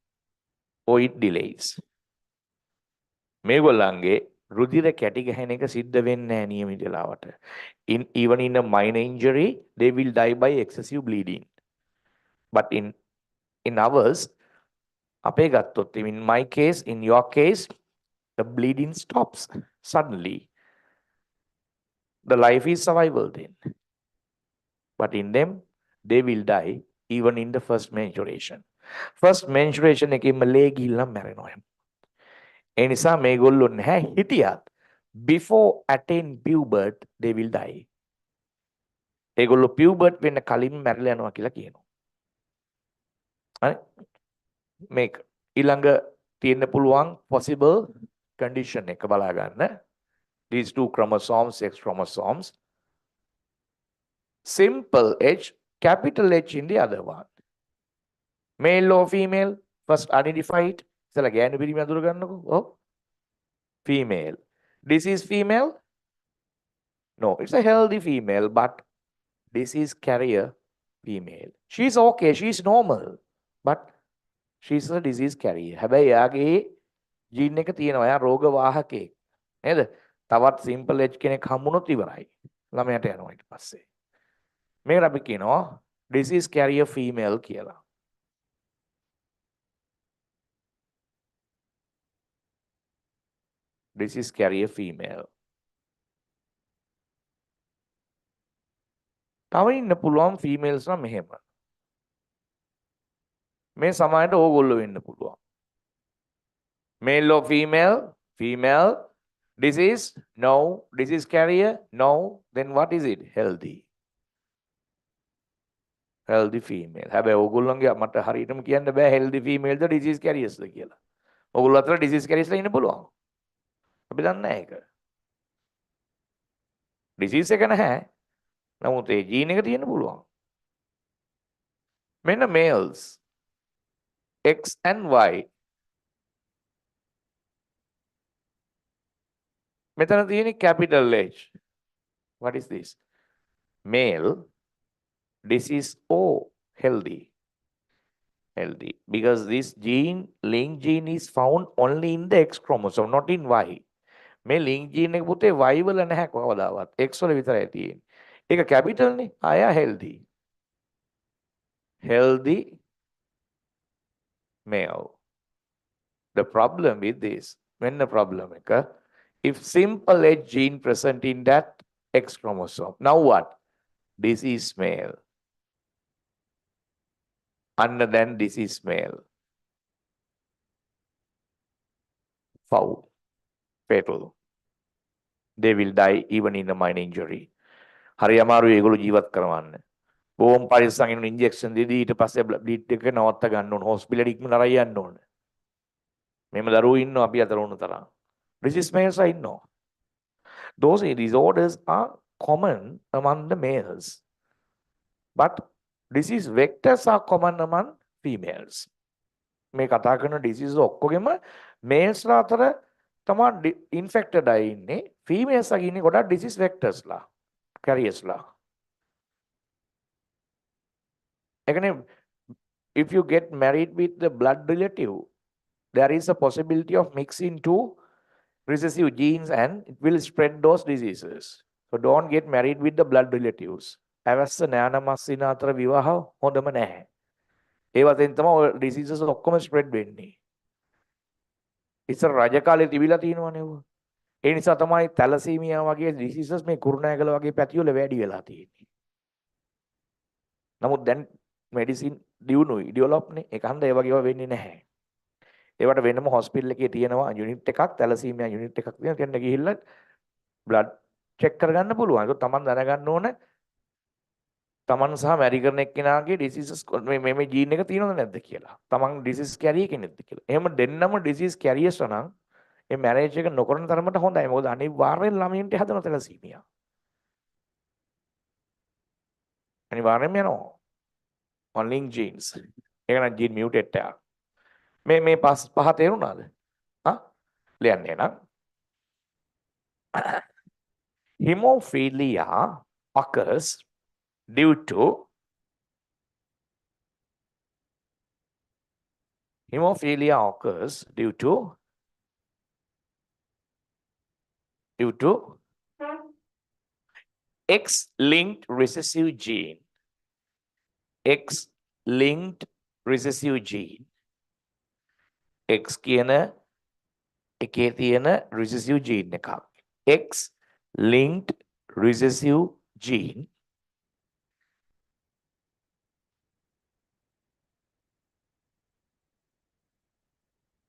or it delays. මේගොල්ලන්ගේ රුධිර කැටි ගහන එක සිද්ධ වෙන්නේ නැහැ නියමිත වෙලාවට. Even in a minor injury they will die by excessive bleeding. But in ours අපේ ගත්තොත් in my case, in your case, the bleeding stops suddenly. The life is survival then. But in them, they will die even in the first menstruation. First menstruation එකෙම ලේ ගිහිල්ලා මැරෙනවා. ඒ නිසා මේගොල්ලෝ නැහැ හිටියත් before attain puberty they will die. ඒගොල්ලෝ puberty වෙන්න කලින් මැරිලා යනවා කියලා කියනවා. හරි? මේක ඊළඟ තියෙන්න පුළුවන් possible condition එක බලා ගන්න. These two chromosomes, sex chromosomes. Simple H, capital H in the other one. Male or female, first unidentified. ඉතල ගෑනු පිරිමි අඳුර ගන්නකො. ඔව්. Female. Disease female? No, it's a healthy female, but disease carrier female. She's okay, she's normal, but she's a disease carrier. හැබැයි එයාගේ gene එක තියෙනවා. එයා රෝග වාහකයෙක්. නේද? තවත් simple H කෙනෙක් හම්බුනොත් ඉවරයි. ළමයාට යනවා ඊට පස්සේ. මේකට අපි කියනවා disease carrier female කියලා. Disease carrier female. තව ඉන්න පුළුවන් females නම් මෙහෙම. මේ සමාජයට ඕගොල්ලෝ වෙන්න පුළුවන්. Male or female? Female. Disease? No. Disease carrier? No. Then what is it? Healthy. Healthy female. හැබැයි ඕගොල්ලන්ගේ මට හරියටම කියන්න බෑ healthy female ද disease carriers ද කියලා. ඕගොල්ලෝ අතර disease carriers ලා ඉන්න පුළුවන්. අපි දන්නේ නැහැ ඒක. disease එක නැහැ. නමුත් ඒ gene එක තියෙන්න පුළුවන්. මෙන්න males. X and Y. මෙතන තියෙන්නේ capital H. What is this? Male. Disease O. Healthy. Healthy. Because this gene, link gene is found only in the X chromosome, not in Y. මේ link gene එක පුතේ Y වල නැහැ කවදාවත්. X වල විතරයි තියෙන්නේ. ඒක capital නේ. ආය healthy. Healthy male. The problem with this, when the problem occur, if simple H gene present in that X chromosome, now what? Disease male. Other than disease male. Foul. Fatal. They will die even in a minor injury. හරි අමාරුයි ඒගොල්ලෝ ජීවත් කරවන්න. බෝම් පරිස්සම් injection දෙදී ඊට පස්සේ blood එක නවත්ත ගන්න ඕන. හොස්පිටල් ඉක්මනට අරන් යන්න ඕන. මෙහෙම දරුවෝ ඉන්නවා අපි අතර උණු තරම්. Disease males are ඉන්නවා. Those disorders are common among the males. But disease vectors are common among females. මේ කතා කරන disease ඔක්කොගෙම males ලා අතර තමයි infected අය ඉන්නේ. females ලා ඉන්නේ ගොඩක් disease vectors ලා, carriers ලා. එකනේ if you get married with the blood relative, there is a possibility of mixing two recessive genes and it will spread those diseases. So don't get married with the blood relatives. අවස්ස ඥානමස්සින අතර විවාහ හොඳම නැහැ. ඒ වශයෙන් තමයි diseases ඔක්කොම spread වෙන්නේ. ඉස්සර රජ කාලේ තිබිලා තියෙනවනේ ඔය. ඒ නිසා තමයි තැලසීමියා වගේ diseases මේ කුරුණෑගල වගේ පැතිවල වැඩි වෙලා තියෙන්නේ. නමුත් දැන් medicine දියුණුයි develop නේ. ඒක හන්ද ඒ වගේව වෙන්නේ නැහැ. ඒවට වෙනම hospital එකේ තියෙනවා unit එකක් තැලසීමියා unit එකක් තියෙනවා. එතන ගිහිල්ලා blood check කරගන්න පුළුවන්. ඒක තමන් දැනගන්න ඕන තමන් සහ මැරි කරන එක්කෙනාගේ diseases මේ gene එක තියෙනවද නැද්ද කියලා. තමන් disease carrier කෙනෙක්ද කියලා. එහෙම දෙන්නම disease carriers නම් ඒ marriage එක නොකරන තරමට හොඳයි. මොකද අනිවාර්යෙන් ළමයින්ට හදන තැලසීමියා. අනිවාර්යෙන්ම යනවා. on link genes. ඒක නම් gene mutate එකක්. මේ පහ තේරුණාද? හා? ලියන්නේ නම් hemophilia occurs due to X-linked recessive gene. X-linked recessive gene. X කියන එකේ තියෙන recessive gene එකක්. X-linked recessive gene.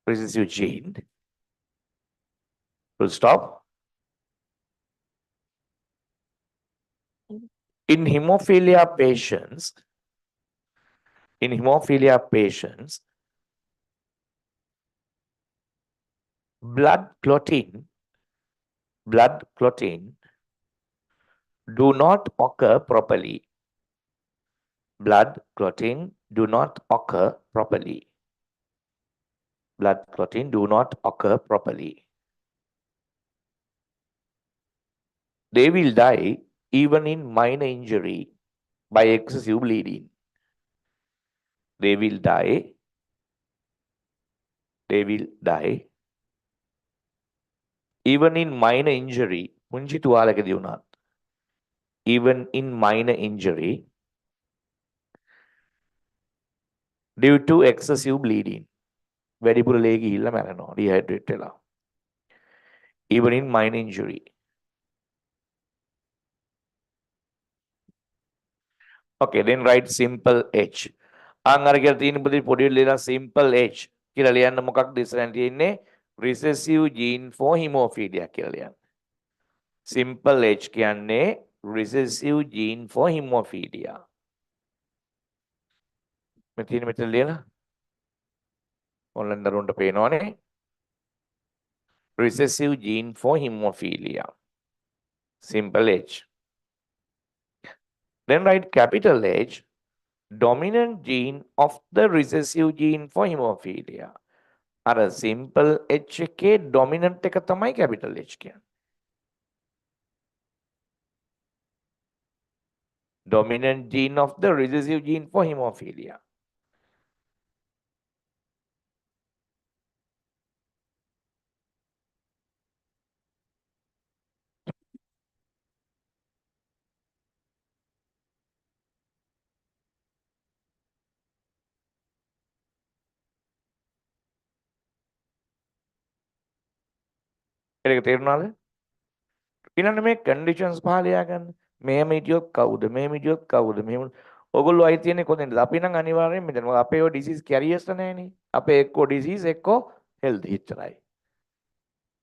Recessive gene. Full stop. In hemophilia patients, blood clotting do not occur properly. Blood clotting do not occur properly. Blood clotting do not occur properly. They will die even in minor injury by excessive bleeding. They will die. They will die even in minor injury. පුංචි තුවාලකදී වුණත්. Even in minor injury due to excessive bleeding. වැඩිපුර ලේ ගිහිල්ලා මැරෙනවා dehydrate වෙලා. Even in minor injury. Okay, then write simple H. අන් අර කියලා තියෙන පොඩි පොඩි ලියලා simple H කියලා ලියන්න මොකක්ද ඉස්සරහින් තියෙන්නේ recessive gene for hemophilia කියලා ලියන්න. Simple H කියන්නේ recessive gene for hemophilia. මෙතන ලියලා ඔන්ලයින් දරුවන්ට පේනවනේ. Recessive gene for hemophilia. Simple H. Then write capital H, dominant gene of the recessive gene for hemophilia. අර simple H එකේ dominant එක තමයි capital H කියන්නේ. Dominant gene of the recessive gene for hemophilia. ඒක තේරුණාද? ඊළඟ මේ conditions පහ ලියාගන්න. මෙහෙම හිටියොත් කවුද? මෙහෙම හිටියොත් කවුද? මෙහෙම ඔයගොල්ලෝ අයි තියන්නේ කොතෙන්ද? අපි නම් අනිවාර්යෙන් මෙතන. මොකද අපේ ඔය disease carriers නැහැනේ. අපේ එක්කෝ disease එක්කෝ health එච්චරයි.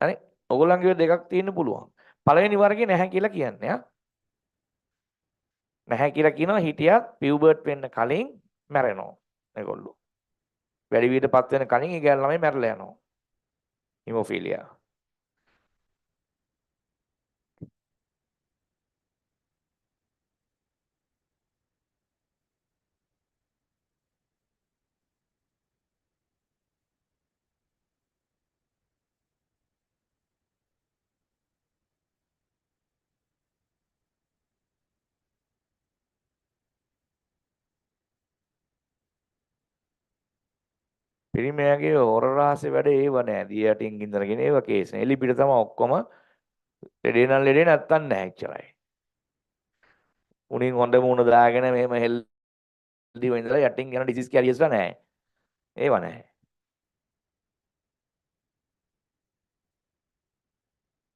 හරි? ඔයගොල්ලන්ගේ දෙකක් තියෙන්න පුළුවන්. පළවෙනි වර්ගේ නැහැ කියලා කියන්නේ ආ. නැහැ කියලා කියනවා හිටියත් පියුබර්ට් වෙන්න කලින් මැරෙනවා. ඒගොල්ලෝ. වැඩි වියටපත් වෙන කලින් ඒ ගෑනු ළමයි මැරලා යනවා. හිමෝෆීලියා. පිරිමයාගේ හොර රහසේ වැඩ ඒව නෑ. දිය යටින් ගින්දරගෙන ඒව කේස් නෑ. එලි පිට තමයි ඔක්කොම ලෙඩේ නම් ලෙඩේ නැත්තම් නෑ එච්චරයි. උණින් හොඳ මුණ දාගෙන මෙහෙම හෙල්දි වෙන්නලා යටින් යන ඩිසීස් කැරියර්ස්ලා නෑ. ඒව නෑ.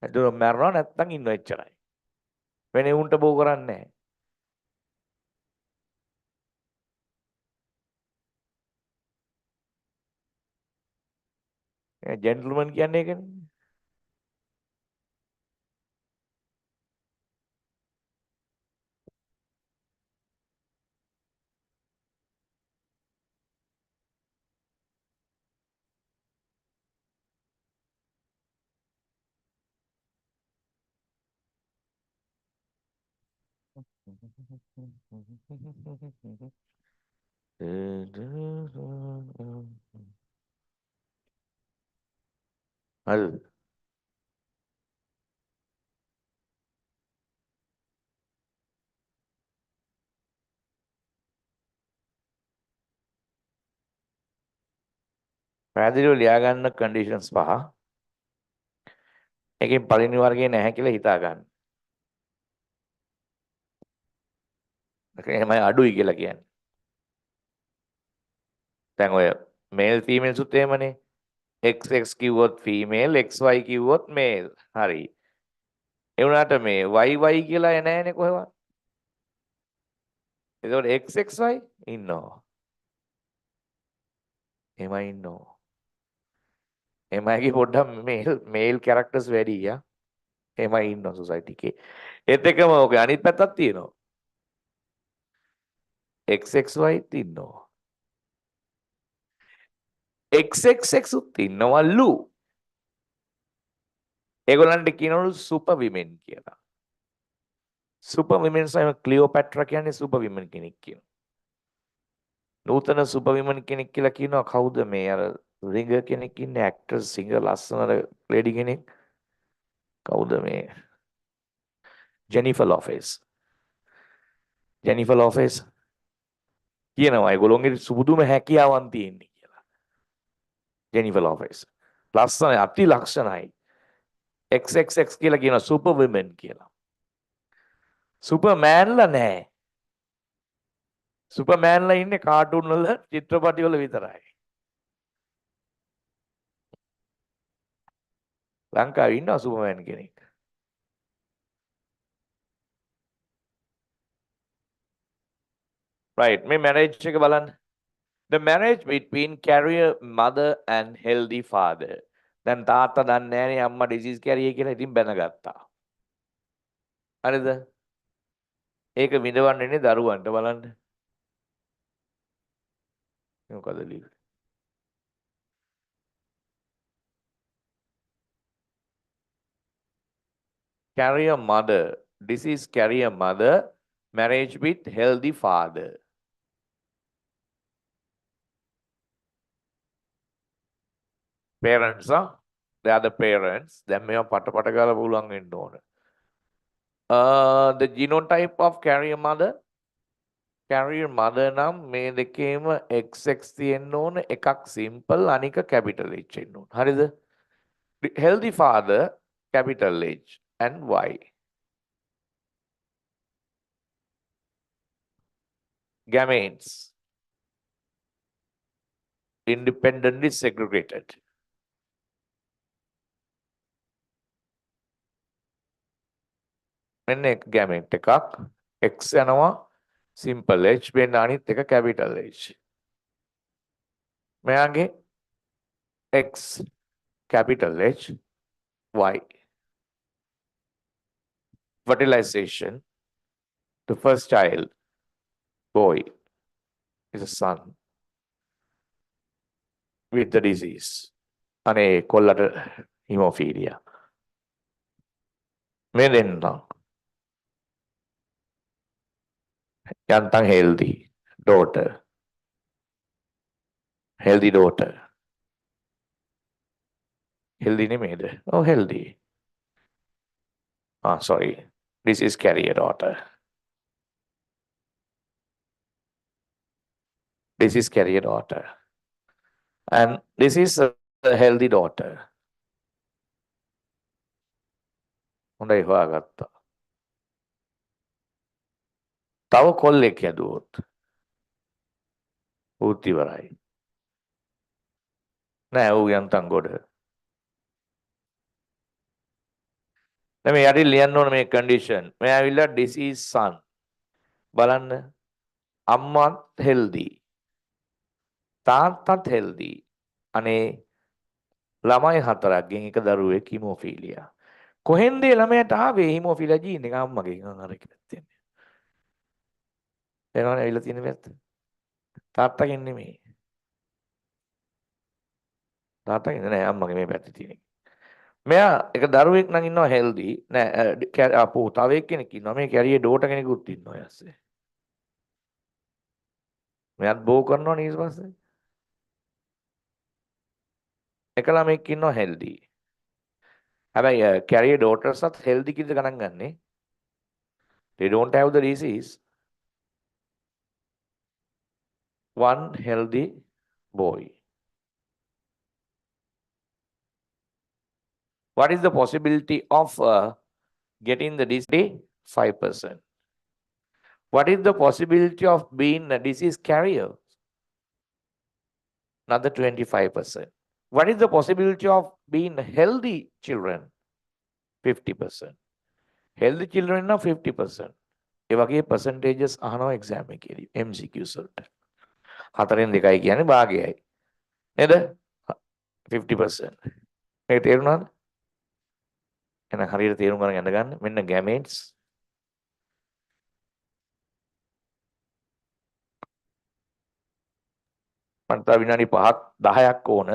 ඒතර මැරෙනවා නැත්තම් ඉන්නව එච්චරයි. වෙන උන්ට බෝ කරන්නේ නෑ. ජෙන්ටල්මන් කියන්නේ ඒකනේ. හරිද? පැහැදිලිව ලියා ගන්න කන්ඩිෂන්ස් පහ. එකෙන් පළවෙනි වර්ගයේ නැහැ කියලා හිතා ගන්න. ඒක එහෙමයි අඩුයි කියලා කියන්නේ. දැන් ඔය මේල් ෆීමේල් සුත් එහෙමනේ. XX කිව්වොත් ෆීමේල්, XY කිව්වොත් මේල්. හරි. ඒ වුණාට මේ YY කියලා නැහැනේ කොහෙවත්. ඒකෝට XXY ඉන්නවා. එමයි ඉන්නවා. එමයිගේ පොඩ්ඩක් මේල් කැරක්ටර්ස් වැඩි යා. එමයි ඉන්නවා සොසයිටි එකේ. ඒත් එක්කම ඔකේ අනිත් පැත්තක් තියෙනවා. XXY ඉන්නවා. XXX උත් ඉන්නවලු. ඒගොල්ලන්ට කියනවලු සුපර් විමෙන් කියලා. සුපර් විමෙන් තමයි ක්ලියෝපැට්‍රා කියන්නේ සුපර් විමෙන් කෙනෙක් කියනවා. නූතන සුපර් විමෙන් කෙනෙක් කියලා කියනවා කවුද මේ අර රිංග කෙනෙක් ඉන්නේ ඇක්ටර් සිංගර් ලස්සන ලේඩි කෙනෙක්. කවුද මේ? Jennifer Lopez. Jennifer Lopez කියනවා ඒගොල්ලෝගේ සුදුම හැකියාවන් තියෙන්නේ කියලා. Jennifer Lopez. ලස්සනයි අති ලක්ෂණයි. XXX කියලා කියන සුපර් විමන් කියලා. සුපර්මෑන්ලා නැහැ. සුපර්මෑන්ලා ඉන්නේ කාටුන් වල චිත්‍රපටි වල විතරයි. ලංකාවේ ඉන්නවා සුපර්මෑන් කෙනෙක්. Right මේ marriage එක බලන්න. The marriage between carrier mother and healthy father. දැන් තාත්තා දන්නේ නැහනේ අම්මා disease carrier කියලා ඉතින් බැනගත්තා. හරිද? ඒක විඳවන්නේ දරුවන්ට බලන්න. මොකද ලියුවේ? Carrier mother. Disease carrier mother. Marriage with healthy father. Parents, huh? They are the parents. දැන් මේවා පට ගාලා පුළුවන් වෙන්න ඕන. The genotype of carrier mother. Carrier mother නම් මේ දෙකේම XX තියෙන්න ඕන. එකක් simple අනික capital H එන්න ඕන. හරිද? Healthy father capital H and Y. Gametes independently segregated. මෙන්න එක gamete එකක් X යනවා simple H වෙන අනිත් එක capital H. මෙයාගේ X capital H Y. Fertilization. The first child, boy, is a son with the disease. අනේ කොල්ලට hemophilia. මේ දෙන්නා යන්තම් healthy daughter. Healthy daughter. Healthy නෙමෙයිද? Oh, healthy. Sorry. This is carrier daughter. This is carrier daughter. And this is a healthy daughter. හොඳයි හොයාගත්තා. තව කොල්ලෙක් හැදුවොත් ඌත් ඉවරයි. නෑ ඌ යන්තම් ගොඩ. දැන් මේ යටි ලියන්න ඕන මේ condition. මේ ඇවිල්ලා disease son. බලන්න. අම්මාත් healthy. තාත්තත් healthy. අනේ ළමයි හතරක්ගෙන් එක දරුවෙක් hemophilia. කොහෙන්ද ළමයට ආවේ hemophilia gene එක අම්මගෙන් අර පැත්තෙන්. එනවනේ ඇවිල්ලා තියෙන පැත්ත. තාත්තගෙන් නෙමෙයි. තාත්තගෙන් නෑ අම්මගේ මේ පැත්තේ තියෙන. මෙයා එක දරුවෙක් නම් ඉන්නවා healthy නෑ අපෝ තව එක්කෙනෙක් ඉන්නවා මේ කැරියේ ඩෝටර් කෙනෙකුත් ඉන්නවා ඊයස්සේ. මෙයාත් බෝ කරනවා ඊට පස්සේ. එක ළමෙක් ඉන්නවා healthy. හැබැයි කැරියේ ඩෝටර්ස්ත් healthy කිද ගණන් ගන්නෙ. They don't have the disease. One healthy boy. What is the possibility of getting the disease? 5%. What is the possibility of being a disease carrier? Another 25%. What is the possibility of being healthy children? 50%. Healthy children now 50%. ඒ වගේ percentages අහනවා exam එකේදී MCQs වලට. 4න් 2යි කියන්නේ භාගයයි. නේද? 50%. මේක තේරුණාද? එහෙනම් හරියට තේරුම් ගන්න යන්න ගන්න. මෙන්න gametes. මන්ට විනාඩි 5ක් 10ක් ඕන.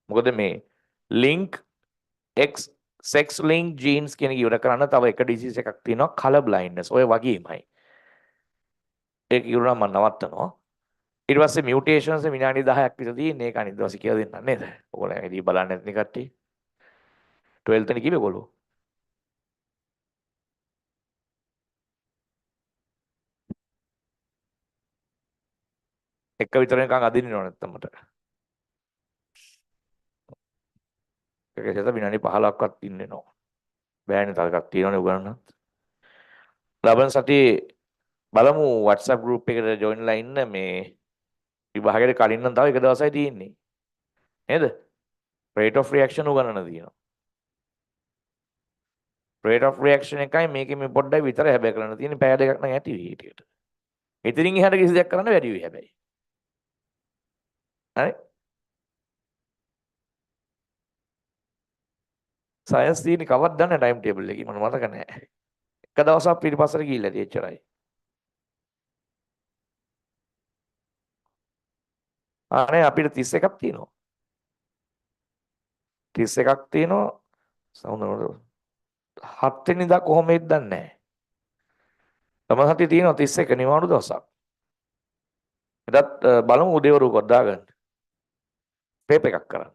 මොකද මේ link X sex link genes කියන එක ඉවර කරන්න තව එක disease එකක් තියෙනවා color blindness. ඔය වගේමයි. ඒක ඉවරනම් මම නවත්තනවා. ඊට පස්සේ mutations විනාඩි 10ක් විතර තියෙන ඒක අනිත් දවසේ කියලා දෙන්නම් නේද? ඔයගොල්ලෝ ඉතින් බලන්න නැති කට්ටිය. 12 තැන කිව්වේ ඔයගොල්ලෝ. එක විතර නිකන් අදින්න ඕන නැත්තම් මට. ඒක ඇසත විනාඩි 15ක්වත් ඉන්න වෙනවා. බෑනේ තව එකක් තියෙනවනේ උගන්නන්නත්. ලබන සතියේ බලමු WhatsApp group එකට join ලා ඉන්න මේ විභාගයට කලින් නම් තව එක දවසයි තියෙන්නේ. නේද? rate of reaction උගන්නන්න තියෙනවා. rate of reaction එකයි මේකේ මේ පොඩ්ඩයි විතරයි හැබැයි කරන්න තියෙන්නේ පැය දෙකක් නම් ඇති වෙයි හිටියට. ඉතින් එහාට කිසි දෙයක් කරන්න බැරි වෙයි හැබැයි. හරි? සයන්ස් තියෙන්නේ කවද්ද දන්නේ ටයිම් ටේබල් එකේ මම මතක නැහැ. එක දවසක් පිටිපස්සට ගිහිල්ලා ඇති එච්චරයි. අනේ අපිට 31ක් තියෙනවා. 31ක් තියෙනවා. සමුදේ 7 වෙනිදා කොහොමද දන්නේ නැහැ. තම සතිය තියෙනවා 31 නිවාඩු දවසක්. එදත් බලමු උදේවරුකවත් දාගන්න. පේපර් එකක් කරන්න.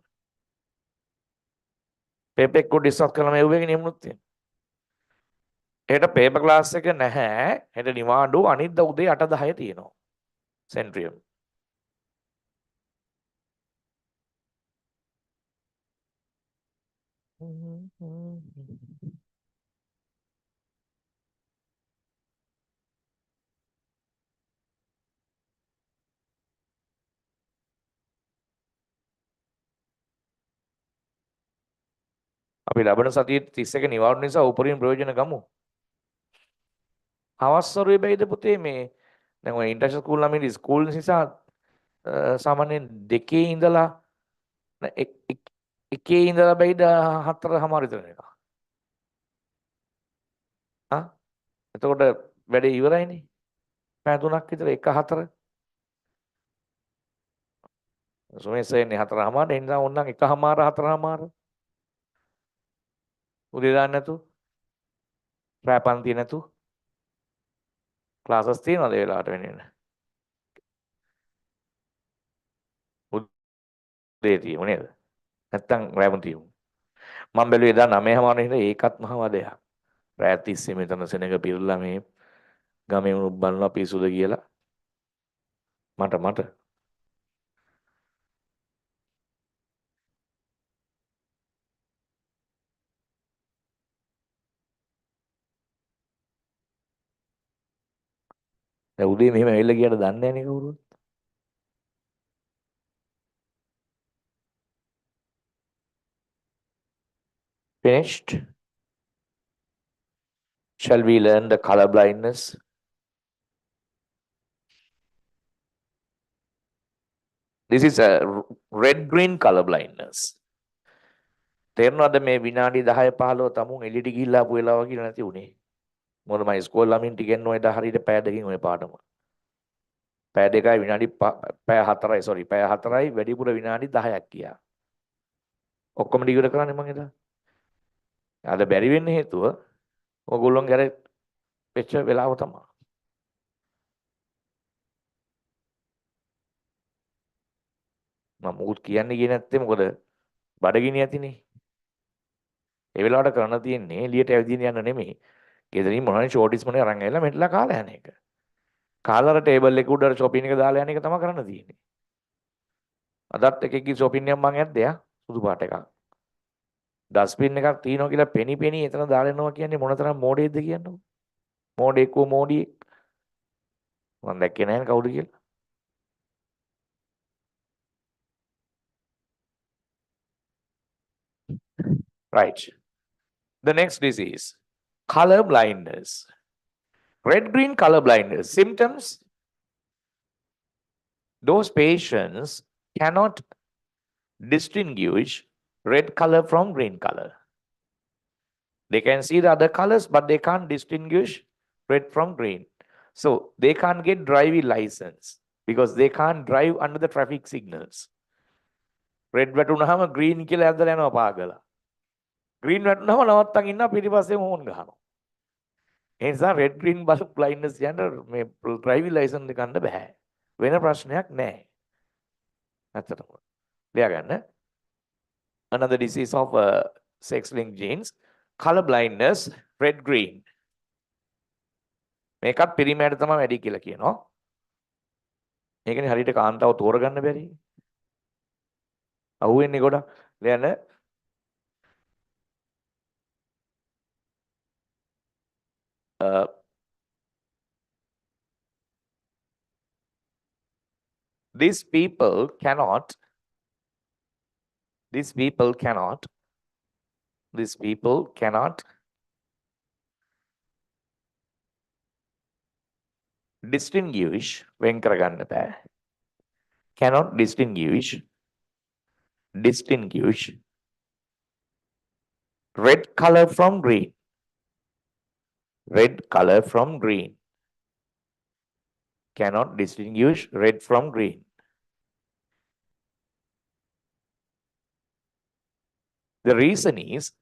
පේපර් එක ඩිස්කස් කරලා මේ උවේගෙන යමුත් තියෙනවා. හෙට පේපර් ක්ලාස් එක නැහැ. හෙට නිවාඩු අනිද්දා උදේ 8:10 තියෙනවා. සෙන්ට්‍රියම්. අපි ලබන සතියේ 31 නිවාඩු නිසා උපරිම ප්‍රයෝජන ගමු. හවස් වරුවේ බැයිද පුතේ මේ දැන් ඔය ඉන්ටර්නැෂනල් ස්කූල් ළමයි ස්කූල් නිසා සාමාන්‍යයෙන් 2 ඉඳලා එකේ ඉඳලා බැයිද 4:00 විතර එක. ආ එතකොට වැඩේ ඉවරයිනේ. පැය 3ක් විතර 1:04. සුමේසෙන්නේ 4:00 ඒ නිසා ඕනනම් 1:00 4:00 උදේ දාන්න නැතු. රෑ පන්ති නැතු. ක්ලාසස් තියනවාද ඒ වෙලාවට වෙන්නේ නැහැ. උදේ තියමු නේද? නැත්තම් රෑම තියමු. මම බැලුවේ එදා 9:00 ඉඳලා ඒකත් මහ වදයක්. රෑ තිස්සේ මෙතන සෙනඟ පිරලා මේ ගමේ උණු බලනවා පිසුද කියලා. මට දැන් උදේ මෙහෙම ඇවිල්ලා ගියාට දන්නේ නැහැ නේ කවුරුත්. Finished? Shall we learn the color blindness? This is a red-green color blindness. තේරෙනවද මේ විනාඩි 10 15 තමුන් එළියට ගිහිල්ලා ආපු වෙලාව කියලා නැති උනේ. මොකද මම ඉස්කෝල ළමින් ටිකෙන් ඔය දා හරියට පැය දෙකකින් ඔය පාඩම. පැය දෙකයි විනාඩි පැය 4යි sorry පැය 4යි වැඩිපුර විනාඩි 10ක් ගියා. ඔක්කොම ඩිගිට කරන්නේ මම එදා. අද බැරි වෙන්න හේතුව ඔයගොල්ලෝගේ අර වෙච්ච වෙලාව තමයි. මම මුකුත් කියන්නේ ගියේ නැත්තේ මොකද බඩගිනි ඇතිනේ. ඒ වෙලාවට කරන්න තියෙන්නේ එළියට ඇවිදින්න යන්න නෙමෙයි. ගෙදරින් මොනවාරි ෂෝටිස් මොනේ අරන් ඇවිල්ලා මෙట్లా කාලා යන එක. කාලා අර ටේබල් එක උඩ shopping එක දාලා යන එක තමයි කරන්න තියෙන්නේ. අදත් එකෙක්ගේ shopping එකක් මං ඇද්දේ සුදු පාට එකක්. ඩස්බින් එකක් තියෙනවා කියලා පෙනි පෙනි එතන දාලා යනවා කියන්නේ මොනතරම් මෝඩයෙක්ද කියන්නකො. මෝඩෙක්ව මෝඩියෙක්. මං දැක්කේ නැහැ කවුද කියලා. Right. The next disease, color blindness. Red-green color blindness symptoms. Those patients cannot distinguish red color from green color. They can see the other colors, but they can't distinguish red from green. So they can't get driving license because they can't drive under the traffic signals. Red වැටුනහම green කියලා ඇද්දලා යනවා පාගලා. green වැටුනහම නවත්තන් ඉන්නවා පිටිපස්සේ horn ගහනවා. ඒ නිසා red green bulb blindness යන මේ driving license එක ගන්න බෑ. වෙන ප්‍රශ්නයක් නැහැ. ඇත්තටම. ලියා ගන්න. Another disease of sex-linked genes, color blindness, red green. මේකත් පිරිමෑට තමයි වැඩි කියලා කියනවා. ඒකනේ හරියට කාන්තාව තෝරගන්න බැරි. අහුවෙන්නේ ගොඩක්. දැන් these people cannot these people cannot these people cannot distinguish වෙන් කරගන්න බෑ. Cannot distinguish red color from green. Red color from green. Cannot distinguish red from green. The reason is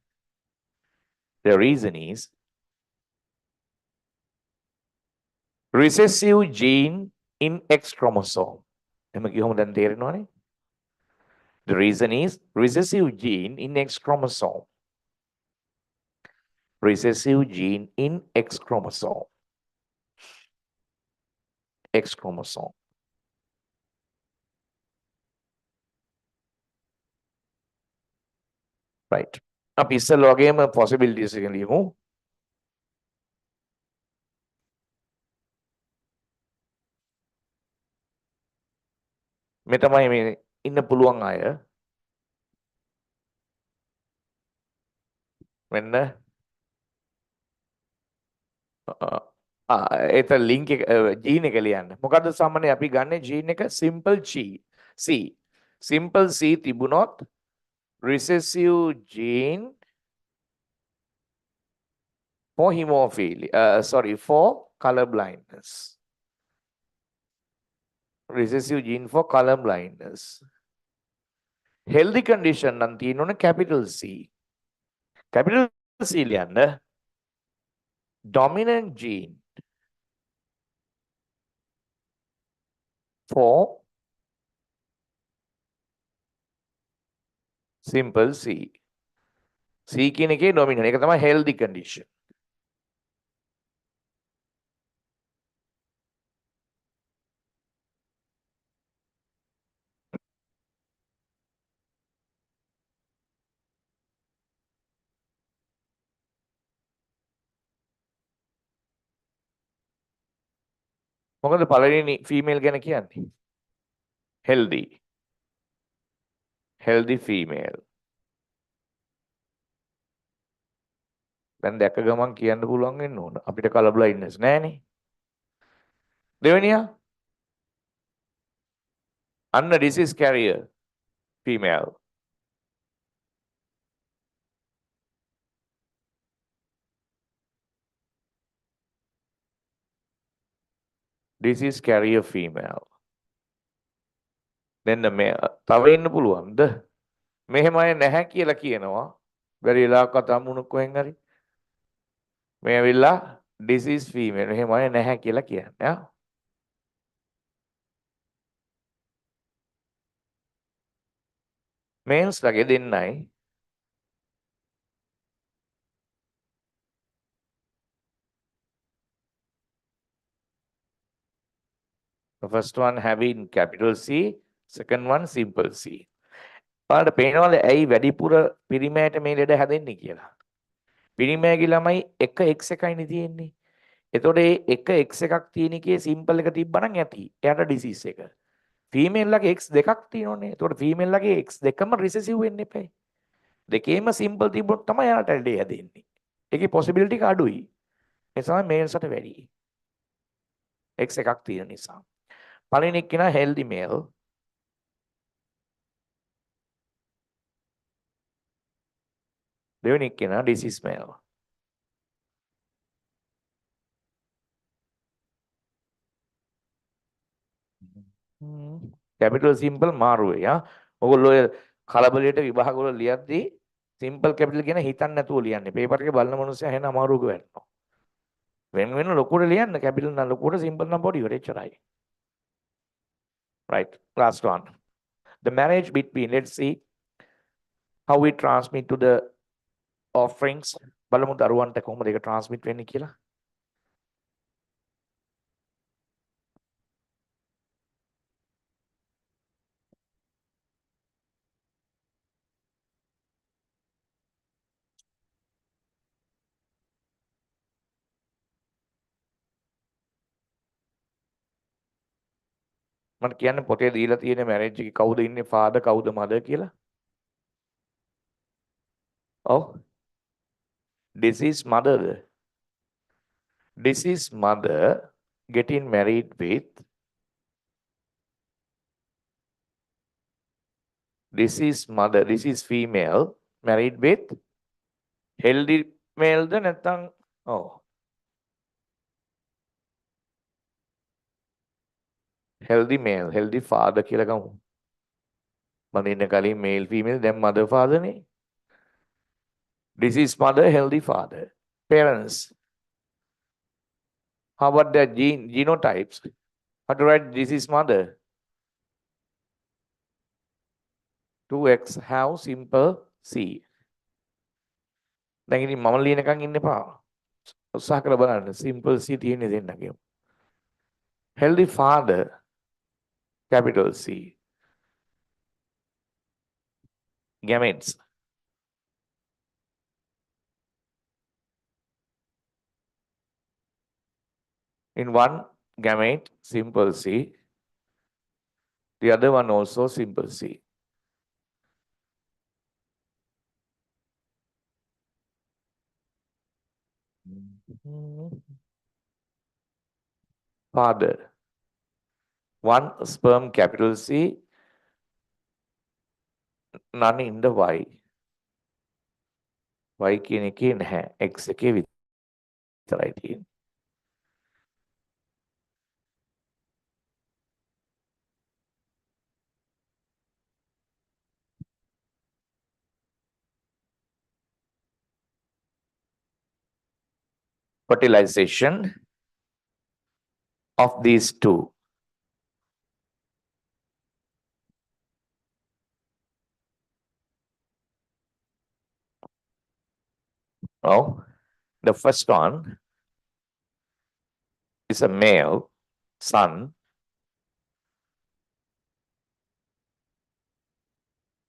recessive gene in X chromosome. එම කිව්වම දැන් තේරෙනවනේ. The reason is recessive gene in X chromosome. Recessive gene in X chromosome. X chromosome. Right. අපි ඉස්සෙල්ලා වගේම possibilities එක ලියමු. මේ තමයි මේ ඉන්න පුළුවන් අය. මෙන්න ඒත ලින්ක් එක ජීන් එක ලියන්න. මොකද්ද සාමාන්‍යයෙන් අපි ගන්න ජීන් එක simple C. Simple C තිබුණොත් recessive gene for hemophilia. For color blindness. Recessive gene for color blindness. Healthy condition නම් තියෙනවනේ capital C. Capital C ලියන්න. Dominant gene for simple C. C කියන එකේ dominant. ඒක තමයි healthy condition. මොකද පළවෙනි female ගැන කියන්නේ? Healthy female. දැන් දැක ගමන් කියන්න පුළුවන් වෙන්න ඕන. අපිට color blindness නැහැනේ. දෙවෙනියා අන්න disease carrier female. Disease carrier female. දෙන්න මේ තව ඉන්න පුළුවන්ද? මෙහෙම අය නැහැ කියලා කියනවා. බැරි වෙලාවක තමුණු කොහෙන් හරි. මේ ඇවිල්ලා disease female. මෙහෙම අය නැහැ කියලා කියන්නේ. Males ලගේ දෙන්නයි. The first one having capital C, second one simple C. ඔයාලට පේනවද ඇයි වැඩිපුර පිරිමෑට මේ ලෙඩ හැදෙන්නේ කියලා? පිරිමෑගේ ළමයි එක X1යිනේ තියෙන්නේ. එතකොට ඒ එක X1ක් තියෙන එකේ සිම්පල් එක තිබ්බනම් ඇති. එයාට ඩිසීස් එක. ෆීමේල් ලගේ X දෙකක් තියෙනවනේ. එතකොට ෆීමේල් ලගේ X දෙකම රිසෙසිව් වෙන්න එපා. දෙකේම සිම්පල් තිබ්බොත් තමයි එයාට ලෙඩ හැදෙන්නේ. ඒකේ possibility එක අඩුයි. ඒ තමයි මේල්ස්ට වැඩි. X එකක් තියෙන නිසා. පළවෙනි කෙනා healthy male. දෙවෙනි කෙනා disease male. capital simple මාරු වෙයි ආ. ඔයගොල්ලෝ ඔය කලබලයට විභාග වල ලියද්දී simple capital කියන හිතන්න නැතුව ලියන්නේ. පේපර් එකේ බලන මිනිස්සයා එහෙනම් අමාරුවක වැටෙනවා. වෙන ලොකුට ලියන්න capital නම් ලොකුට simple නම් පොඩිවට එච්චරයි. Right. Last one. The marriage between, let's see how we transmit to the offerings. බලමු දරුවන්ට කොහොමද ඒක transmit වෙන්නේ කියලා. . මට කියන්න පොතේ දීලා තියෙන මැරේජ් එකේ කවුද ඉන්නේ ෆාදර් කවුද මදර් කියලා? ඔව්. This is mother. This is mother getting married with. This is mother. This is female married with healthy male ද නැත්නම් ඔව්. Healthy male, healthy father කියලා ගමු. මම ඉන්න කලින් male female දැන් mother father නේ. This is mother, healthy father. Parents. How about their genotypes? How to write this is mother? 2x have simple C. දැන් ඉතින් මම ලියනකන් ඉන්න එපා. උත්සාහ කරලා බලන්න simple C තියෙන්නේ දෙන්නගේ. Healthy father, capital C. Gametes. In one gamete, simple C. The other one also simple C. Father. One sperm, capital C. None in the Y. Y කියන එකේ නැහැ. X එකේ විතරයි තියෙන්නේ. Fertilization of these two. Now, the first one is a male son.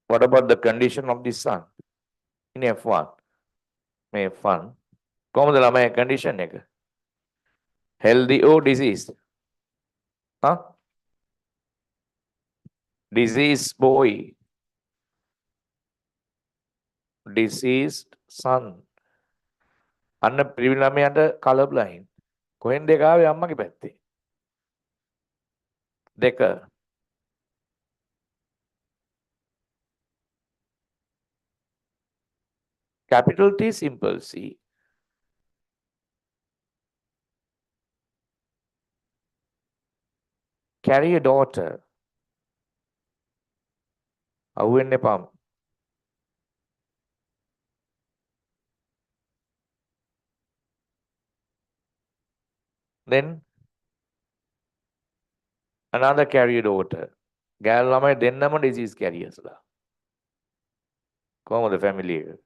What about the condition of the son in F1? F1. කොහොමද ළමයි condition එක? Healthy or diseased? Huh? Diseased boy. Diseased son. අන්න පිරිමි ළමයාට color blind. කොහෙන්ද ඒක ආවේ අම්මගේ පැත්තේ? දෙක. Capital T, simple C. Carry a daughter. අහුවෙන්න එපා. Then another carrier daughter. ගෑනු ළමයි දෙන්නම disease carriers ලා. කොහොමද family එක?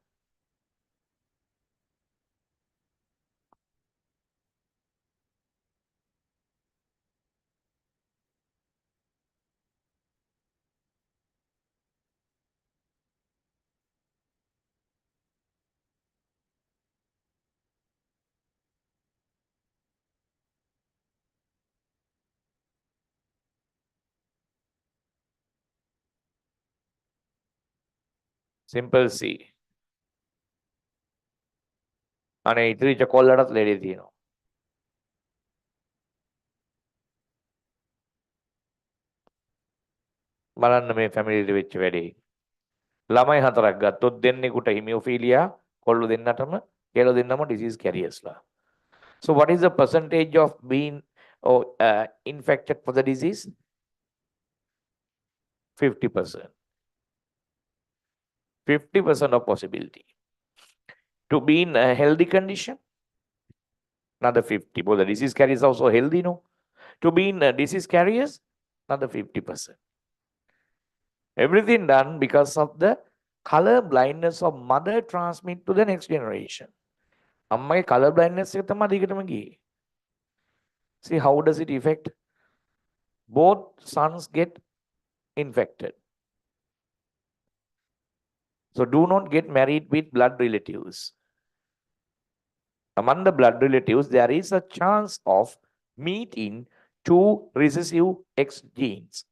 Simple C. අනේ ඉතිරිච්ච කොල්ලටත් ලෙඩේ තියෙනවා. බලන්න මේ family එක වෙච්ච වැඩේ. ළමයි හතරක් ගත්තොත් දෙන්නෙකුට හිමියෝෆීලියා, කොල්ලෝ දෙන්නටම, කෙල්ලෝ දෙන්නම disease carriers ලා. So what is the percentage of being infected for the disease? 50%. 50% of possibility. To be in a healthy condition, another 50. But the disease carriers also healthy, no? To be in disease carriers, another 50%. Everything done because of the color blindness of mother transmit to the next generation. අම්මගේ color blindness එක තමයි දිගටම ගියේ. See how does it affect? Both sons get infected. So do not get married with blood relatives. Among the blood relatives, there is a chance of meeting two recessive X genes.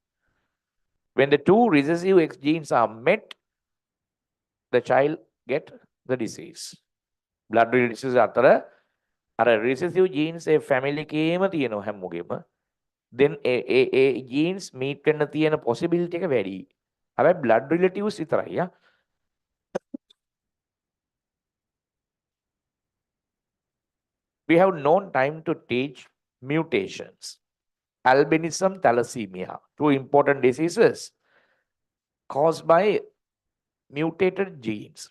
When the two recessive X genes are met, the child get the disease. Blood related disease අතර අර recessive genes ඒ family එකේම තියෙනවා හැමෝගෙම. Then ඒ genes meet වෙන්න තියෙන possibility එක වැඩි. හැබැයි blood relatives විතරයි. We have no time to teach mutations. Albinism, thalassemia, two important diseases caused by mutated genes.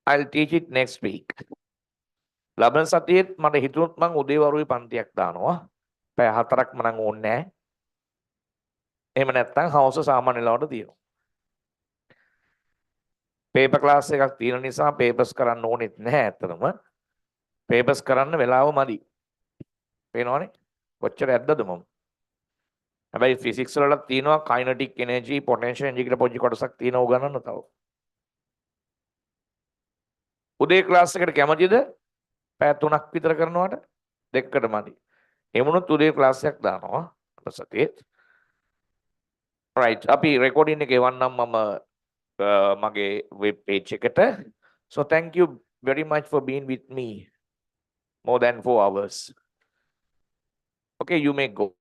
I'll teach it next week. ලබන සතියේත් මට හිතුනොත් මං උදේවරුේ පන්තියක් දානවා. පැය 4ක් මනම් ඕනේ නැහැ. එහෙම නැත්නම් හවස සාමාන්‍ය ලාවට තියෙනවා. පේපර් ක්ලාස් එකක් තියෙන නිසා පේපර්ස් කරන්න ඕනෙත් නැහැ ඇත්තටම. පේපර්ස් කරන්න වෙලාව මදි. පේනවනේ? කොච්චර ඇද්දද මම. හැබැයි ෆිසික්ස් වලට තියෙනවා කයිනටික් එනර්ජි, පොටෙන්ෂල් එනර්ජි කියලා පොඩි කොටසක් තියෙනවා උගන්නන්න තව. උදේ ක්ලාස් එකට කැමතිද? පැය 3ක් විතර කරනවට දෙකකට මදි. එමුණුත් උදේ ක්ලාස් එකක් දානවා අපසතේ. right අපි රෙකෝඩින් එක එවන්නම් මම මගේ වෙබ් පේජ් එකට. So thank you very much for being with me more than 4 hours. Okay, you may go.